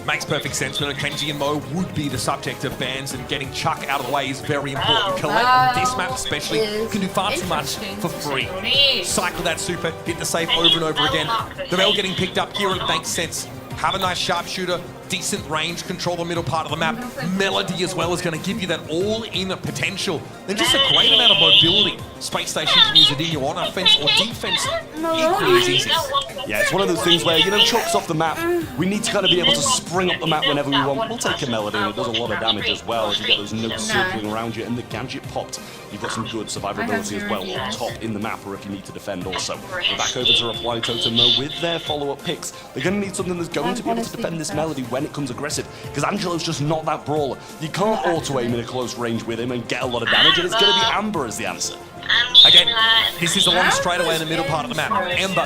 Makes perfect sense when Kenji and Mo would be the subject of bans, and getting Chuck out of the way is very important. Colette on this map especially can do far too much for free. Cycle that super, hit the safe over and over again. The Mel getting picked up here, it makes sense. Have a nice sharpshooter, decent range, control the middle part of the map. Melody as well is going to give you that all-in potential. And just a great amount of mobility. Space Station can use Adinho on offense or defense equally as easy. Yeah, it's one of those things where, Chuck's off the map. We need to kind of be able to spring up the map whenever we want. We'll take a Melody, and it does a lot of damage as well as you get those notes circling around you. And the gadget popped. You've got some good survivability as well up top in the map, or if you need to defend also. We're back over to Reply Totem though with their follow-up picks. They're going to need something that's going to be able to defend this Melody when it comes aggressive, because Angelo's just not that brawler. You can't auto-aim in a close range with him and get a lot of damage, and it's going to be Amber as the answer. Again, this is a long straightaway in the middle part of the map. Amber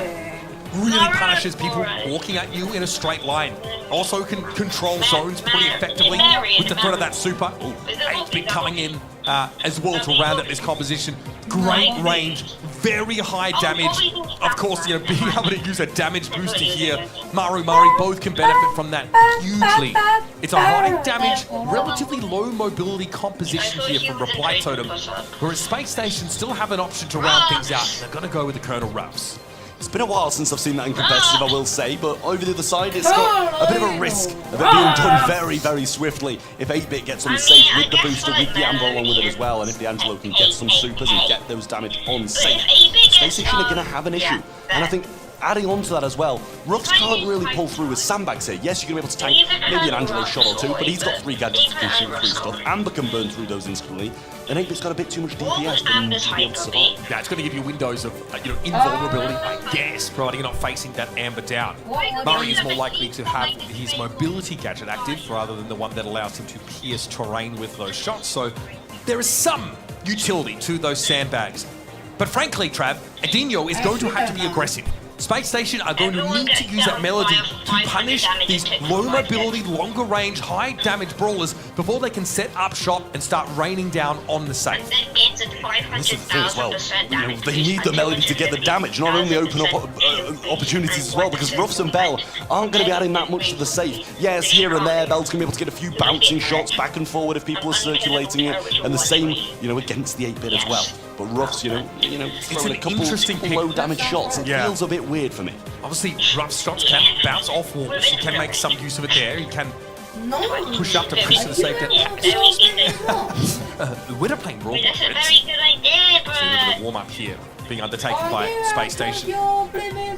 really punishes people walking at you in a straight line. Also can control zones pretty effectively with the threat of that super. 8-bit coming in as well to round out this composition. Great range, very high damage. Of course, being able to use a damage booster here. Maru Murray both can benefit from that hugely. It's a high damage, relatively low mobility composition here from Reply Totem, whereas Space Station still have an option to round things out. They're going to go with the Colonel Ruffs. It's been a while since I've seen that in competitive, I will say, but over the other side, it's got a bit of a risk of it being done very, very swiftly. If 8-bit gets on the safe with the booster, with the Amber along with it as well, and if the Angelo can get some supers and get those damage on safe, Space Station are going to have an issue. And I think adding on to that as well, Ruffs can't really pull through with sandbags here. Yes, you're going to be able to tank maybe an Angelo shot or two, but he's got 3 gadgets that can shoot through stuff. Amber can burn through those instantly, and 8-bit's got a bit too much DPS than to be able to survive. Yeah, it's going to give you windows of invulnerability, I guess, providing you're not facing that Amber down. Murray is more likely to have his mobility gadget active rather than the one that allows him to pierce terrain with those shots, so there is some utility to those sandbags. But frankly, Trav, Adinho is going to have to be aggressive. Space Station are going to need to use that Melody to punish these low mobility, longer range, high damage brawlers before they can set up shop and start raining down on the safe. This is the thing as well. They need the Melody to get the damage, not only open up opportunities as well, because Ruffs and Bell aren't going to be adding that much to the safe. Yes, here and there, Bell's going to be able to get a few bouncing shots back and forward if people are circulating it, and the same, against the 8-bit as well. But Ruffs, throwing a couple low damage shots, it feels a bit weird for me. Obviously, Ruff's shots can bounce off walls. He can make some use of it there. He can push up to push to the safe. We're playing Raw. It's a bit of a warm-up here, being undertaken by Space Station.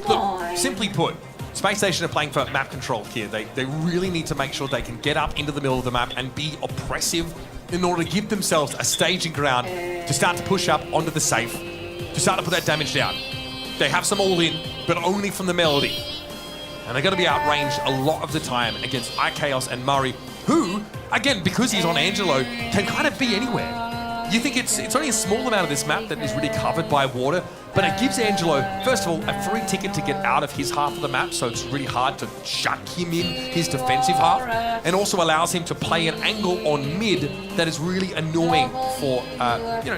Look, simply put, Space Station are playing for map control here. They really need to make sure they can get up into the middle of the map and be oppressive in order to give themselves a staging ground to start to push up onto the safe, to start to put that damage down. They have some all-in, but only from the Melody. And they're going to be outranged a lot of the time against iChaos and Murray, who, again, because he's on Angelo, can kind of be anywhere. You think it's only a small amount of this map that is really covered by water, but it gives Angelo, first of all, a free ticket to get out of his half of the map, so it's really hard to shut him in his defensive half, and also allows him to play an angle on mid that is really annoying for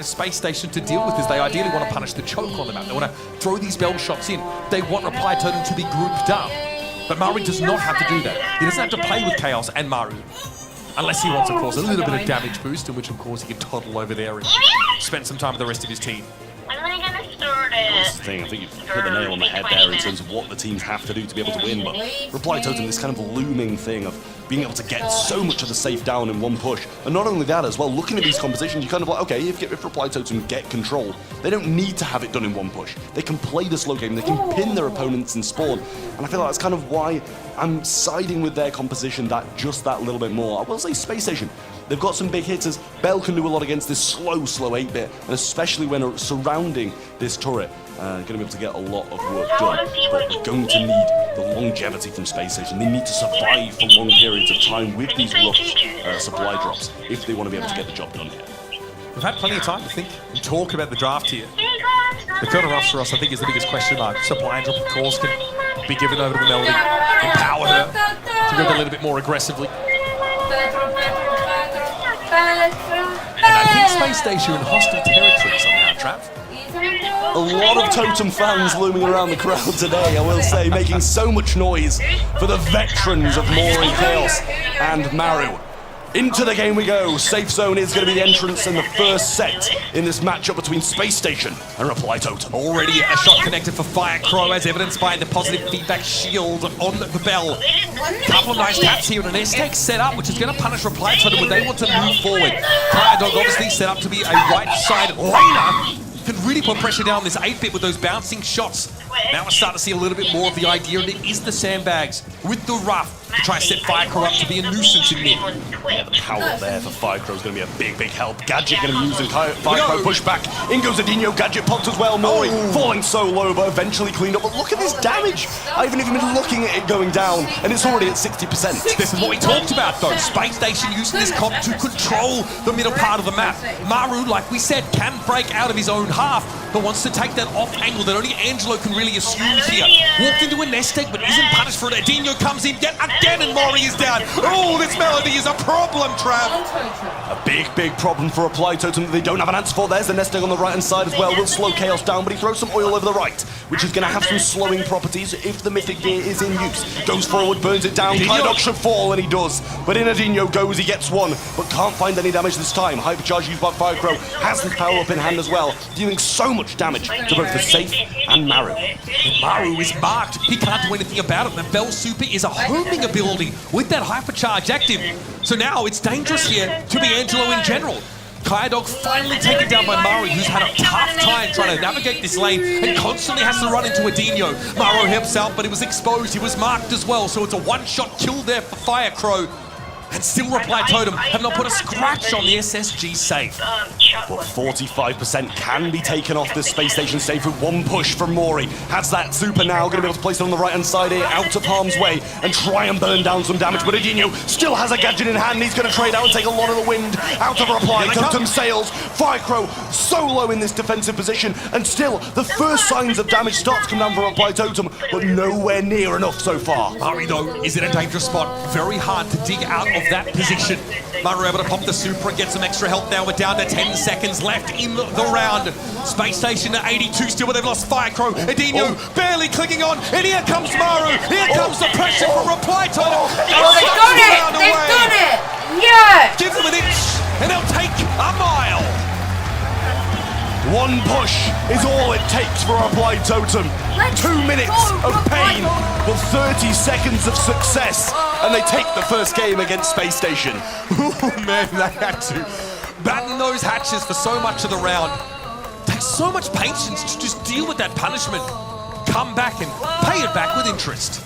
Space Station to deal with, because they ideally want to punish the choke on the map. They want to throw these bell shots in. They want Reply Totem to be grouped up. But Maru does not have to do that. He doesn't have to play with Chaos and Maru. Unless he wants to cause a little bit of damage boost, in which of course he can toddle over there and spend some time with the rest of his team. That's the thing, I think you've hit the nail on the head there in terms of what the teams have to do to be able to win, but Reply Totem, this kind of looming thing of being able to get so much of the safe down in one push, and not only that as well, looking at these compositions, you're kind of like, okay, if Reply Totem get control, they don't need to have it done in one push. They can play the slow game, they can pin their opponents in spawn, and I feel like that's kind of why I'm siding with their composition just that little bit more. I will say Space Station, they've got some big hitters. Bell can do a lot against this slow 8-bit, and especially when surrounding this turret, going to be able to get a lot of work done. But they're going to need the longevity from Space Station. They need to survive for long periods of time with these rough supply drops if they want to be able to get the job done here. We've had plenty of time to think and talk about the draft here. The current roster for us, I think, is the biggest question mark. Supply drop, of course, can be given over to the Melody, empower her to go a little bit more aggressively. And I think Space Station in hostile territory somehow, Trav. A lot of Totem fans looming around the crowd today, I will say, making so much noise for the veterans of Mori, Chaos and Maru. Into the game we go. Safe Zone is going to be the entrance in the first set in this matchup between Space Station and Reply Totem. Already a shot connected for Firecrow, as evidenced by the positive feedback shield on the Bell. Couple of nice taps here, and an S-Tech set up, which is going to punish Reply Totem when they want to move forward. Dog obviously set up to be a right-side laner. Can really put pressure down this 8-bit with those bouncing shots. Now we're starting to see a little bit more of the idea, and it is the sandbags with the rough to try to set Firecrow up to be a nuisance in mid. Yeah, the power up there for Firecrow is going to be a big help. Gadget going to be using Firecrow push back. In goes Adinho, Gadget popped as well. Mori falling so low, but eventually cleaned up. But look at this damage. I haven't even been looking at it going down, and it's already at 60%. This is what we talked about, though. Space Station using this comp to control the middle part of the map. Maru, like we said, can break out of his own half, but wants to take that off angle that only Angelo can really assume here. Walked into a nest egg, but isn't punished for it. Adinho comes in yet again, and Mori is down. Oh, this Melody is a problem, Trav. A big problem for Reply Totem that they don't have an answer for. There's the nest egg on the right-hand side as well. Will slow Chaos down, but he throws some oil over the right, which is going to have some slowing properties if the Mythic Gear is in use. Goes forward, burns it down. Kydok should fall, and he does. But in Adinho goes, he gets one, but can't find any damage this time. Hypercharge used by Firecrow has his power up in hand as well, dealing so much damage to both the Safe and Maru. Maru is marked. He can't do anything about it. The Bell Super is a homing ability with that hypercharge active. So now it's dangerous here to be Angelo in general. Kydog finally taken down by Maru, who's had a tough time trying to navigate this lane and constantly has to run into Adinho. Maru helps out, but he was exposed. He was marked as well, so it's a one-shot kill there for Firecrow. And still Reply Totem have not put a scratch on the SSG safe. But 45% can be taken off this Space Station safe with one push from Mori. Has that super now, going to be able to place it on the right-hand side here, out of harm's way, and try and burn down some damage. But Adinho still has a gadget in hand. He's going to trade out and take a lot of the wind out of Reply Totem sails. Firecrow so low in this defensive position, and still the first signs of damage start to come down for Reply Totem, but nowhere near enough so far. Murray, though, is in a dangerous spot. Very hard to dig out of that position. Murray able to pop the super and get some extra help now. We're down to 10 seconds left in the round. Space Station at 82 still, but they've lost Firecrow. Adinho barely clinging on, and here comes Maru. Here comes the pressure from Reply Totem. Oh, they've done it! They've done it! Yeah! Give them an inch, and they'll take a mile. One push is all it takes for Reply Totem. 2 minutes of pain, but 30 seconds of success, and they take the first game against Space Station. Oh man, they had to batten those hatches for so much of the round. Takes so much patience to just deal with that punishment. Come back and pay it back with interest.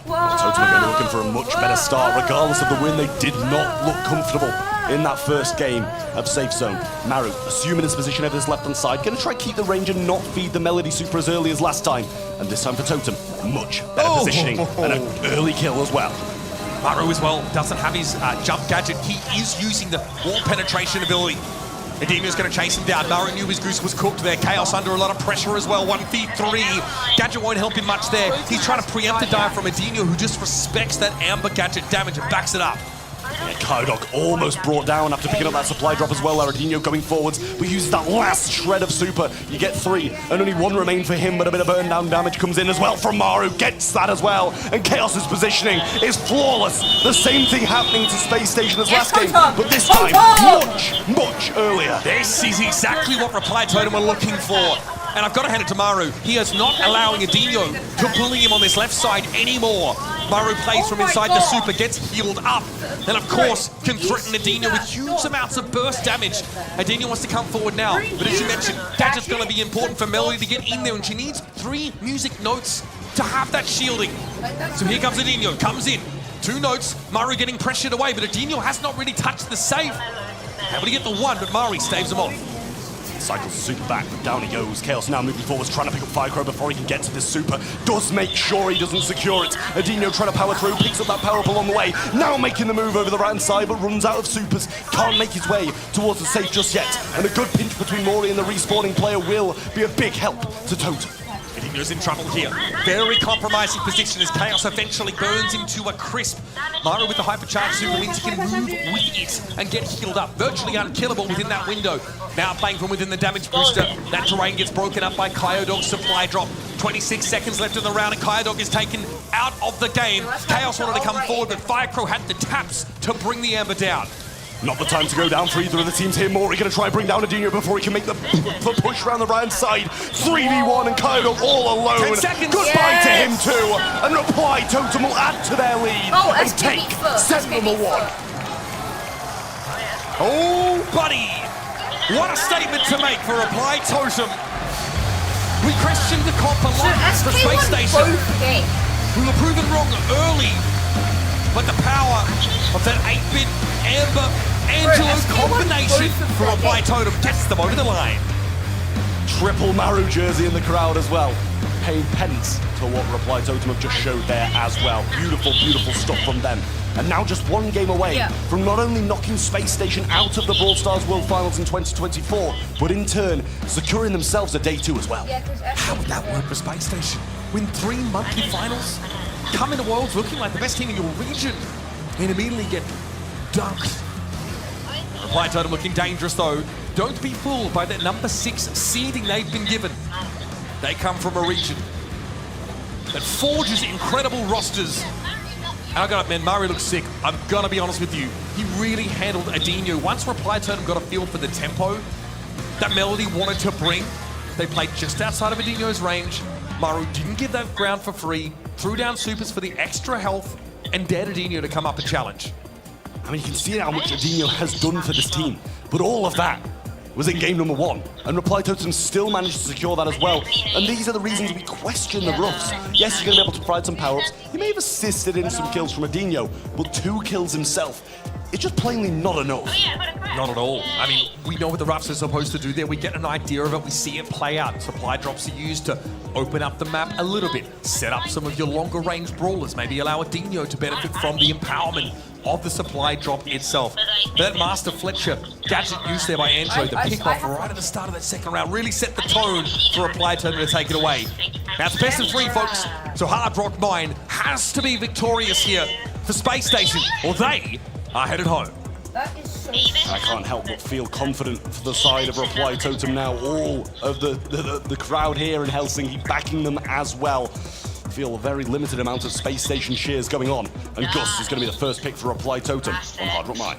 Totem are going to look looking for a much better start. Regardless of the win, they did not look comfortable in that first game of Safe Zone. Maru, assuming his position over his left-hand side, going to try to keep the range and not feed the Melody Super as early as last time. And this time for Totem, much better positioning and an early kill as well. Maru as well doesn't have his jump gadget. He is using the wall penetration ability. Adinio's going to chase him down. Maru knew his goose was cooked there. Chaos under a lot of pressure as well. 1v3. Gadget won't help him much there. He's trying to preempt the dive from Adinio, who just respects that Amber gadget damage and backs it up. Yeah, Kydok almost brought down after picking up that supply drop as well. Adinio going forwards, but uses that last shred of super. You get 3, and only 1 remain for him, but a bit of burn down damage comes in as well from Maru. Gets that as well, and Chaos's positioning is flawless. The same thing happening to Space Station as last game, but this time much earlier. This is exactly what Reply Totem were looking for. And I've got to hand it to Maru. He is not allowing Adinio to bully him on this left side anymore. Maru plays from inside the super, gets healed up, and of course can threaten Adinio with huge amounts of burst damage. Adinio wants to come forward now, but as you mentioned, Gadget's going to be important for Melody to get in there, and she needs 3 music notes to have that shielding. So here comes Adinio, comes in, 2 notes, Maru getting pressured away, but Adinio has not really touched the safe. Able to get the 1, but Maru staves him off. Cycles the super back, but down he goes. Chaos now moving forwards, trying to pick up Firecrow before he can get to this super. Does make sure he doesn't secure it. Adinio trying to power through, picks up that power up along the way. Now making the move over the right-hand side, but runs out of supers. Can't make his way towards the safe just yet. And a good pinch between Mori and the respawning player will be a big help to Totem. Adinio's in trouble here. Very compromising position as Chaos eventually burns him to a crisp. Maru with the hypercharge super means he can move with it and get healed up. Virtually unkillable within that window. Now playing from within the damage booster. That terrain gets broken up by Kyodog's supply drop. 26 seconds left in the round and Kyodog is taken out of the game. Chaos wanted to come forward, but Firecrow had the taps to bring the Amber down. Not the time to go down for either of the teams here. Mori going to try and bring down Adinio before he can make the push around the right-hand side. 3v1 and Kydok all alone. 10 seconds. Goodbye to him too. And Reply Totem will add to their lead and take set number 1. Oh, buddy. What a statement to make for Reply Totem. We questioned the comp a lot for Space Station. We were proven wrong early, but the power of that 8-bit Amber Angelo combination for Reply Totem gets them over the line. Triple Maru jersey in the crowd as well. Paying pence to what Reply Totem have just showed there as well. Beautiful, beautiful stuff from them. And now just 1 game away from not only knocking Space Station out of the Brawl Stars World Finals in 2024, but in turn securing themselves a day 2 as well. How would that work for Space Station? Win 3 monthly finals, come into Worlds looking like the best team in your region, and immediately get dunked. Reply Totem looking dangerous though. Don't be fooled by that number 6 seeding they've been given. They come from a region that forges incredible rosters. And I got it, man, Mario looks sick. I'm gonna be honest with you. He really handled Adinio. Once Reply Totem got a feel for the tempo that Melody wanted to bring, they played just outside of Adinio's range. Maru didn't give that ground for free, threw down supers for the extra health, and dared Adinio to come up and challenge. I mean, you can see how much Adinio has done for this team, but all of that was in game number 1, and Reply Totem still managed to secure that as well. And these are the reasons we question the Ruffs. Yes, you're going to be able to provide some power-ups. He may have assisted in some kills from Adinio, but 2 kills himself, it's just plainly not enough. Not at all. I mean, we know what the Ruffs are supposed to do there. We get an idea of it. We see it play out. Supply drops are used to open up the map a little bit, set up some of your longer range brawlers, maybe allow Adinio to benefit from the empowerment of the supply drop itself. That Master Fletcher gadget use there by Angelo, the pick-off right at the start of that second round, really set the tone for Reply Totem to take it away. Now it's best of 3, folks, so Hard Rock Mine has to be victorious here for Space Station, or they are headed home. That is so I can't help but feel confident for the side of Reply Totem now. All of the crowd here in Helsinki backing them as well. Feel a very limited amount of Space Station cheers going on. And Gus is going to be the first pick for Reply Totem on Hard Rock Mine.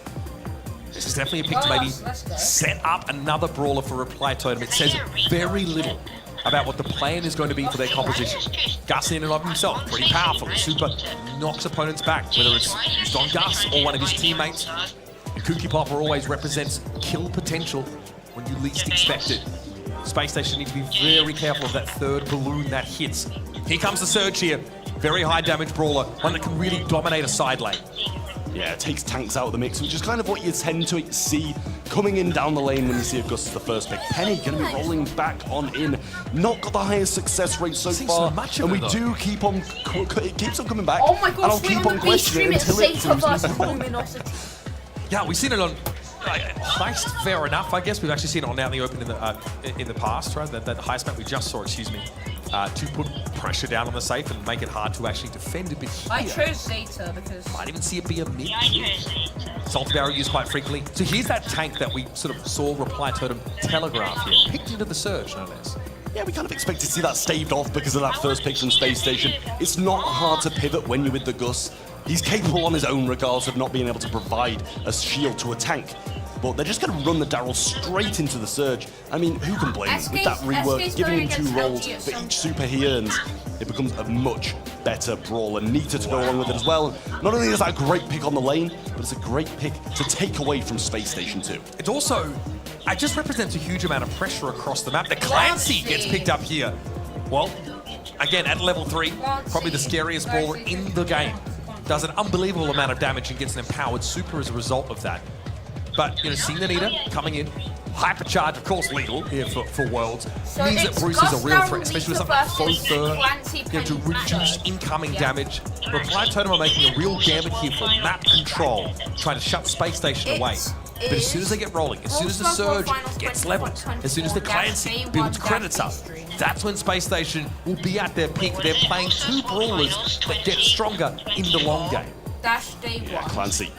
This is definitely a pick to maybe set up another brawler for Reply Totem. It says very little about what the plan is going to be for their composition. Gus in and of himself, pretty powerful. The super knocks opponents back, whether it's used on Gus or one of his teammates. The Kooky Popper always represents kill potential when you least expect it. Space Station need to be very careful of that 3rd balloon that hits. Here comes the surge here. very high damage brawler, one that can really dominate a side lane. Yeah, it takes tanks out of the mix, which is kind of what you tend to see coming in down the lane when you see Augustus the first pick. Penny going to be rolling back on in. Not got the highest success rate so far, and we do keep on, it keeps on coming back. Oh my and I'll gosh, keep on questioning it until it proves me luminosity. Yeah, we've seen it on Heist, fair enough, I guess. We've actually seen it on Out in the Open in the past, right? That Heist map we just saw, excuse me, to put pressure down on the safe and make it hard to actually defend a bit here. I chose Zeta because... Might even see it be a mid. Salted Arrow used quite frequently. So here's that tank that we sort of saw Reply Totem telegraph here. Picked into the Surge, no less. Yeah, we kind of expect to see that staved off because of that first pick from Space Station. It's not hard to pivot when you're with the Gus. He's capable on his own regardless of not being able to provide a shield to a tank. But they're just going to run the Daryl straight into the Surge. I mean, who can blame him? With that rework, giving him 2 rolls for each super he earns, it becomes a much better brawler. Nita to go along with it as well. Not only is that a great pick on the lane, but it's a great pick to take away from Space Station 2. It's also, it just represents a huge amount of pressure across the map. The Clancy gets picked up here. Well, again, at level 3, probably the scariest brawler in the game. Does an unbelievable amount of damage and gets an empowered super as a result of that. But, you know, seeing the Nita coming in, hypercharge, of course, legal here for Worlds, so means that Bruce is a real threat, especially with something like Faux Fur, to reduce incoming damage. Reply Totem are making a real gambit here for map control, trying to shut Space Station away. But as soon as they get rolling, as soon as the Surge gets leveled, as soon as the Clancy builds credits up, that's when Space Station will be at their peak. They're playing 2 brawlers that get stronger in the long game. Dash day 1. Yeah, Clancy.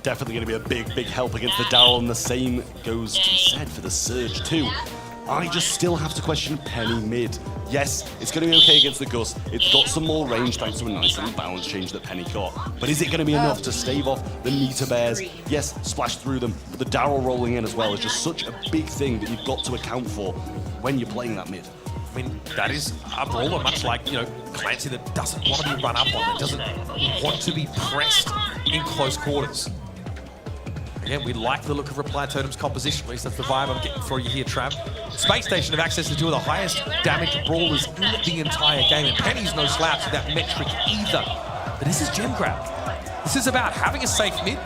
Definitely going to be a big help against the Daryl, and the same goes to be said for the Surge too. I just still have to question Penny mid. Yes, it's going to be okay against the Gus. It's got some more range thanks to a nice little balance change that Penny got. But is it going to be enough to stave off the Nita Bears? Yes, splash through them, but the Daryl rolling in as well is just such a big thing that you've got to account for when you're playing that mid. I mean, that is a brawler, much like, you know, Clancy, that doesn't want to be run up on, that doesn't want to be pressed in close quarters. Again, we like the look of Reply Totem's composition, at least that's the vibe I'm getting for you here, Trav. Space Station have access to 2 of the highest damage brawlers in the entire game, and Penny's no slouch with that metric either. But this is gem grab. This is about having a safe mid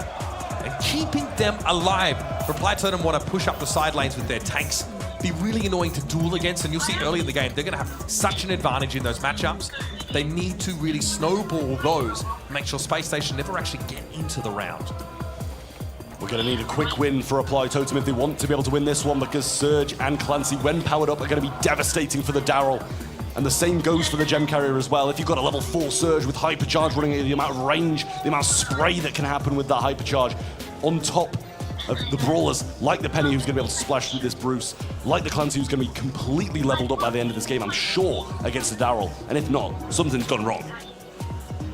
and keeping them alive. Reply Totem want to push up the side lanes with their tanks, be really annoying to duel against, and you'll see early in the game, they're going to have such an advantage in those matchups. They need to really snowball those, make sure Space Station never actually get into the round. We're going to need a quick win for Reply Totem if they want to be able to win this one, because Surge and Clancy, when powered up, are going to be devastating for the Daryl. And the same goes for the Gem Carrier as well. If you've got a level 4 Surge with Hypercharge running at the amount of range, the amount of spray that can happen with that Hypercharge, on top of the brawlers like the Penny, who's going to be able to splash through this Bruce, like the Clancy, who's going to be completely leveled up by the end of this game, I'm sure, against the Daryl. And if not, something's gone wrong.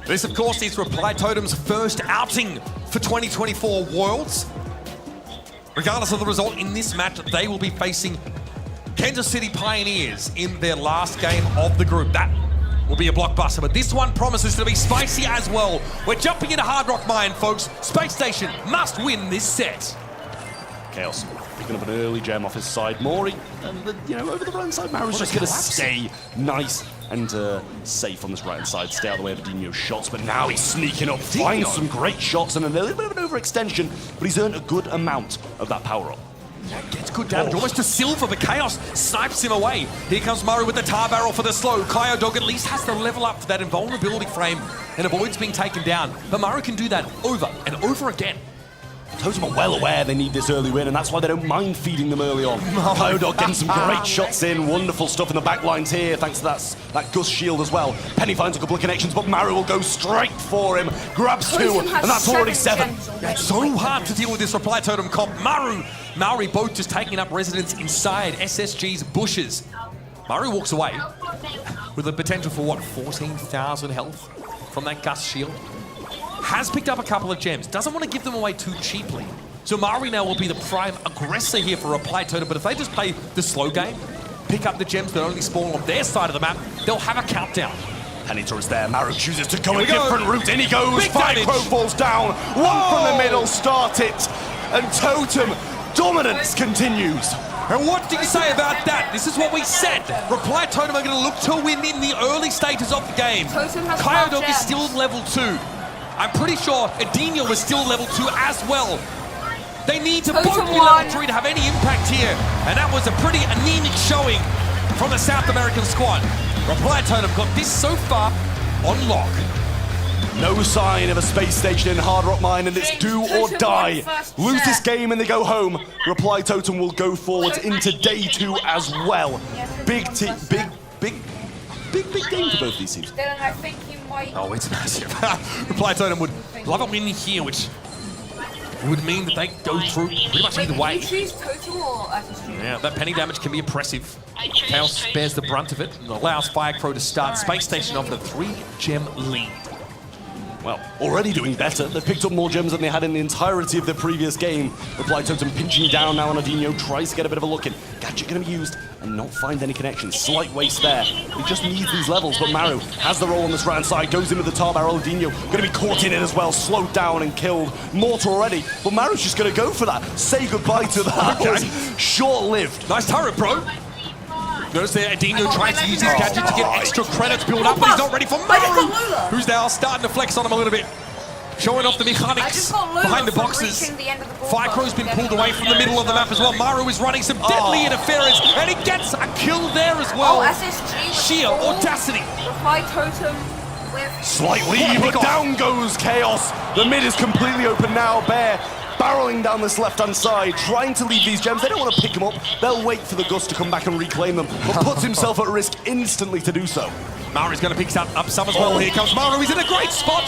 This, of course, is Reply Totem's first outing for 2024 Worlds. Regardless of the result in this match, they will be facing Kansas City Pioneers in their last game of the group. That will be a blockbuster, but this one promises to be spicy as well. We're jumping into Hard Rock Mine, folks. Space Station must win this set. Chaos picking up an early gem off his side. Mori, you know, over the right side, Maru's just going to stay nice and safe on this right-hand side, stay out of the way of Adinho's shots, but now he's sneaking up, finds some great shots and a little bit of an overextension, but he's earned a good amount of that power-up. Yeah, gets good damage, almost to silver, but Chaos snipes him away. Here comes Maru with the tar barrel for the slow. Kyo Dog at least has to level up for that invulnerability frame and avoids being taken down, but Maru can do that over and over again. Totem are well aware they need this early win, and that's why they don't mind feeding them early on. Kyo Dog getting some great shots in, wonderful stuff in the back lines here, thanks to that Gus shield as well. Penny finds a couple of connections, but Maru will go straight for him, grabs 2, and that's already 7. It's so hard to deal with this Reply Totem comp. Maori both just taking up residence inside SSG's bushes. Maru walks away with the potential for, what, 14,000 health from that Gus shield. Has picked up a couple of gems, doesn't want to give them away too cheaply. So Mari now will be the prime aggressor here for Reply Totem, but if they just play the slow game, pick up the gems that only spawn on their side of the map, they'll have a countdown. Pennytor is there, Maru chooses to go a different route, in he goes, 5 damage. Crow falls down, 1 from the middle, start it, and Totem dominance continues. And what do you say about that? This is what we said. Reply Totem are going to look to win in the early stages of the game. Totem has Kyodog 5 is gems. still level 2. I'm pretty sure Adinho is still level 2 as well. They need to both Totem be level 1. 3 to have any impact here. And that was a pretty anemic showing from the South American squad. Reply Totem got this so far on lock. No sign of a space station in Hard Rock Mine, and it's do or die. Lose this game and they go home. Reply Totem will go forward into day 2 as well. Big game for both these teams. Dylan, I think you might. Oh, it's massive. Reply Totem would love a win here, which would mean that they go through pretty much either way. Did you choose Totem or SSG? Yeah, that penny damage can be oppressive. Chaos bears the brunt of it and allows Firecrow to start. Space Station off a 3-gem lead. Well, already doing better. They've picked up more gems than they had in the entirety of the previous game. Reply Totem pinching down now on Adinho, tries to get a bit of a look in. Gadget going to be used and not find any connection. Slight waste there. He just needs these levels, but Maru has the roll on this right side, goes into the tar barrel. Adinho going to be caught in it as well, slowed down and killed. Mortar already, but Maru's just going to go for that. Say goodbye to that. Okay. Short-lived. Nice turret, bro. Notice there, Adinho tries to use his gadget to get extra credits built up, but he's not ready for Maru, who's now starting to flex on him a little bit. Showing off the mechanics behind the boxes. Firecrow's been pulled away from the middle of the map as well. Maru is running some deadly interference, and he gets a kill there as well. SSG. Sheer audacity. Reply Totem with. Slightly, but down goes Chaos. The mid is completely open now. Bear barreling down this left-hand side, trying to leave these gems. They don't want to pick them up. They'll wait for the Gust to come back and reclaim them, but puts himself at risk instantly to do so. Maru's going to pick up some as well. Here comes Maru. He's in a great spot.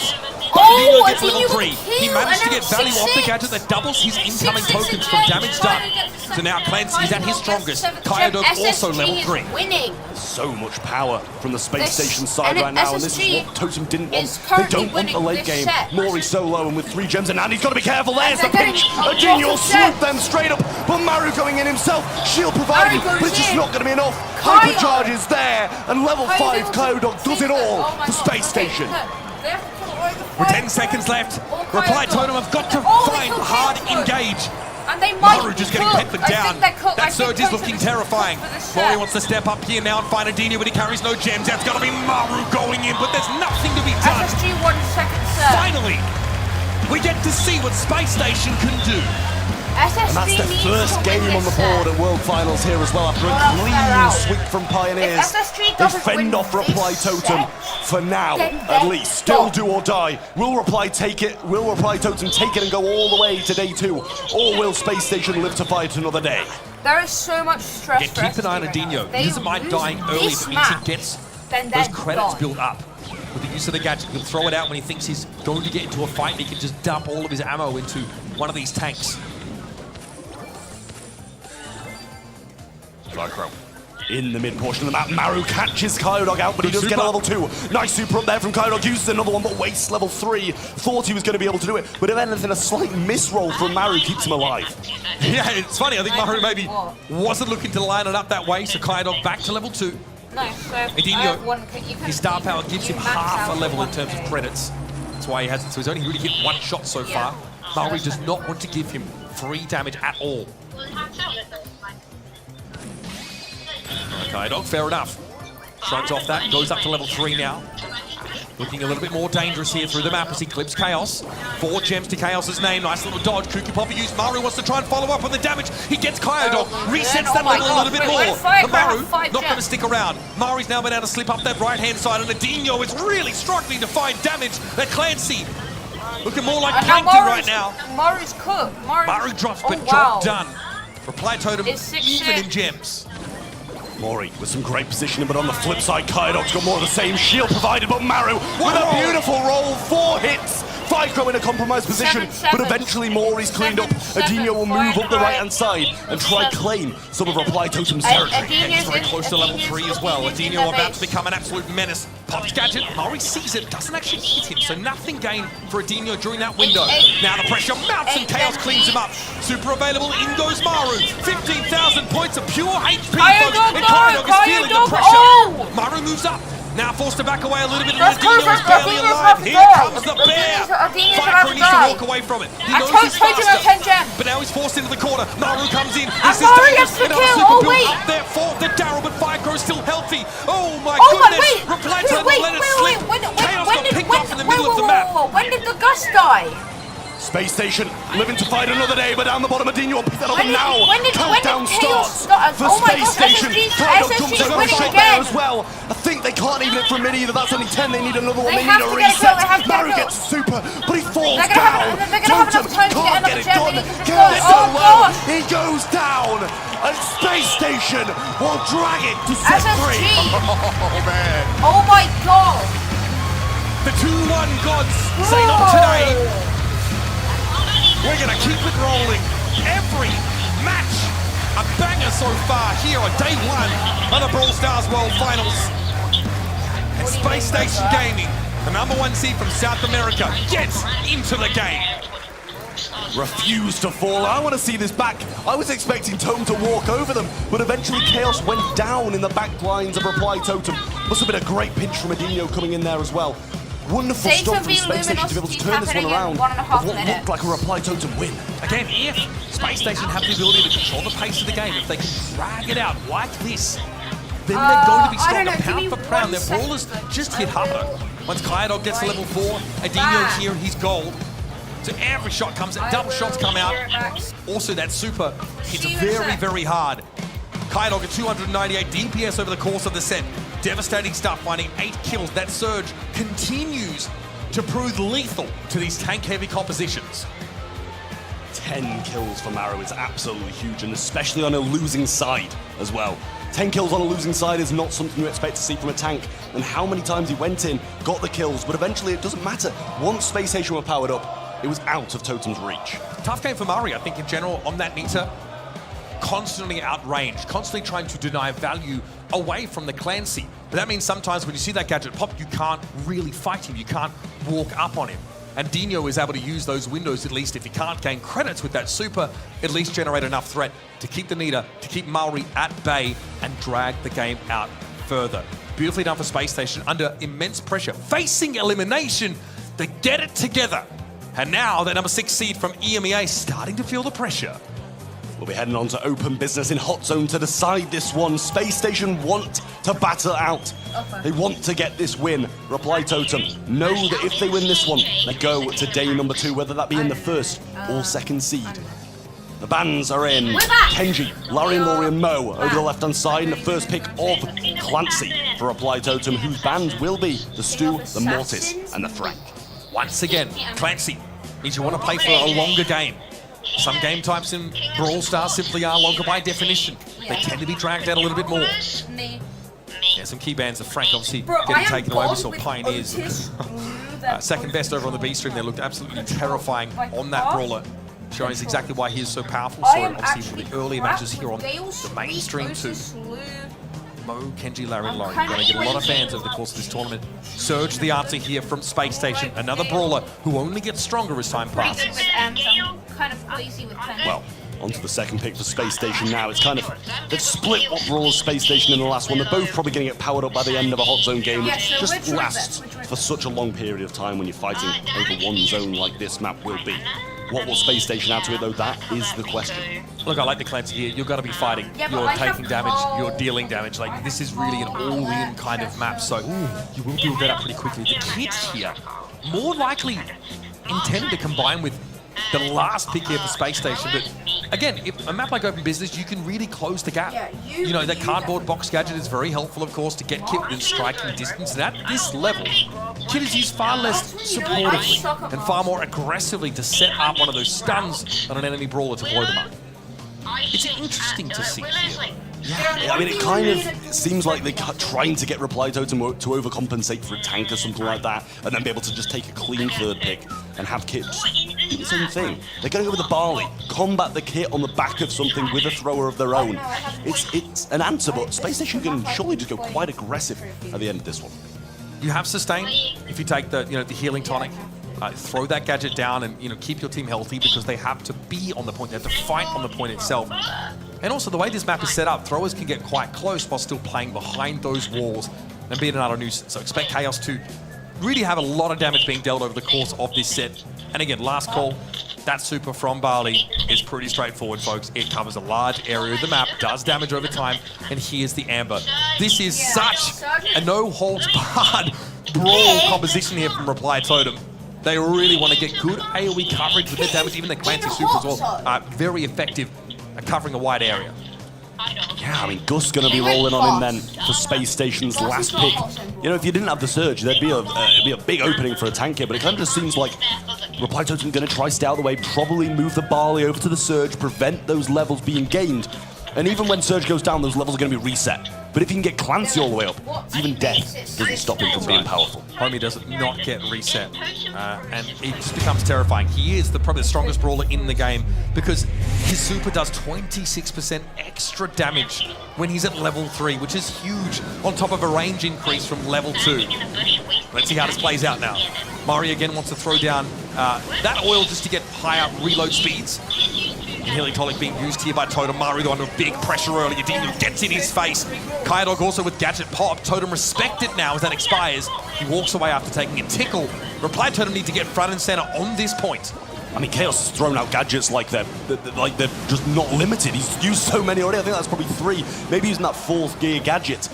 Oh, Adinho gets level Adinho 3. with a He kill, managed to and get now value off the 6-6. gadget that doubles his incoming 6-6 tokens from again. damage done. So now Clancy's at his strongest. Kyodog also level 3. Winning. So much power from the space This- station side and right now, and this is SSG what Totem didn't want. is They currently don't want the winning late this game. set. Mori solo and with 3 gems, and he's got to be careful. There's the And they're pinch. getting a lot Adinho will of swoop gems. them straight up, but Maru going in himself. Shield provided, Maru goes but it's just in. not going to be enough. Kyle. Hypercharge is there, and level 5 Kyodog does it all Oh my for God. Space Okay, Station. they're pulling away the With 10 fight. seconds left, Oh, Reply Kyodog. Totem have got to Oh, they find took hard Kyodog. engage. And they might Maru just getting cook. peppered I down. think they're cooked. I That think surge is Totem looking is terrifying. cooked for this Rory set. wants to step up here now and find Adinho, but he carries no gems. That's got to be Maru going in, but there's nothing to be done. SSG won second set. Finally, we get to see what Space Station can do. SSG And that's their needs first to win game on the this board set. at World Finals here as well after Well, a they're clean out. sweep from Pioneers. If SSG They doesn't fend win off Reply this Totem set, for now, then at they're least. Still done. do or die. Will Reply take it? Will Reply Totem take it and go all the way to day 2? Or will Space Station live to fight another day? There is so much stress Yeah, for keep an eye on SSG right now. Adinho. They He doesn't mind lose dying early this if it means he map, gets then those they're credits gone. built up. With the use of the gadget, he'll throw it out when he thinks he's going to get into a fight. He can just dump all of his ammo into one of these tanks. Firecrow in the mid portion of the map. Maru catches Kyodog out, but he Good does get a super. level 2. Nice super up there from Kyodog. Uses another one, but wastes level 3. Thought he was going to be able to do it, but if anything, a slight misroll from Maru keeps him alive. Yeah, it's funny. I think Maru maybe wasn't looking to line it up that way, so Kyodog back to level 2. No, so Adinho, you can his star power gives him max half out a level in the terms of 1K. credits. That's why he hasn't. So he's only really hit 1 shot so Yeah. far. Maru does not want to give him free damage at all. Kyodog, fair enough. Shrugs off that, goes up to level 3 now. Looking a little bit more dangerous here through the map as he clips Chaos. 4 gems to Chaos's name. Nice little dodge. Kuki Papa used. Maru wants to try and follow up on the damage. He gets Kyodog. Resets that Oh my level a God, little bit wait, more. where's Firecrow? But Maru Have 5 not going to gems. stick around. Maru's now been able to slip up that right-hand side, and Adinho is really struggling to find damage. That Clancy looking more like And now Plankton right now. Maru's cooked. Maru drops, but wow. job done. Reply Totem It's 6-6. even in gems. Mori with some great positioning, but on the flip side, Kyodog's got more of the same shield provided, but Maru with a beautiful roll, 4 hits. Firecrow in a compromised position, 7-7. but eventually Mori's cleaned up. 7-7. Adinho will move up the Firecrow. right-hand side and try 7. claim some of Reply Totem's And territory. He's very Adinho's close to level 3 as well. Adinho's in Adinho the about base. to become an absolute menace. Pops gadget, Mori sees it, doesn't actually hit him, so nothing gained for Adinho during that window. Now the pressure mounts and Chaos cleans him up. Super available, in goes Maru. 15,000 points of pure HP, folks, and Kyodog is feeling the pressure. Oh! Maru moves up. Now forced to back away a little bit. That's Dino close, is barely Dino's alive. about to Here die. comes the bear. Dino's Viper about to needs to die. walk away from it. He I knows told he's you to faster. 10 gem. But now he's forced into the corner. Maru comes in. And This is Maru dangerous. gets the Another kill. super Oh, build wait. up there for the Daryl, but Firecrow's still healthy. Oh my Oh my, goodness. wait. Reply Wait, to wait, let it wait, slip. wait. Chaos got picked off in the middle of the map. When did the Gus die? Space Station living to fight another day, but down the bottom of Dino will pick that up When did- now. when did Countdown Chaos starts start? for Oh my Space gosh, Station. SSG's Kaido comes winning over shot again. there as well. I think they can't even hit for a mid either. That's only 10. They need another one. They They have need a to get a kill, reset. they have to get a Maru kill. gets super, but he falls They're gonna down. have- they're gonna have enough Totem time to get can't another get it gem. They done. need to just Gets go. so Oh, low. gosh. He goes down. And Space Station will drag it to set SSG. 3. Oh, man. Oh my god. The 2-1 gods say not today. We're going to keep it rolling. Every match a banger so far here on day 1 of the Brawl Stars World Finals. And Space Station Gaming, the #1 seed from South America, gets into the game. Refused to fall. I want to see this back. I was expecting Totem to walk over them, but eventually Chaos went down in the back lines of Reply Totem. Must have been a great pinch from Adino coming in there as well. Wonderful Satan stuff from v Space Station to be able to Luminosity turn this one happening in around. 1.5 Of what minutes. looked like a Reply Totem win. Again, if Space Station have the ability to control the pace of the game, if they can drag it out like this, then they're going to be I don't stronger know, give pound me for pound. 1 Their second. brawlers just hit harder. Once Kaido gets to level 4, Adino here, he's gold. So every shot comes out, double shots come out. Also that super hits See you in a very, sec. very hard. Kaido at 298 DPS over the course of the set. Devastating stuff, finding 8 kills. That surge continues to prove lethal to these tank-heavy compositions. 10 kills for Maru is absolutely huge, and especially on a losing side as well. 10 kills on a losing side is not something you expect to see from a tank, and how many times he went in, got the kills, but eventually it doesn't matter. Once Space Station were powered up, it was out of Totem's reach. Tough game for Murray, I think, in general, on that meter. Constantly outranged, constantly trying to deny value away from the Clancy. But that means sometimes when you see that gadget pop, you can't really fight him. You can't walk up on him. And Dino is able to use those windows, at least if he can't gain credits with that super, at least generate enough threat to keep the Nita, to keep Maori at bay and drag the game out further. Beautifully done for Space Station under immense pressure. Facing elimination, they get it together. And now the #6 seed from EMEA starting to feel the pressure. We'll be heading on to open business in Hot Zone to decide this one. Space Station want to battle out. They want to get this win. Reply Totem know that if they win this one, they go to day #2, whether that be in the first or second seed. The bans are in. Kenji, Larry and Laurie and Mo over the left-hand side, and the first pick of Clancy for Reply Totem, whose bans will be the Stu, the Mortis, and the Frank. Once again, Clancy means you want to play for a longer game. Some game types in Brawl Stars simply are longer by definition. They tend to be dragged out a little bit more. Yeah, some key bans of Frank obviously getting taken away. We saw Pioneers. Second best over on the B stream. They looked absolutely terrifying on that brawler. Showing us exactly why he is so powerful. Saw it obviously from the earlier matches here on the main stream too. Mo, Kenji, Larry, and Laurie. You're going to get a lot of fans over the course of this tournament. Surge the answer here from Space Station. Another brawler who only gets stronger as time passes. Well, on to the second pick for Space Station now. It's kind of, they've split what brawls Space Station in the last one. They're both probably going to get powered up by the end of a Hot Zone game, which just lasts for such a long period of time when you're fighting over one zone like this map will be. What will Space Station add to it, though? That is the question. Look, I like the Clancy here. You've got to be fighting. You're taking damage. You're dealing damage. Like, this is really an all-in kind of map, so you will build that up pretty quickly. The kids here, more likely intended to combine with the last pick here for Space Station, but again, if a map like Open Business, you can really close the gap. You know, that cardboard box gadget is very helpful, of course, to get Kit within striking distance, and at this level, Kit is used far less supportively and far more aggressively to set up one of those stuns on an enemy brawler to blow them up. It's interesting to see here. Yeah, I mean, it kind of seems like they're trying to get Reply Totem to overcompensate for a tank or something like that, and then be able to just take a clean third pick and have Kit just do the same thing. They're going to go with the Barley, combat the Kit on the back of something with a thrower of their own. It's an answer, but Space Station can surely just go quite aggressive at the end of this one. You have sustain if you take the the healing tonic. Throw that gadget down and keep your team healthy, because they have to be on the point. They have to fight on the point itself. And also the way this map is set up, throwers can get quite close while still playing behind those walls and be an utter nuisance. So expect Chaos to really have a lot of damage being dealt over the course of this set. And again, last call, that super from Barley is pretty straightforward, folks. It covers a large area of the map, does damage over time, and here's the Amber. This is such a no-holds-barred brawl composition here from Reply Totem. They really want to get good AoE coverage with their damage, even the Clancy super as well. Very effective at covering a wide area. Yeah, I mean, Gus going to be rolling on in then for Space Station's last pick. You know, if you didn't have the Surge, there'd be a big opening for a tank here, but it kind of just seems like Reply Totem going to try stay out of the way, probably move the Barley over to the Surge, prevent those levels being gained. And even when Surge goes down, those levels are going to be reset. But if he can get Clancy all the way up, even death doesn't stop him from being powerful. Homie does not get reset, and it just becomes terrifying. He is probably the strongest brawler in the game because his super does 26% extra damage when he's at level 3, which is huge, on top of a range increase from level 2. Let's see how this plays out now. Mari again wants to throw down that oil just to get higher reload speeds. Healing Tonic being used here by Totem. Mari though under big pressure earlier. Dino gets in his face. Kyodog also with Gadget Pop. Totem respected now as that expires. He walks away after taking a tickle. Reply Totem need to get front and center on this point. I mean, Chaos has thrown out gadgets like they're just not limited. He's used so many already. I think that's probably 3. Maybe using that 4th gear gadget.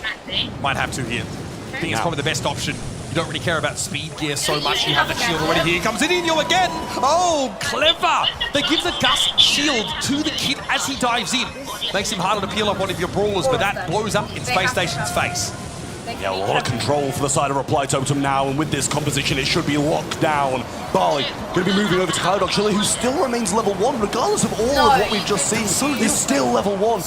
Might have to here. I think it's probably the best option. You don't really care about speed gear so much. You have the shield already. Here comes Edinho again. Oh, clever. They give the Gus shield to the kid as he dives in. Makes him harder to peel up one of your brawlers, but that blows up in Space Station's face. Yeah, a lot of control for the side of Reply Totem now, and with this composition, it should be locked down. Barley going to be moving over to Kyodog Chili, who still remains level 1, regardless of all of what we've just seen. He's still level 1.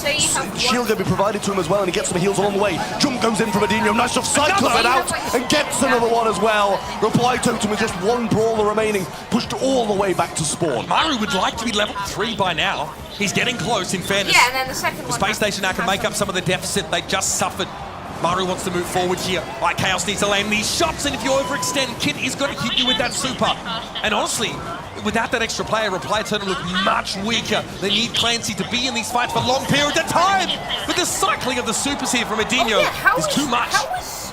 Shield going to be provided to him as well, and he gets some heals along the way. Jump goes in from Edinho, nice enough cycle it out, and gets another one as well. Reply Totem with just 1 brawler remaining, pushed all the way back to spawn. Maru would like to be level 3 by now. He's getting close, in fairness. Yeah, and then the second one. Space Station now can make up some of the deficit they just suffered. Maru wants to move forward here. Right, Chaos needs to land these shots, and if you overextend, Kit is going to hit you with that super. And honestly, without that extra player, Reply Totem look much weaker. They need Clancy to be in these fights for long periods of time. But the cycling of the supers here from Edinho is too much.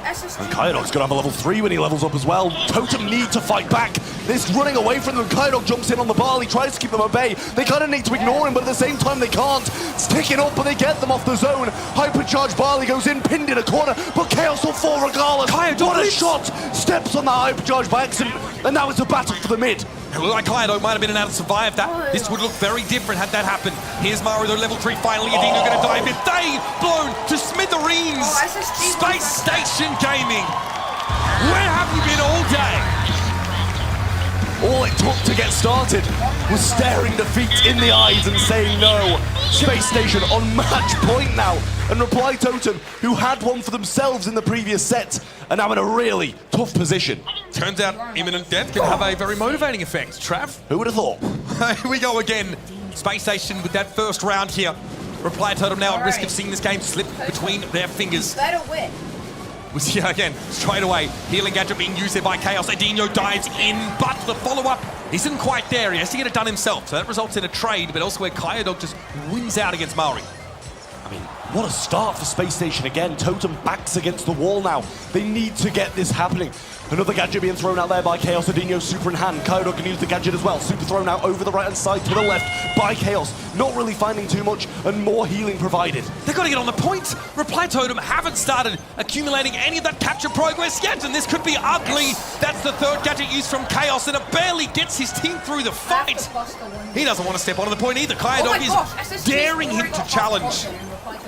And Kyodog's going to have a level 3 when he levels up as well. Totem need to fight back. This running away from them. Kyodog jumps in on the Barley, tries to keep them at bay. They kind of need to ignore him, but at the same time they can't. It's ticking up, but they get them off the zone. Hypercharged Barley goes in, pinned in a corner, but Chaos will fall regardless. What a shot! Steps on that hypercharge by accident, and now it's a battle for the mid. It looked like Kyodog might have been able to survive that. This would look very different had that happened. Here's Maru, though, level 3 finally. Edinho going to dive in. They blown to smithereens. Space Station Gaming. Where have you been all day? All it took to get started was staring defeat in the eyes and saying no. Space Station on match point now. And Reply Totem, who had one for themselves in the previous set, are now in a really tough position. Turns out imminent death can have a very motivating effect. Trav? Who would have thought? Here we go again. Space Station with that first round here. Reply Totem now at risk of seeing this game slip between their fingers. Better win. Was here again, straight away. Healing gadget being used there by Chaos. Edinho dives in, but the follow-up isn't quite there. He has to get it done himself. So that results in a trade, but elsewhere Kyodog just wins out against Mari. I mean, what a start for Space Station again. Totem backs against the wall now. They need to get this happening. Another gadget being thrown out there by Chaos. Edinho super in hand. Kyodog can use the gadget as well. Super thrown out over the right-hand side to the left by Chaos. Not really finding too much, and more healing provided. They've got to get on the point. Reply Totem haven't started accumulating any of that capture progress yet, and this could be ugly. That's the 3rd gadget used from Chaos, and it barely gets his team through the fight. He doesn't want to step onto the point either. Kyodog is daring him to challenge.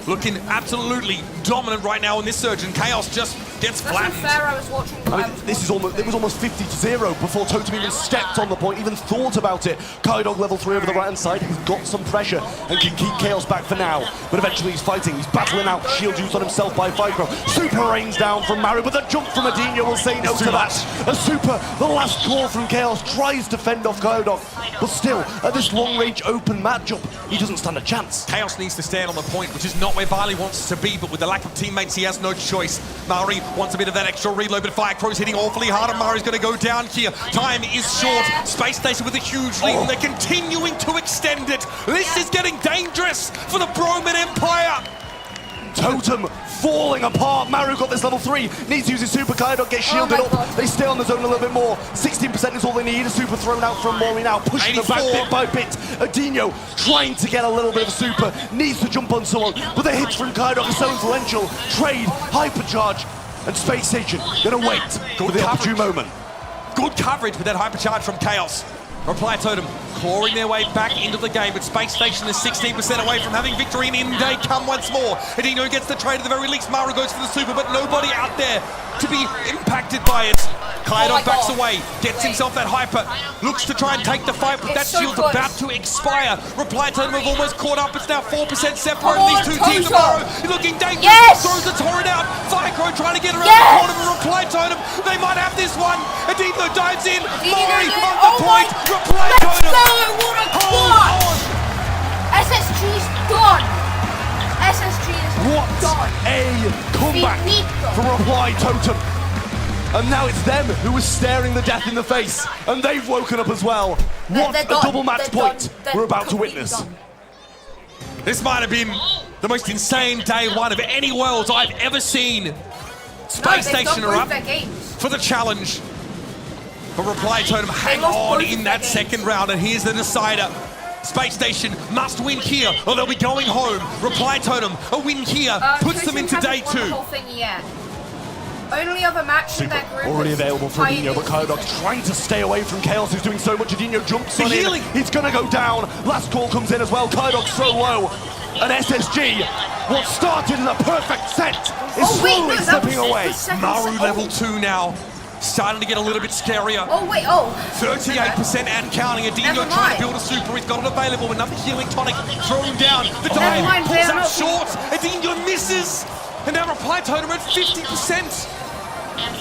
Looking absolutely dominant right now in this surge, and Chaos just gets flattened. I mean, it was almost 50-0 before Totem even stepped on the point, even thought about it. Kyodog level 3 over the right-hand side. He's got some pressure and can keep Chaos back for now. But eventually he's fighting. He's battling out. Shield used on himself by Vicro. Super rains down from Maru, but the jump from Edinho will say no to that. A super, the last call from Chaos, tries to fend off Kyodog. But still, at this long-range open matchup, he doesn't stand a chance. Chaos needs to stand on the point, which is not where Barley wants to be, but with the lack of teammates, he has no choice. Mari wants a bit of that extra reload, but Firecrow's hitting awfully hard, and Mari's going to go down here. Time is short. Space Station with a huge lead, and they're continuing to extend it. This is getting dangerous for the Broman Empire. Totem falling apart. Maru got this level 3. Needs to use his super. Kaidok gets shielded my up. God. They stay on the zone a little bit more. 16% is all they need. A super thrown out from Mori now. Pushing them back 84. bit by bit. Adinho trying to get a little bit of super. Needs to jump on someone. But the hits from Kaidok are so influential. Trade, hypercharge, and Space Station gonna wait for the opportune moment. Good coverage with that hypercharge from Chaos. Reply Totem clawing their way back into the game, but Space Station is 16% away from having victory, and in they come once more. Adino gets the trade at the very least. Maru goes for the super, but nobody out there to be impacted by it. Kaidok backs away, gets himself that hyper, looks to try and take the fight, but that shield's about to expire. Reply Totem have almost caught up. It's now 4% separating these two teams. Maru looking dangerous, throws the torrent out. Firecrow trying to get around the corner of Reply Totem. They might have this one. Adino dives in. Mori on the point. Reply Totem. What a clutch! SSG's done. SSG is What done. a comeback for Reply Totem. And now it's them who are staring the death in the face. And they've woken up as well. What a double match point we're about to witness. This might have been the most insane day one of any Worlds I've ever seen. Space Station are up for the challenge. But Reply Totem hang on in that second round, and here's the decider. Space Station must win here, or they'll be going home. Reply Totem, a win here, puts them into day 2. Only other match in that group Already is available for Adinho, but Kaidok's trying to stay away from Chaos, who's doing so much. Adinho jumps on in. He's gonna go down. Last call comes in as well. Kaidok's so low. And SSG, what started as a perfect set, is slowly slipping away. Maru level 2 now. Starting to get a little bit scarier. 38% and counting. Adinho trying to build a super. He's got it available. Another healing tonic thrown down. The dive pulls out short. Adinho misses. And now Reply Totem at 50%.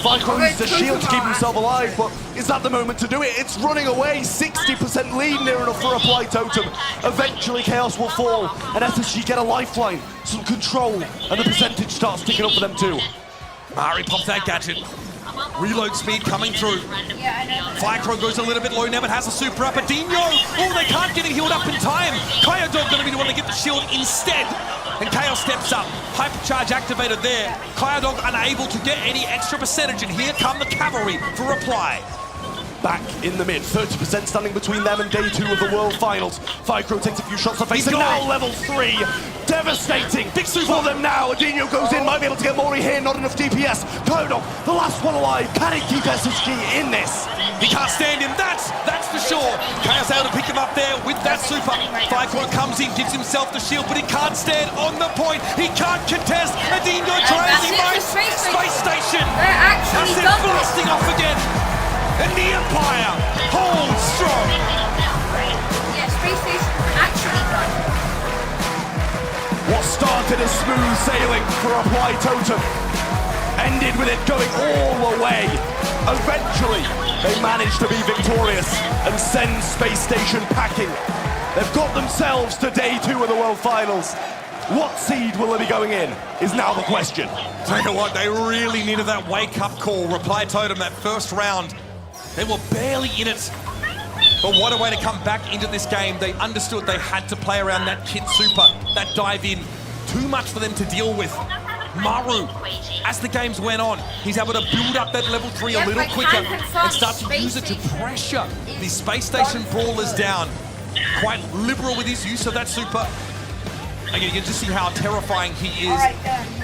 Firecrow needs a shield to keep himself alive, but is that the moment to do it? It's running away. 60% lead near enough for Reply Totem. Eventually Chaos will fall, and SSG get a lifeline, some control, and the percentage starts ticking up for them too. Mari pops that gadget. Reload speed coming through. Firecrow goes a little bit low now, but has a super up. Adinho! Oh, they can't get it healed up in time. Kyodog gonna be the one to get the shield instead. And Chaos steps up. Hypercharge activated there. Kyodog unable to get any extra percentage, and here come the cavalry for Reply. Back in the mid, 30% standing between them and day 2 of the World Finals. Firecrow takes a few shots to face, and now level 3. Devastating big super for them now. Adinho goes in, might be able to get Mori here, not enough DPS. Kaidok, the last one alive. Can he keep SSG in this? He can't stand him, that's for sure. Chaos able to pick him up there with that super. Firecrow comes in, gives himself the shield, but he can't stand on the point. He can't contest. Adinho tries, he might. Space Station. They're actually done blasting off again. And the Empire holds strong. Yeah, Space Station actually done. What started as smooth sailing for Reply Totem ended with it going all the way. Eventually, they managed to be victorious and send Space Station packing. They've got themselves to day 2 of the World Finals. What seed will they be going in is now the question. Tell you what, they really needed that wake-up call. Reply Totem, that first round, they were barely in it. But what a way to come back into this game. They understood they had to play around that kid super, that dive in. Too much for them to deal with. Maru, as the games went on, he's able to build up that level 3 a little quicker and start to use it to pressure these Space Station brawlers down. Quite liberal with his use of that super. Again, you can just see how terrifying he is.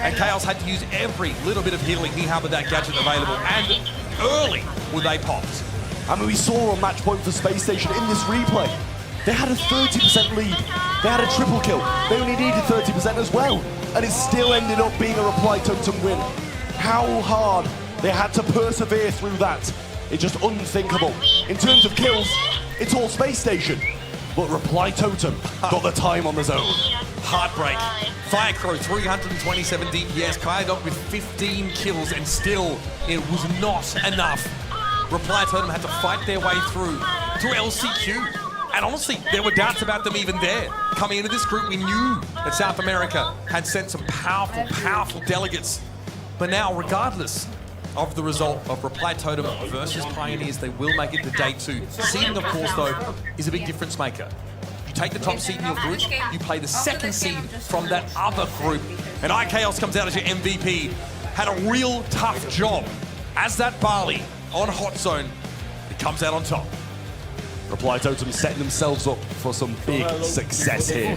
And Chaos had to use every little bit of healing he had with that gadget available. And early when they popped. I mean, we saw a match point for Space Station in this replay. They had a 30% lead. They had a triple kill. They only needed 30% as well. And it still ended up being a Reply Totem win. How hard they had to persevere through that. It's just unthinkable. In terms of kills, it's all Space Station. But Reply Totem got the time on the zone. Heartbreak. Firecrow, 327 DPS. Kaidok with 15 kills, and still it was not enough. Reply Totem had to fight their way through LCQ. And honestly, there were doubts about them even there. Coming into this group, we knew that South America had sent some powerful, powerful delegates. But now, regardless of the result of Reply Totem versus Pioneers, they will make it to day 2. Seeding, of course, though, is a big difference maker. You take the top seed in your group, you play the second seed from that other group. And iChaos comes out as your MVP. Had a real tough job. As that Barley on Hot Zone, it comes out on top. Reply Totem setting themselves up for some big success here.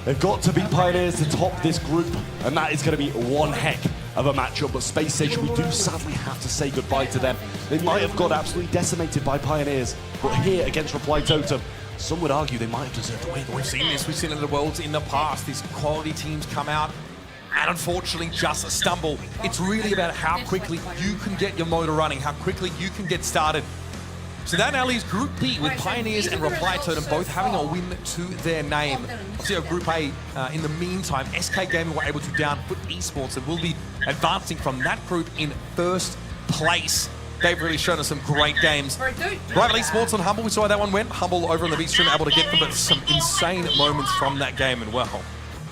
They've got to beat Pioneers to top this group, and that is going to be one heck of a matchup. But Space Station, we do sadly have to say goodbye to them. They might have got absolutely decimated by Pioneers, but here against Reply Totem, some would argue they might have deserved to win. We've seen this, we've seen it in the Worlds in the past. These quality teams come out and unfortunately just stumble. It's really about how quickly you can get your motor running, how quickly you can get started. So that now leaves Group B with Pioneers and Reply Totem both having a win to their name. Obviously, Group A, in the meantime, SK Gaming were able to downfoot Esports and will be advancing from that group in first place. They've really shown us some great games. Rival Esports on Humble, we saw how that one went. Humble over on the V-Stream able to get them, but some insane moments from that game. And well,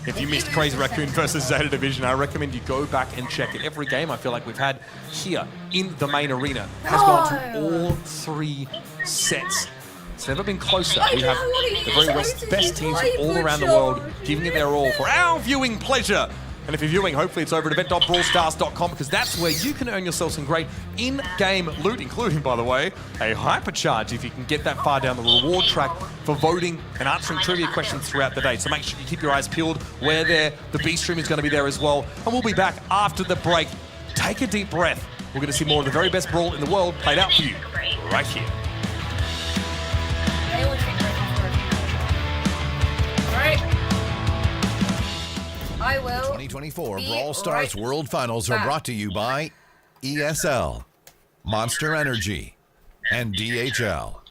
if you missed Crazy Raccoon versus Zeta Division, I recommend you go back and check it. Every game I feel like we've had here in the main arena has gone to all 3 sets. It's never been closer. We have the very best teams all around the world giving it their all for our viewing pleasure. And if you're viewing, hopefully it's over at event.brawlstars.com, because that's where you can earn yourself some great in-game loot, including, by the way, a hypercharge if you can get that far down the reward track for voting and answering trivia questions throughout the day. So make sure you keep your eyes peeled. We're there. The B-Stream is going to be there as well. And we'll be back after the break. Take a deep breath. We're going to see more of the very best Brawl in the world played out for you right here. I will. 2024 Brawl Stars World Finals are brought to you by ESL, Monster Energy, and DHL.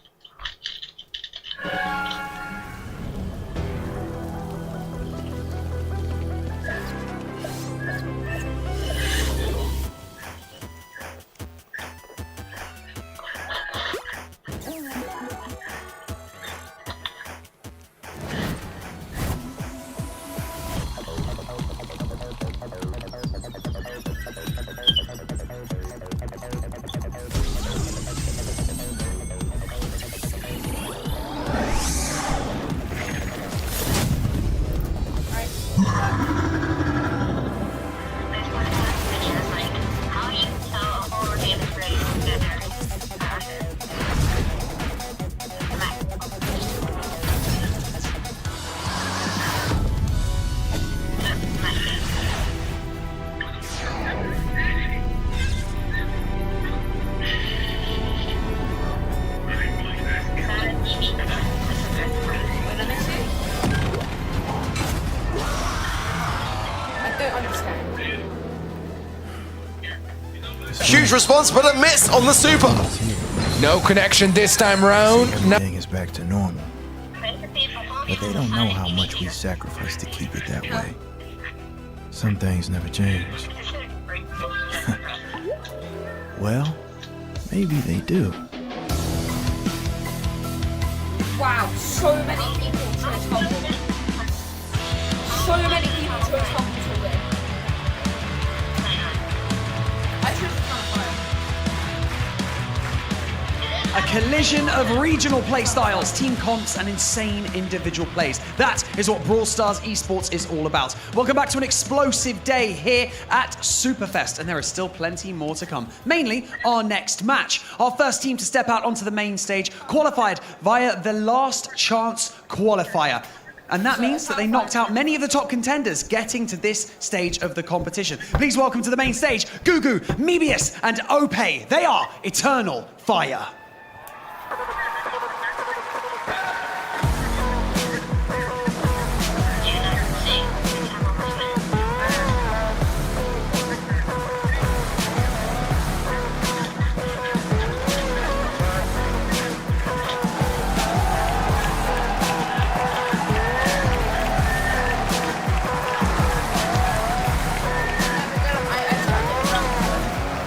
Huge response, but a miss on the super. No connection this time round. Everything is back to normal. But they don't know how much we sacrifice to keep it that way. Some things never change. Well, maybe they do. Wow, so many people chose Humble. So many people chose Humble to win. I chose A collision of regional playstyles, team comps, and insane individual plays. That is what Brawl Stars Esports is all about. Welcome back to an explosive day here at Superfest, and there is still plenty more to come. Mainly our next match. Our first team to step out onto the main stage qualified via the Last Chance qualifier. And that means that they knocked out many of the top contenders getting to this stage of the competition. Please welcome to the main stage, Gugu, Mebius, and Ope. They are Eternal Fire.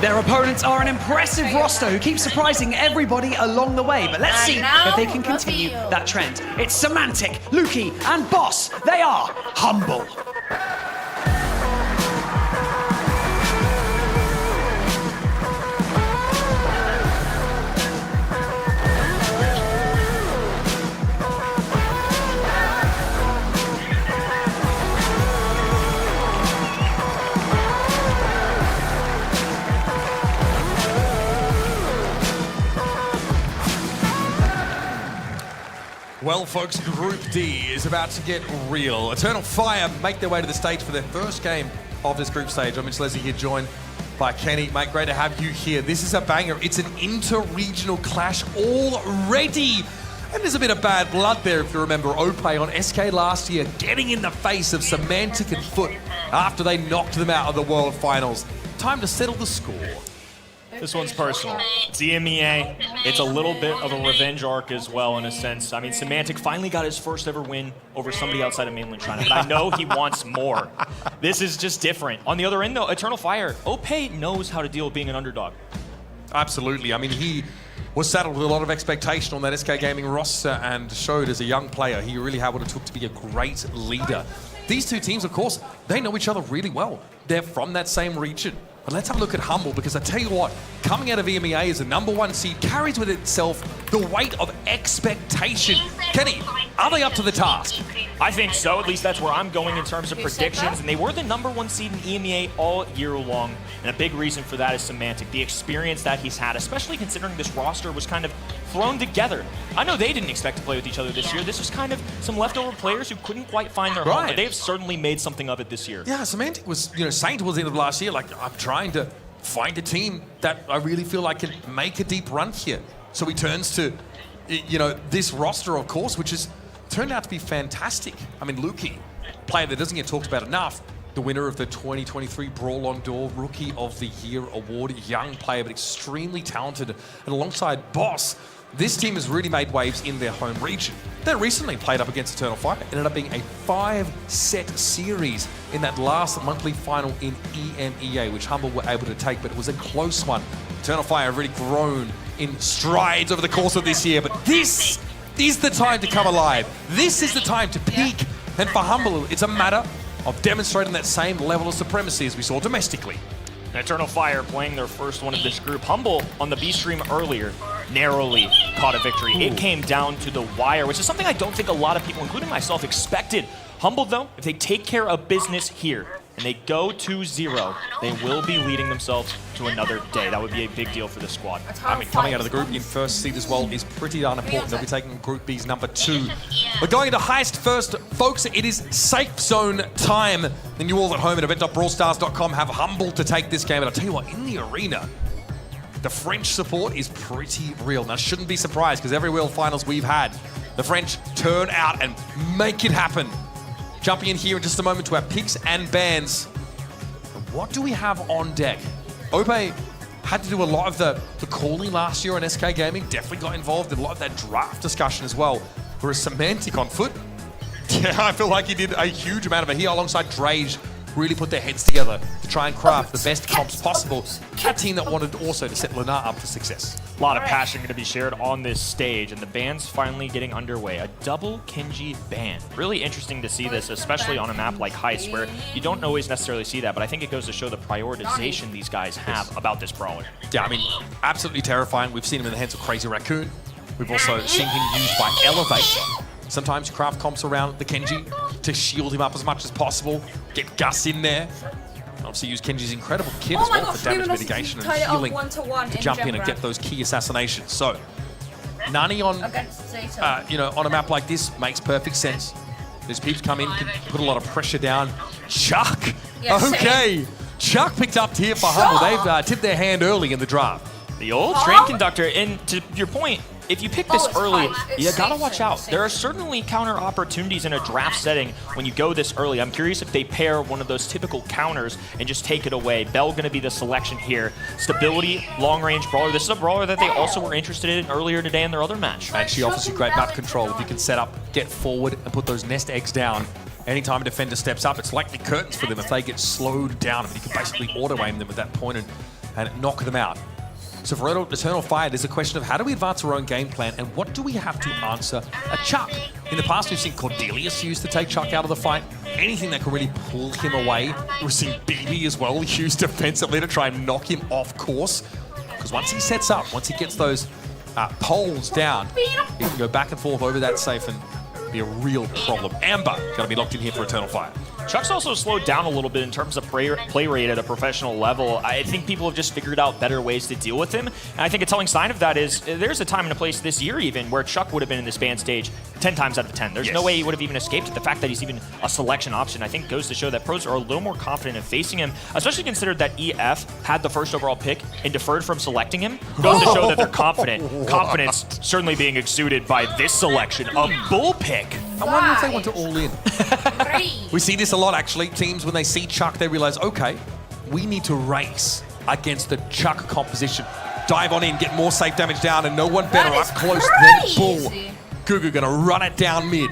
Their opponents are an impressive roster who keep surprising everybody along the way, but let's see if they can continue that trend. It's Semantic, Lukey, and Boss. They are Humble. Well, folks, Group D is about to get real. Eternal Fire make their way to the stage for their first game of this group stage. I'm Mitch Leslie here, joined by Kenny. Mate, great to have you here. This is a banger. It's an inter-regional clash already. And there's a bit of bad blood there, if you remember Ope on SK last year, getting in the face of Semantic and Foot after they knocked them out of the World Finals. Time to settle the score. This one's personal. It's EMEA. It's a little bit of a revenge arc as well, in a sense. I mean, Semantic finally got his first ever win over somebody outside of mainland China, but I know he wants more. This is just different. On the other end, though, Eternal Fire, Ope knows how to deal with being an underdog. Absolutely. I mean, he was saddled with a lot of expectation on that SK Gaming roster and showed as a young player he really had what it took to be a great leader. These two teams, of course, they know each other really well. They're from that same region. But let's have a look at Humble, because I tell you what, coming out of EMEA as a #1 seed carries with itself the weight of expectation. Kenny, are they up to the task? I think so. At least that's where I'm going in terms of predictions. And they were the #1 seed in EMEA all year long. And a big reason for that is Semantic. The experience that he's had, especially considering this roster was kind of thrown together. I know they didn't expect to play with each other this year. This was kind of some leftover players who couldn't quite find their home, but they've certainly made something of it this year. Yeah, Semantic was, saying towards the end of last year, like, I'm trying to find a team that I really feel like can make a deep run here. So he turns to, this roster, of course, which has turned out to be fantastic. I mean, Luki, player that doesn't get talked about enough, the winner of the 2023 Brawl on Door Rookie of the Year award, young player, but extremely talented. And alongside Boss, this team has really made waves in their home region. They recently played up against Eternal Fire. It ended up being a 5-set series in that last monthly final in EMEA, which Humble were able to take, but it was a close one. Eternal Fire have really grown in strides over the course of this year, but this is the time to come alive. This is the time to peak. And for Humble, it's a matter of demonstrating that same level of supremacy as we saw domestically. Eternal Fire playing their first one of this group. Humble on the B stream earlier narrowly caught a victory. It came down to the wire, which is something I don't think a lot of people, including myself, expected. Humble, though, if they take care of business here and they go 2-0, they will be leading themselves to another day. That would be a big deal for this squad. I mean, coming out of the group in first seed as well is pretty darn important. They'll be taking Group B's #2. We're going into Heist first. Folks, it is safe zone time. And you all at home at event.brawlstars.com have Humble to take this game. And I'll tell you what, in the arena, the French support is pretty real. Now, shouldn't be surprised, because every World Finals we've had, the French turn out and make it happen. Jumping in here in just a moment to our picks and bans. What do we have on deck? Ope had to do a lot of the calling last year on SK Gaming, definitely got involved in a lot of that draft discussion as well. Whereas Semantic on Foot, I feel like he did a huge amount of it. He, alongside Drage, really put their heads together to try and craft the best comps possible. A team that wanted also to set Lenar up for success. A lot of passion going to be shared on this stage, and the ban's finally getting underway. A double Kenji ban. Really interesting to see this, especially on a map like Heist, where you don't always necessarily see that, but I think it goes to show the prioritization these guys have about this brawler. Yeah, I mean, absolutely terrifying. We've seen him in the hands of Crazy Raccoon. We've also seen him used by Elevate. Sometimes you craft comps around the Kenji to shield him up as much as possible. Get Gus in there. Obviously use Kenji's incredible kit as well for damage mitigation and healing to jump in and get those key assassinations. So, Nani on on a map like this makes perfect sense. These peeps come in, can put a lot of pressure down. Chuck! Okay! Chuck picked up here for Humble. They've tipped their hand early in the draft. The old train conductor, and to your point, if you pick this early, you gotta watch out. There are certainly counter opportunities in a draft setting when you go this early. I'm curious if they pair one of those typical counters and just take it away. Bell gonna be the selection here. Stability, long-range brawler. This is a brawler that they also were interested in earlier today in their other match. And she offers you great map control. If you can set up, get forward, and put those nest eggs down, anytime a defender steps up, it's likely curtains for them if they get slowed down. You can basically auto-aim them at that point and knock them out. So for Eternal Fire, there's a question of how do we advance our own game plan and what do we have to answer a Chuck? In the past, we've seen Cordelius used to take Chuck out of the fight. Anything that can really pull him away. We've seen BB as well used defensively to try and knock him off course. Because once he sets up, once he gets those poles down, he can go back and forth over that safe and be a real problem. Amber, gotta be locked in here for Eternal Fire. Chuck's also slowed down a little bit in terms of play rate at a professional level. I think people have just figured out better ways to deal with him. And I think a telling sign of that is there's a time and a place this year even where Chuck would have been in this ban stage 10 times out of 10. There's no way he would have even escaped it. The fact that he's even a selection option, I think, goes to show that pros are a little more confident in facing him, especially considered that EF had the first overall pick and deferred from selecting him. Goes to show that they're confident. Confidence certainly being exuded by this selection. A bull pick. I wonder if they want to all in. We see this a lot, actually. Teams, when they see Chuck, they realize, okay, we need to race against the Chuck composition. Dive on in, get more safe damage down, and no one better up close than Bull. Gugu gonna run it down mid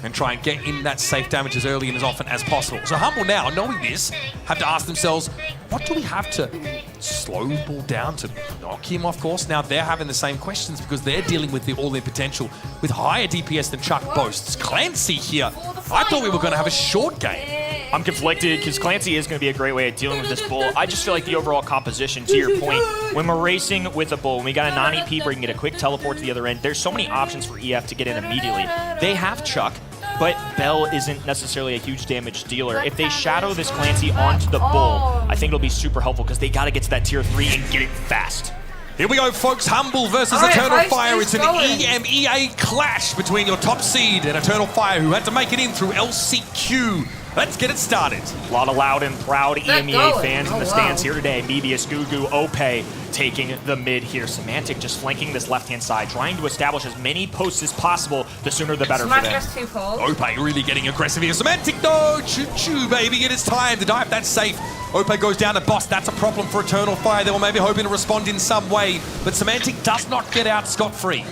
and try and get in that safe damage as early and as often as possible. So Humble now, knowing this, have to ask themselves, what do we have to slow Bull down to knock him off course? Now they're having the same questions because they're dealing with the all-in potential with higher DPS than Chuck boasts. Clancy here, I thought we were gonna have a short game. I'm conflicted because Clancy is going to be a great way of dealing with this Bull. I just feel like the overall composition, to your point, when we're racing with a Bull, when we got a non-EP where you can get a quick teleport to the other end, there's so many options for EF to get in immediately. They have Chuck, but Bell isn't necessarily a huge damage dealer. If they shadow this Clancy onto the Bull, I think it'll be super helpful because they got to get to that tier 3 and get it fast. Here we go, folks. Humble versus Eternal Fire. It's an EMEA clash between your top seed and Eternal Fire, who had to make it in through LCQ. Let's get it started. A lot of loud and proud EMEA fans in the stands here today. Mebius, Gugu, Ope taking the mid here. Semantic just flanking this left-hand side, trying to establish as many posts as possible. The sooner the better for them. Ope really getting aggressive here. Semantic, no! Choo-choo, baby. It is time to dive. That's safe. Ope goes down to boss. That's a problem for Eternal Fire. They were maybe hoping to respond in some way, but Semantic does not get out scot-free.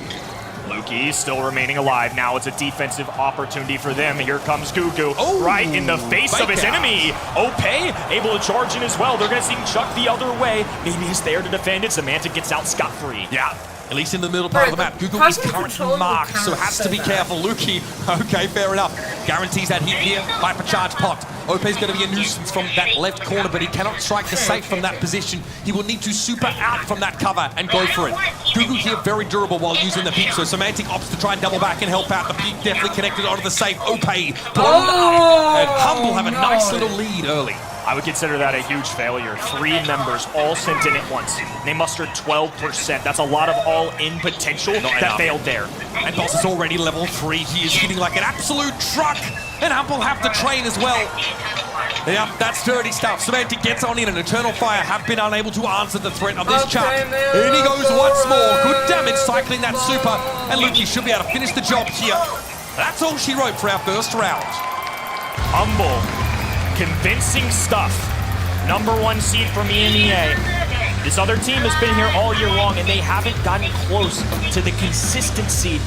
Lukey still remaining alive. Now it's a defensive opportunity for them. Here comes Gugu, right in the face of his enemy. Ope able to charge in as well. They're going to see Chuck the other way. Maybe he's there to defend it. Semantic gets out scot-free. Yeah. At least in the middle part of the map. Gugu is currently marked, so has to be careful. Lukey, okay, fair enough. Guarantees that hit here. Hypercharge popped. Ope's going to be a nuisance from that left corner, but he cannot strike the safe from that position. He will need to super out from that cover and go for it. Gugu here very durable while using the peak, so Semantic opts to try and double back and help out. The peak definitely connected onto the safe. Ope blown up, and Humble have a nice little lead early. I would consider that a huge failure. 3 members all sent in at once. They mustered 12%. That's a lot of all-in potential that failed there. And Boss is already level 3. He is hitting like an absolute truck. And Humble have to train as well. Yeah, that's dirty stuff. Semantic gets on in, and Eternal Fire have been unable to answer the threat of this Chuck. And he goes once more. Good damage cycling that super. And Lukey should be able to finish the job here. That's all she wrote for our first round. Humble. Convincing stuff. Number 1 seed from EMEA. This other team has been here all year long, and they haven't gotten close to the consistency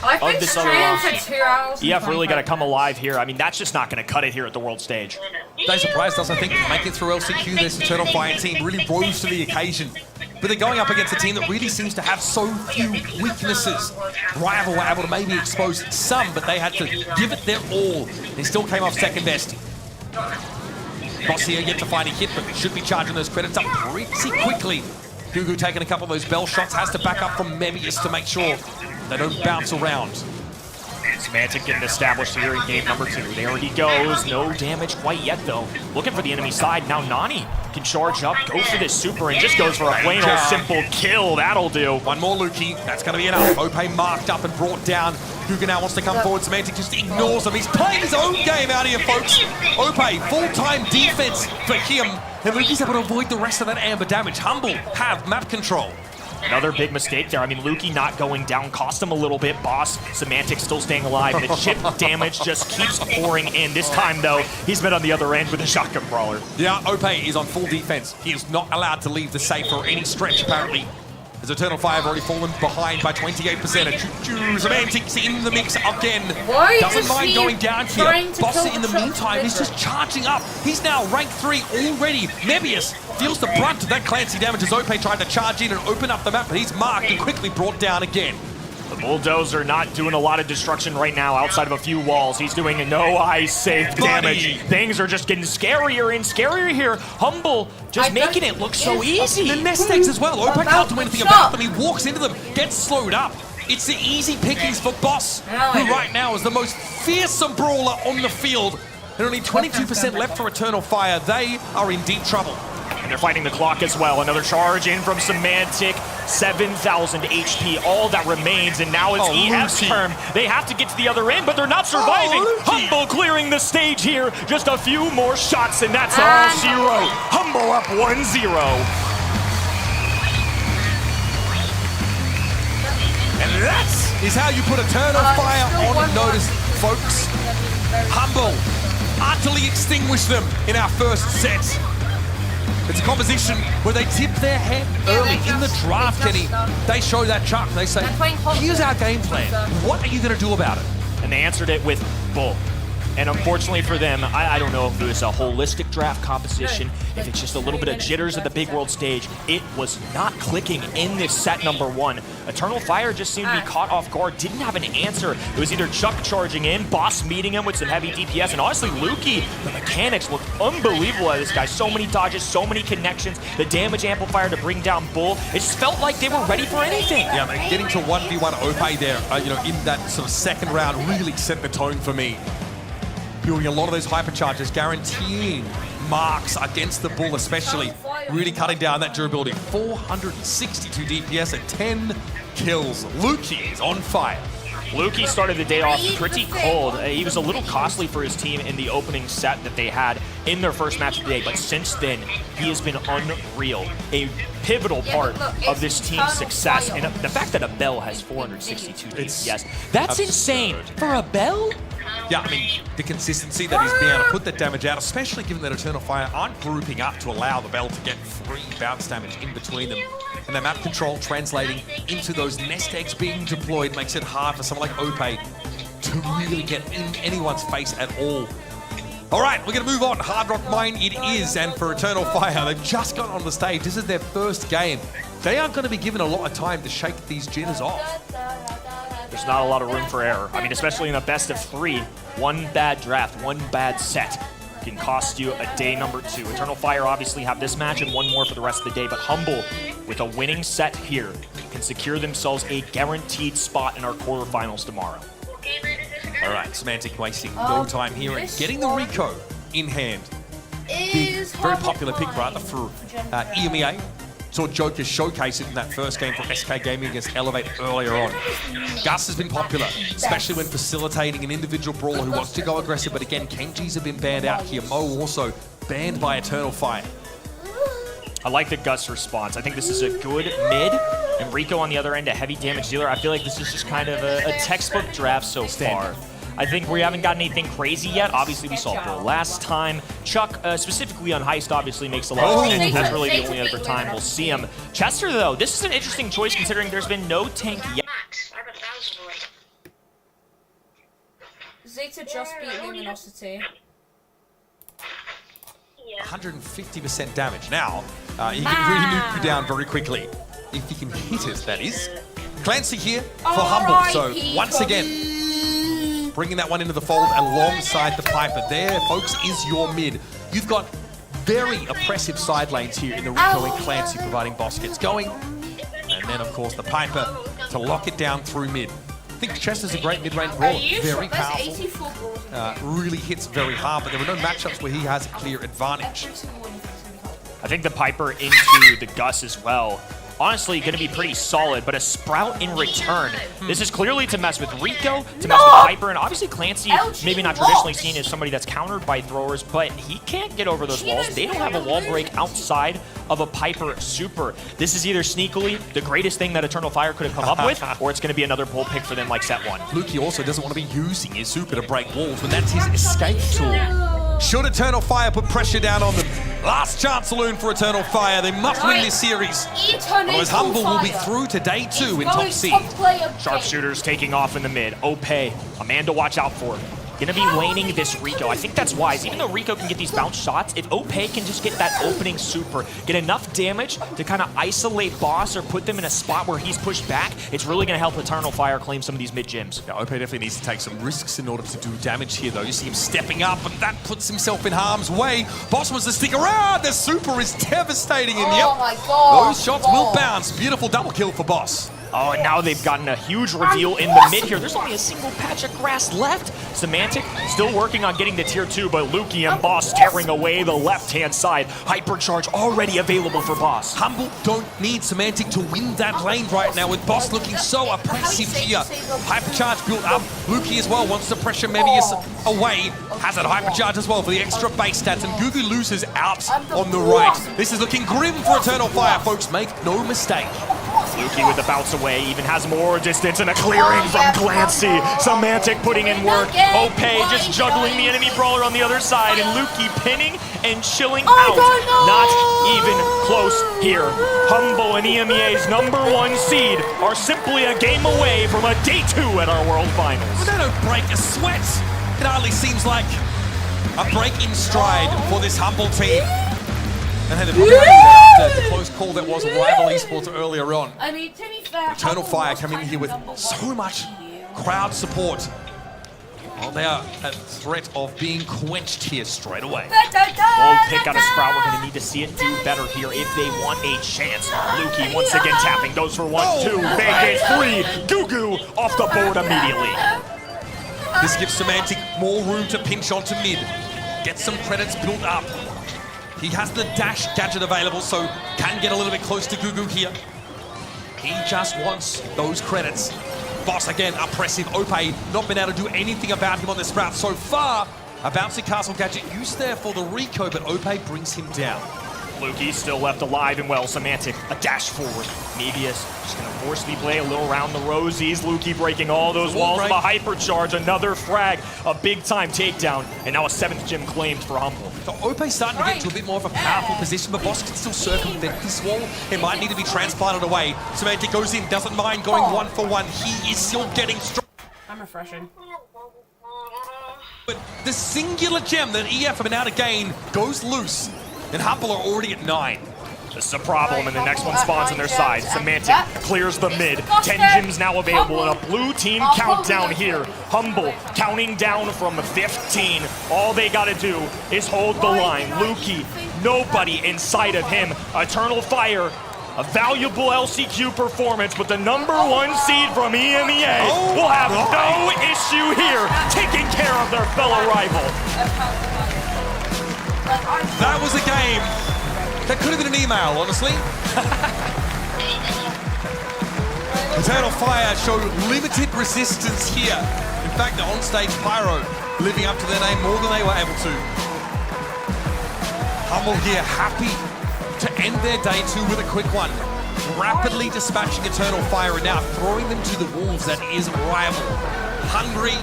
of this other roster. EF really got to come alive here. I mean, that's just not going to cut it here at the world stage. They surprised us, I think, making it through LCQ. This Eternal Fire team really rose to the occasion. But they're going up against a team that really seems to have so few weaknesses. Rival were able to maybe expose some, but they had to give it their all. They still came off second best. Boss here yet to find a hit, but should be charging those credits up pretty quickly. Gugu taking a couple of those bell shots, has to back up from Mebius to make sure they don't bounce around. Semantic getting established here in game number 2. There he goes. No damage quite yet, though. Looking for the enemy side. Now Nani can charge up, go for this super, and just goes for a plain old simple kill. That'll do. One more Lukey. That's going to be enough. Ope marked up and brought down. Gugu now wants to come forward. Semantic just ignores him. He's playing his own game out here, folks. Ope, full-time defense for him. And Lukey's able to avoid the rest of that amber damage. Humble have map control. Another big mistake there. I mean, Lukey not going down cost him a little bit. Boss, Semantic still staying alive. The chip damage just keeps pouring in. This time, though, he's been on the other end with a shotgun brawler. Yeah, Ope is on full defense. He is not allowed to leave the safe for any stretch, apparently. As Eternal Fire have already fallen behind by 28%. And Semantic's in the mix again. Doesn't mind going down here. Boss in the meantime is just charging up. He's now rank 3 already. Mebius feels the brunt of that Clancy damage as Ope tried to charge in and open up the map, but he's marked and quickly brought down again. The Bulldozer not doing a lot of destruction right now outside of a few walls. He's doing no ice safe damage. Things are just getting scarier and scarier here. Humble just making it look so easy. The nest eggs as well. Ope can't do anything about them. He walks into them, gets slowed up. It's the easy pickings for Boss, who right now is the most fearsome brawler on the field. And only 22% left for Eternal Fire. They are in deep trouble. they're fighting the clock as well. Another charge in from Semantic. 7,000 HP, all that remains, and now it's EF's turn. They have to get to the other end, but they're not surviving. Humble clearing the stage here. Just a few more shots, and that's all she wrote. Humble up 1-0. And that is how you put Eternal Fire on notice, folks. Humble utterly extinguished them in our first set. It's a composition where they tip their head early in the draft, Kenny. They show that chuck. They say, here's our game plan. What are you going to do about it? And they answered it with bull. And unfortunately for them, I don't know if it was a holistic draft composition, if it's just a little bit of jitters at the big world stage. It was not clicking in this set number one. Eternal Fire just seemed to be caught off guard, didn't have an answer. It was either Chuck charging in, Boss meeting him with some heavy DPS, and honestly, Lukey, the mechanics look unbelievable at this guy. So many dodges, so many connections, the damage amplifier to bring down Bull. It just felt like they were ready for anything. Yeah, man, getting to 1v1 Ope there, in that sort of second round really set the tone for me. Doing a lot of those hypercharges, guaranteeing marks against the Bull especially, really cutting down that durability. 462 DPS and 10 kills. Lukey is on fire. Lukey started the day off pretty cold. He was a little costly for his team in the opening set that they had in their first match of the day, but since then, he has been unreal. A pivotal part of this team's success, and the fact that Abel has 462 DPS, that's insane. For Abel? Yeah, I mean, the consistency that he's being able to put that damage out, especially given that Eternal Fire aren't grouping up to allow the Bell to get free bounce damage in between them. And the map control translating into those nest eggs being deployed makes it hard for someone like Ope to really get in anyone's face at all. All right, we're going to move on. Hard Rock Mine it is, and for Eternal Fire, they've just got on the stage. This is their first game. They aren't going to be given a lot of time to shake these jitters off. There's not a lot of room for error. I mean, especially in a best of three, one bad draft, one bad set can cost you a day number two. Eternal Fire obviously have this match and one more for the rest of the day, but Humble, with a winning set here, can secure themselves a guaranteed spot in our quarterfinals tomorrow. All right, Semantic wasting no time here and getting the Rico in hand. Big, very popular pick, rather, for EMEA. Saw Joker showcase it in that first game for SK Gaming against Elevate earlier on. Gus has been popular, especially when facilitating an individual brawler who wants to go aggressive, but again, Kenji's have been banned out here. Mo also banned by Eternal Fire. I like the Gus response. I think this is a good mid, and Rico on the other end, a heavy damage dealer. I feel like this is just kind of a textbook draft so far. I think we haven't gotten anything crazy yet. Obviously, we saw Bull last time. Chuck, specifically on Heist, obviously makes a lot of sense. That's really the only other time we'll see him. Chester, though, this is an interesting choice considering there's been no tank yet. Zeta just beat Luminosity. 150% damage. Now, he can really nuke you down very quickly. If he can hit it, that is. Clancy here for Humble. So, once again, bringing that one into the fold alongside the Piper. There, folks, is your mid. You've got very oppressive side lanes here in the Rico and Clancy providing boss gets going. And then, of course, the Piper to lock it down through mid. I think Chester's a great mid-range brawler. Very powerful. Really hits very hard, but there were no matchups where he has a clear advantage. I think the Piper into the Gus as well. Honestly, going to be pretty solid, but a Sprout in return. This is clearly to mess with Rico, to mess with Piper, and obviously Clancy, maybe not traditionally seen as somebody that's countered by throwers, but he can't get over those walls. They don't have a wall break outside of a Piper super. This is either sneakily the greatest thing that Eternal Fire could have come up with, or it's going to be another bull pick for them like set one. Lukey also doesn't want to be using his super to break walls when that's his escape tool. Should Eternal Fire put pressure down on them? Last chance saloon for Eternal Fire. They must win this series. Otherwise, Humble will be through to day 2 in top C. Sharpshooters taking off in the mid. Ope, a man to watch out for. Gonna be laning this Rico. I think that's wise. Even though Rico can get these bounce shots, if Ope can just get that opening super, get enough damage to kind of isolate Boss or put them in a spot where he's pushed back, it's really gonna help Eternal Fire claim some of these mid gyms. Yeah, Ope definitely needs to take some risks in order to do damage here, though. You see him stepping up, but that puts himself in harm's way. Boss wants to stick around. The super is devastating, and yep, my God, those shots will bounce. Beautiful double kill for Boss. Oh, and now they've gotten a huge reveal in the mid here. There's only a single patch of grass left. Semantic still working on getting to tier 2, but Lukey and Boss tearing away the left-hand side. Hypercharge already available for Boss. Humble don't need Semantic to win that lane right now, with Boss looking so oppressive here. Hypercharge built up. Lukey as well wants to pressure Mevius away. Has that Hypercharge as well for the extra base stats, and Gugu loses out on the right. This is looking grim for Eternal Fire, folks. Make no mistake. Lukey with the bounce away, even has more distance and a clearing from Clancy. Semantic putting in work. Ope just juggling the enemy brawler on the other side, and Lukey pinning and chilling out. Not even close here. Humble and EMEA's #1 seed are simply a game away from a day 2 at our World Finals. Well, they don't break a sweat. It hardly seems like a break in stride for this Humble team. And had after the close call that was Rival Esports earlier on. I mean, to be fair, Eternal Fire coming in here with so much crowd support. Well, they are at threat of being quenched here straight away. Oh, pick out a Sprout. We're going to need to see it do better here if they want a chance. Lukey once again tapping. Goes for 1, 2. They get 3. Gugu off the board immediately. This gives Semantic more room to pinch onto mid. Get some credits built up. He has the dash gadget available, so can get a little bit close to Gugu here. He just wants those credits. Boss again, oppressive. Ope not been able to do anything about him on this Sprout so far. A bouncy castle gadget used there for the Rico, but Ope brings him down. Lukey still left alive and well. Semantic, a dash forward. Mevius just going to forcefully play a little around the rosies. Lukey breaking all those walls of a hypercharge. Another frag, a big-time takedown, and now a 7th gem claimed for Humble. So Ope's starting to get into a bit more of a powerful position, but Boss can still circumvent this wall. It might need to be transplanted away. Semantic goes in, doesn't mind going 1 for 1. He is still getting strong. I'm refreshing. But the singular gem that EF have been able to gain goes loose, and Humble are already at 9. This is a problem, and the next one spawns on their side. Semantic clears the mid. 10 gems now available in a blue team countdown here. Humble counting down from 15. All they gotta do is hold the line. Lukey, nobody inside of him. Eternal Fire, a valuable LCQ performance, but the #1 seed from EMEA will have no issue here taking care of their fellow rival. That was a game. That could have been an email, honestly. Eternal Fire showed limited resistance here. In fact, the on-stage Pyro living up to their name more than they were able to. Humble here happy to end their day 2 with a quick one. Rapidly dispatching Eternal Fire and now throwing them to the wolves that is Rival. Hungry,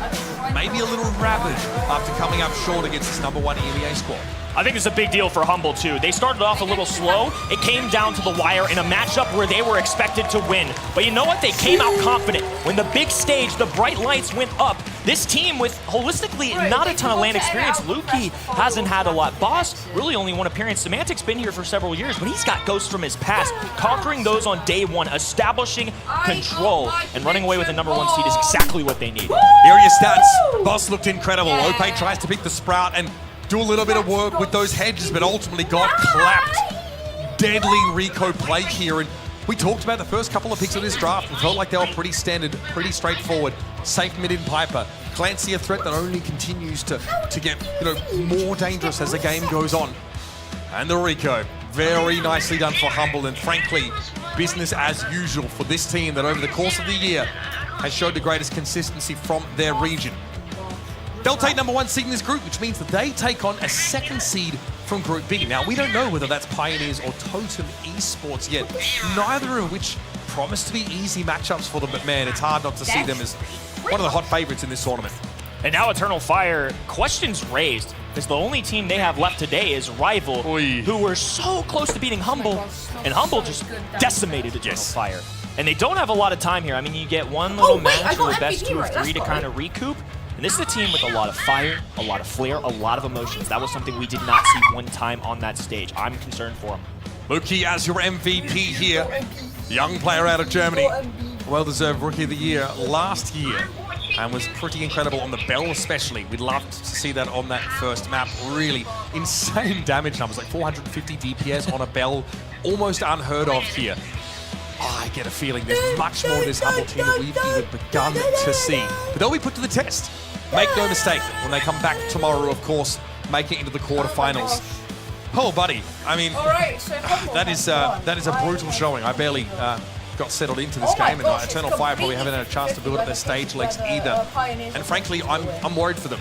maybe a little rabid after coming up short against this #1 EMEA squad. I think it's a big deal for Humble, too. They started off a little slow. It came down to the wire in a matchup where they were expected to win. But you know what? They came out confident. When the big stage, the bright lights went up, this team with holistically not a ton of LAN experience. Lukey hasn't had a lot. Boss really only one appearance. Semantic's been here for several years, but he's got ghosts from his past. Conquering those on day 1, establishing control, and running away with the #1 seed is exactly what they need. Here are your stats. Boss looked incredible. Ope tries to pick the Sprout and do a little bit of work with those hedges, but ultimately got clapped. Deadly Rico play here, and we talked about the first couple of picks of this draft. It felt like they were pretty standard, pretty straightforward. Safe mid in Piper. Clancy a threat that only continues to get more dangerous as the game goes on. And the Rico, very nicely done for Humble, and frankly, business as usual for this team that over the course of the year has showed the greatest consistency from their region. They'll take #1 seed in this group, which means that they take on a 2nd seed from Group B. Now, we don't know whether that's Pioneers or Totem Esports yet, neither of which promise to be easy matchups for them, but man, it's hard not to see them as one of the hot favorites in this tournament. And now Eternal Fire, questions raised, because the only team they have left today is Rival, who were so close to beating Humble, and Humble just decimated Eternal Fire. And they don't have a lot of time here. I mean, you get one little match for the best 2 of 3 to kind of recoup. And this is a team with a lot of fire, a lot of flair, a lot of emotions. That was something we did not see one time on that stage. I'm concerned for him. Lukey as your MVP here. Young player out of Germany. Well-deserved Rookie of the Year last year. And was pretty incredible on the Bell especially. We'd love to see that on that first map. Really insane damage numbers, like 450 DPS on a Bell. Almost unheard of here. I get a feeling there's much more to this Humble team that we've even begun to see. But they'll be put to the test. Make no mistake, when they come back tomorrow, of course, make it into the quarterfinals. Oh, buddy, I mean, that is a brutal showing. I barely got settled into this game, and Eternal Fire probably haven't had a chance to build up their stage legs either. And frankly, I'm worried for them.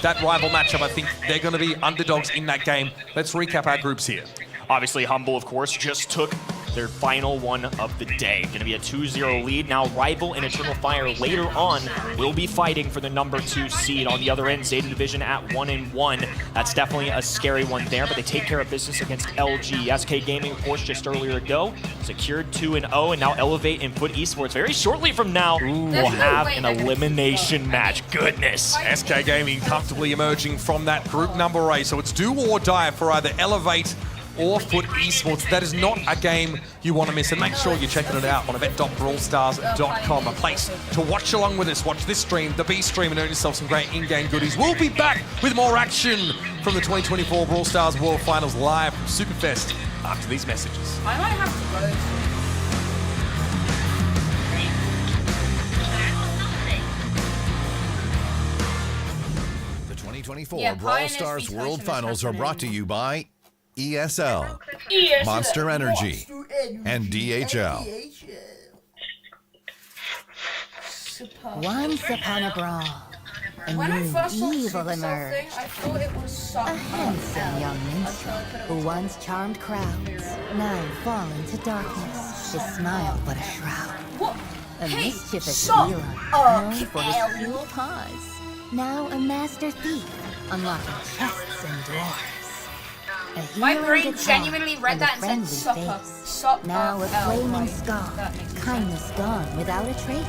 That rival matchup, I think they're going to be underdogs in that game. Let's recap our groups here. Obviously, Humble, of course, just took their final one of the day. Going to be a 2-0 lead. Now, Rival and Eternal Fire later on will be fighting for the number 2 seed. On the other end, Zeta Division at 1-1. That's definitely a scary one there, but they take care of business against LG. SK Gaming, of course, just earlier ago, secured 2-0, and now Elevate and Foot Esports. Very shortly from now, we'll have an elimination match. Goodness. SK Gaming comfortably emerging from that group number A. So it's do or die for either Elevate or Foot Esports. That is not a game you want to miss, and make sure you're checking it out on event.brawlstars.com, a place to watch along with us. Watch this stream, the B stream, and earn yourself some great in-game goodies. We'll be back with more action from the 2024 Brawl Stars World Finals live from Superfest after these messages. I might have The 2024 Brawl Stars World Finals are brought to you by ESL, Monster Energy, and DHL. Once upon a brawl, a new evil emerged. A handsome young minstrel who once charmed crowds, now fallen to darkness, his smile but a shroud. A mischievous healer, known for his cruel paws, now a master thief, unlocking chests and drawers. My brain genuinely read that and said supper. Now a flaming scar, kindness gone without a trace.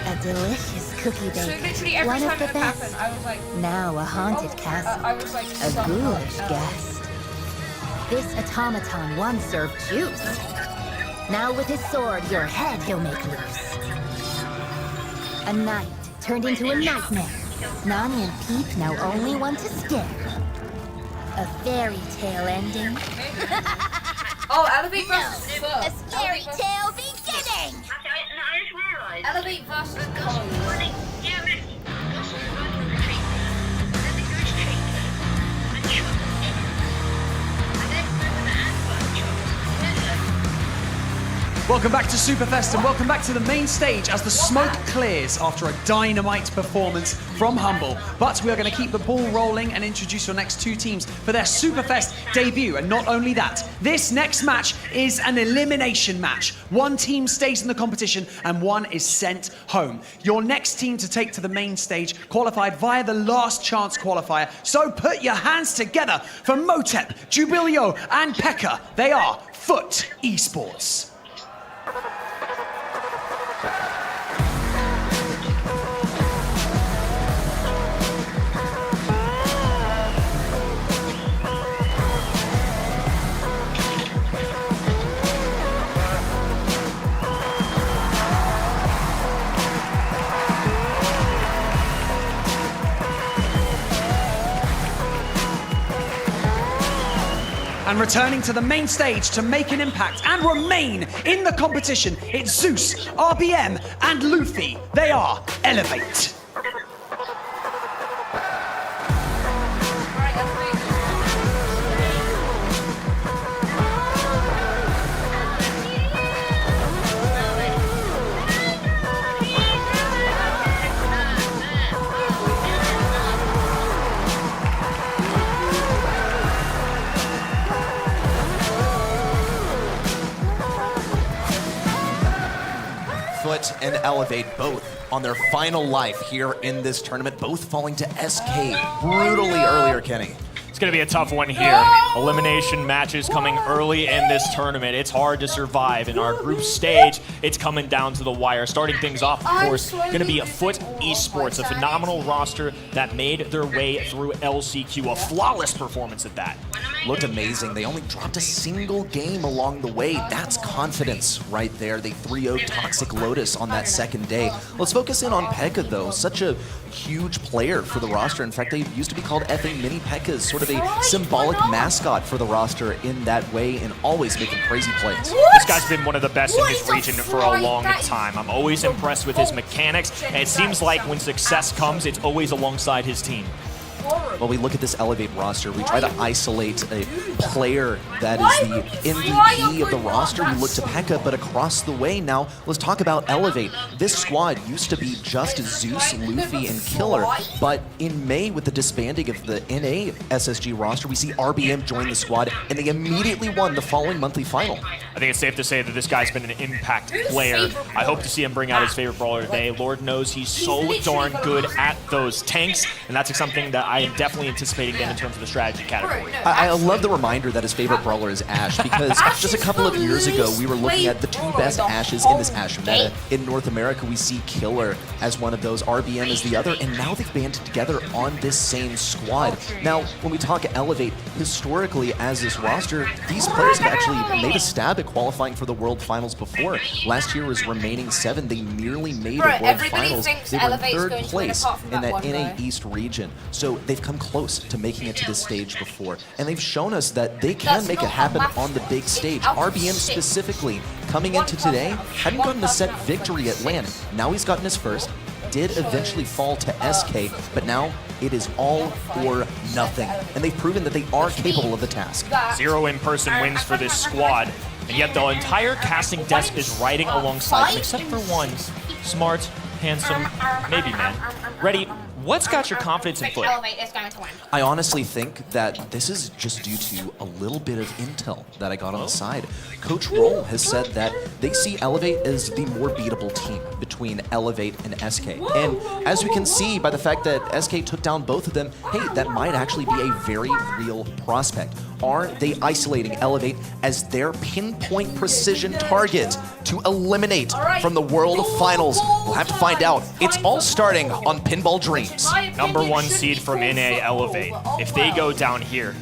A delicious cookie So bake, literally every one time of the that best. happened, I was like, Now a haunted castle, I was like, a ghoulish guest. This automaton once served juice. Now with his sword, your head he'll make loose. A night turned into a nightmare. Nani and Peep now only want to stare. A fairy tale ending. oh, Elevate versus Foot. A scary tale beginning. Elevate versus Foot. Welcome back to Superfest and welcome back to the main stage as the smoke clears after a dynamite performance from Humble. But we are going to keep the ball rolling and introduce your next 2 teams for their Superfest debut. And not only that, this next match is an elimination match. 1 team stays in the competition and 1 is sent home. Your next team to take to the main stage qualified via the last chance qualifier. So put your hands together for Motep, Jubilio and Pekka. They are Foot Esports. And returning to the main stage to make an impact and remain in the competition, it's Zeus, RBM, and Luffy. They are Elevate. Foot and Elevate both on their final life here in this tournament, both falling to SK brutally earlier, Kenny. It's going to be a tough one here. Elimination matches coming early in this tournament. It's hard to survive. In our group stage, it's coming down to the wire. Starting things off, of course, going to be a Foot Esports, a phenomenal roster that made their way through LCQ. A flawless performance at that. looked amazing. They only dropped a single game along the way. That's confidence right there. They 3-0'd Toxic Lotus on that second day. Let's focus in on Pekka, though. Such a huge player for the roster. In fact, they used to be called effing mini Pekkas, sort of a symbolic mascot for the roster in that way, and always making crazy plays. This guy's been one of the best in his region for a long time. I'm always impressed with his mechanics, and it seems like when success comes, it's always alongside his team. Well, we look at this Elevate roster, we try to isolate a player that is the MVP of the roster. We look to Pekka, but across the way now, let's talk about Elevate. This squad used to be just Zeus, Luffy, and Killer, but in May, with the disbanding of the NA SSG roster, we see RBM join the squad, and they immediately won the following monthly final. I think it's safe to say that this guy's been an impact player. I hope to see him bring out his favorite brawler today. Lord knows he's so darn good at those tanks, and that's something that I am definitely anticipating them in terms of the strategy category. I love the reminder that his favorite brawler is Ashe, because just a couple of years ago, we were looking at the 2 best Ashes in this Ashe meta. In North America, we see Killer as one of those, RBM as the other, and now they've banded together on this same squad. Now, when we talk Elevate, historically as this roster, these players have actually made a stab at qualifying for the World Finals before. Last year was remaining 7. They nearly made the World Finals. They were in 3rd place in that NA East region. So they've come close to making it to this stage before. And they've shown us that they can make it happen on the big stage. RBM specifically, coming into today, hadn't gotten a set victory at LAN. Now he's gotten his first, did eventually fall to SK, but now it is all or nothing. And they've proven that they are capable of the task. 0 in-person wins for this squad, and yet the entire casting desk is riding alongside them, except for one. Smart, handsome, maybe man. Ready? What's got your confidence in Foot? I honestly think that this is just due to a little bit of intel that I got on the side. Coach Roll has said that they see Elevate as the more beatable team between Elevate and SK. And as we can see by the fact that SK took down both of them, hey, that might actually be a very real prospect. Are they isolating Elevate as their pinpoint precision target to eliminate from the World Finals? We'll have to find out. It's all starting on Pinball Dreams. #1 seed from NA Elevate. If they go down here,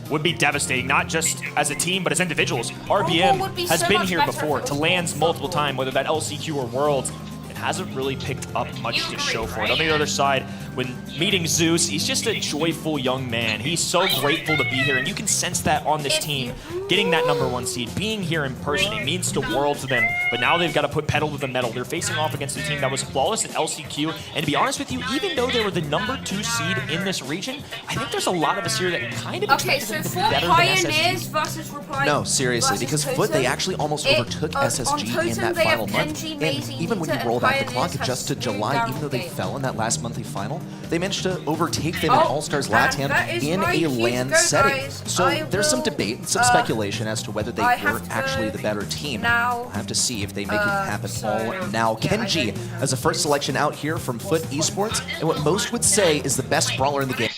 would be devastating, not just as a team, but as individuals. RBM has been here before to lands multiple times, whether that LCQ or Worlds. It hasn't really picked up much to show for it. On the other side, when meeting Zeus, he's just a joyful young man. He's so grateful to be here, and you can sense that on this team. Getting that #1 seed, being here in person, it means the world to them. But now they've got to put pedal to the metal. They're facing off against a team that was flawless at LCQ, and to be honest with you, even though they were the #2 seed in this region, I think there's a lot of us here that kind of expected them to be better than SSG. No, seriously, because Foot, they actually almost overtook SSG in that final month. And even when you roll back the clock just to July, even though they fell in that last monthly final, they managed to overtake them in All-Stars LATAM in a LAN setting. So there's some debate, some speculation as to whether they were actually the better team. We'll have to see if they make it happen all now. Kenji as a first selection out here from Foot Esports, and what most would say is the best brawler in the game.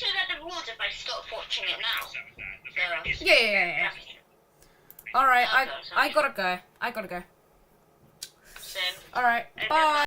Yeah. Alright, I gotta go. Alright, bye.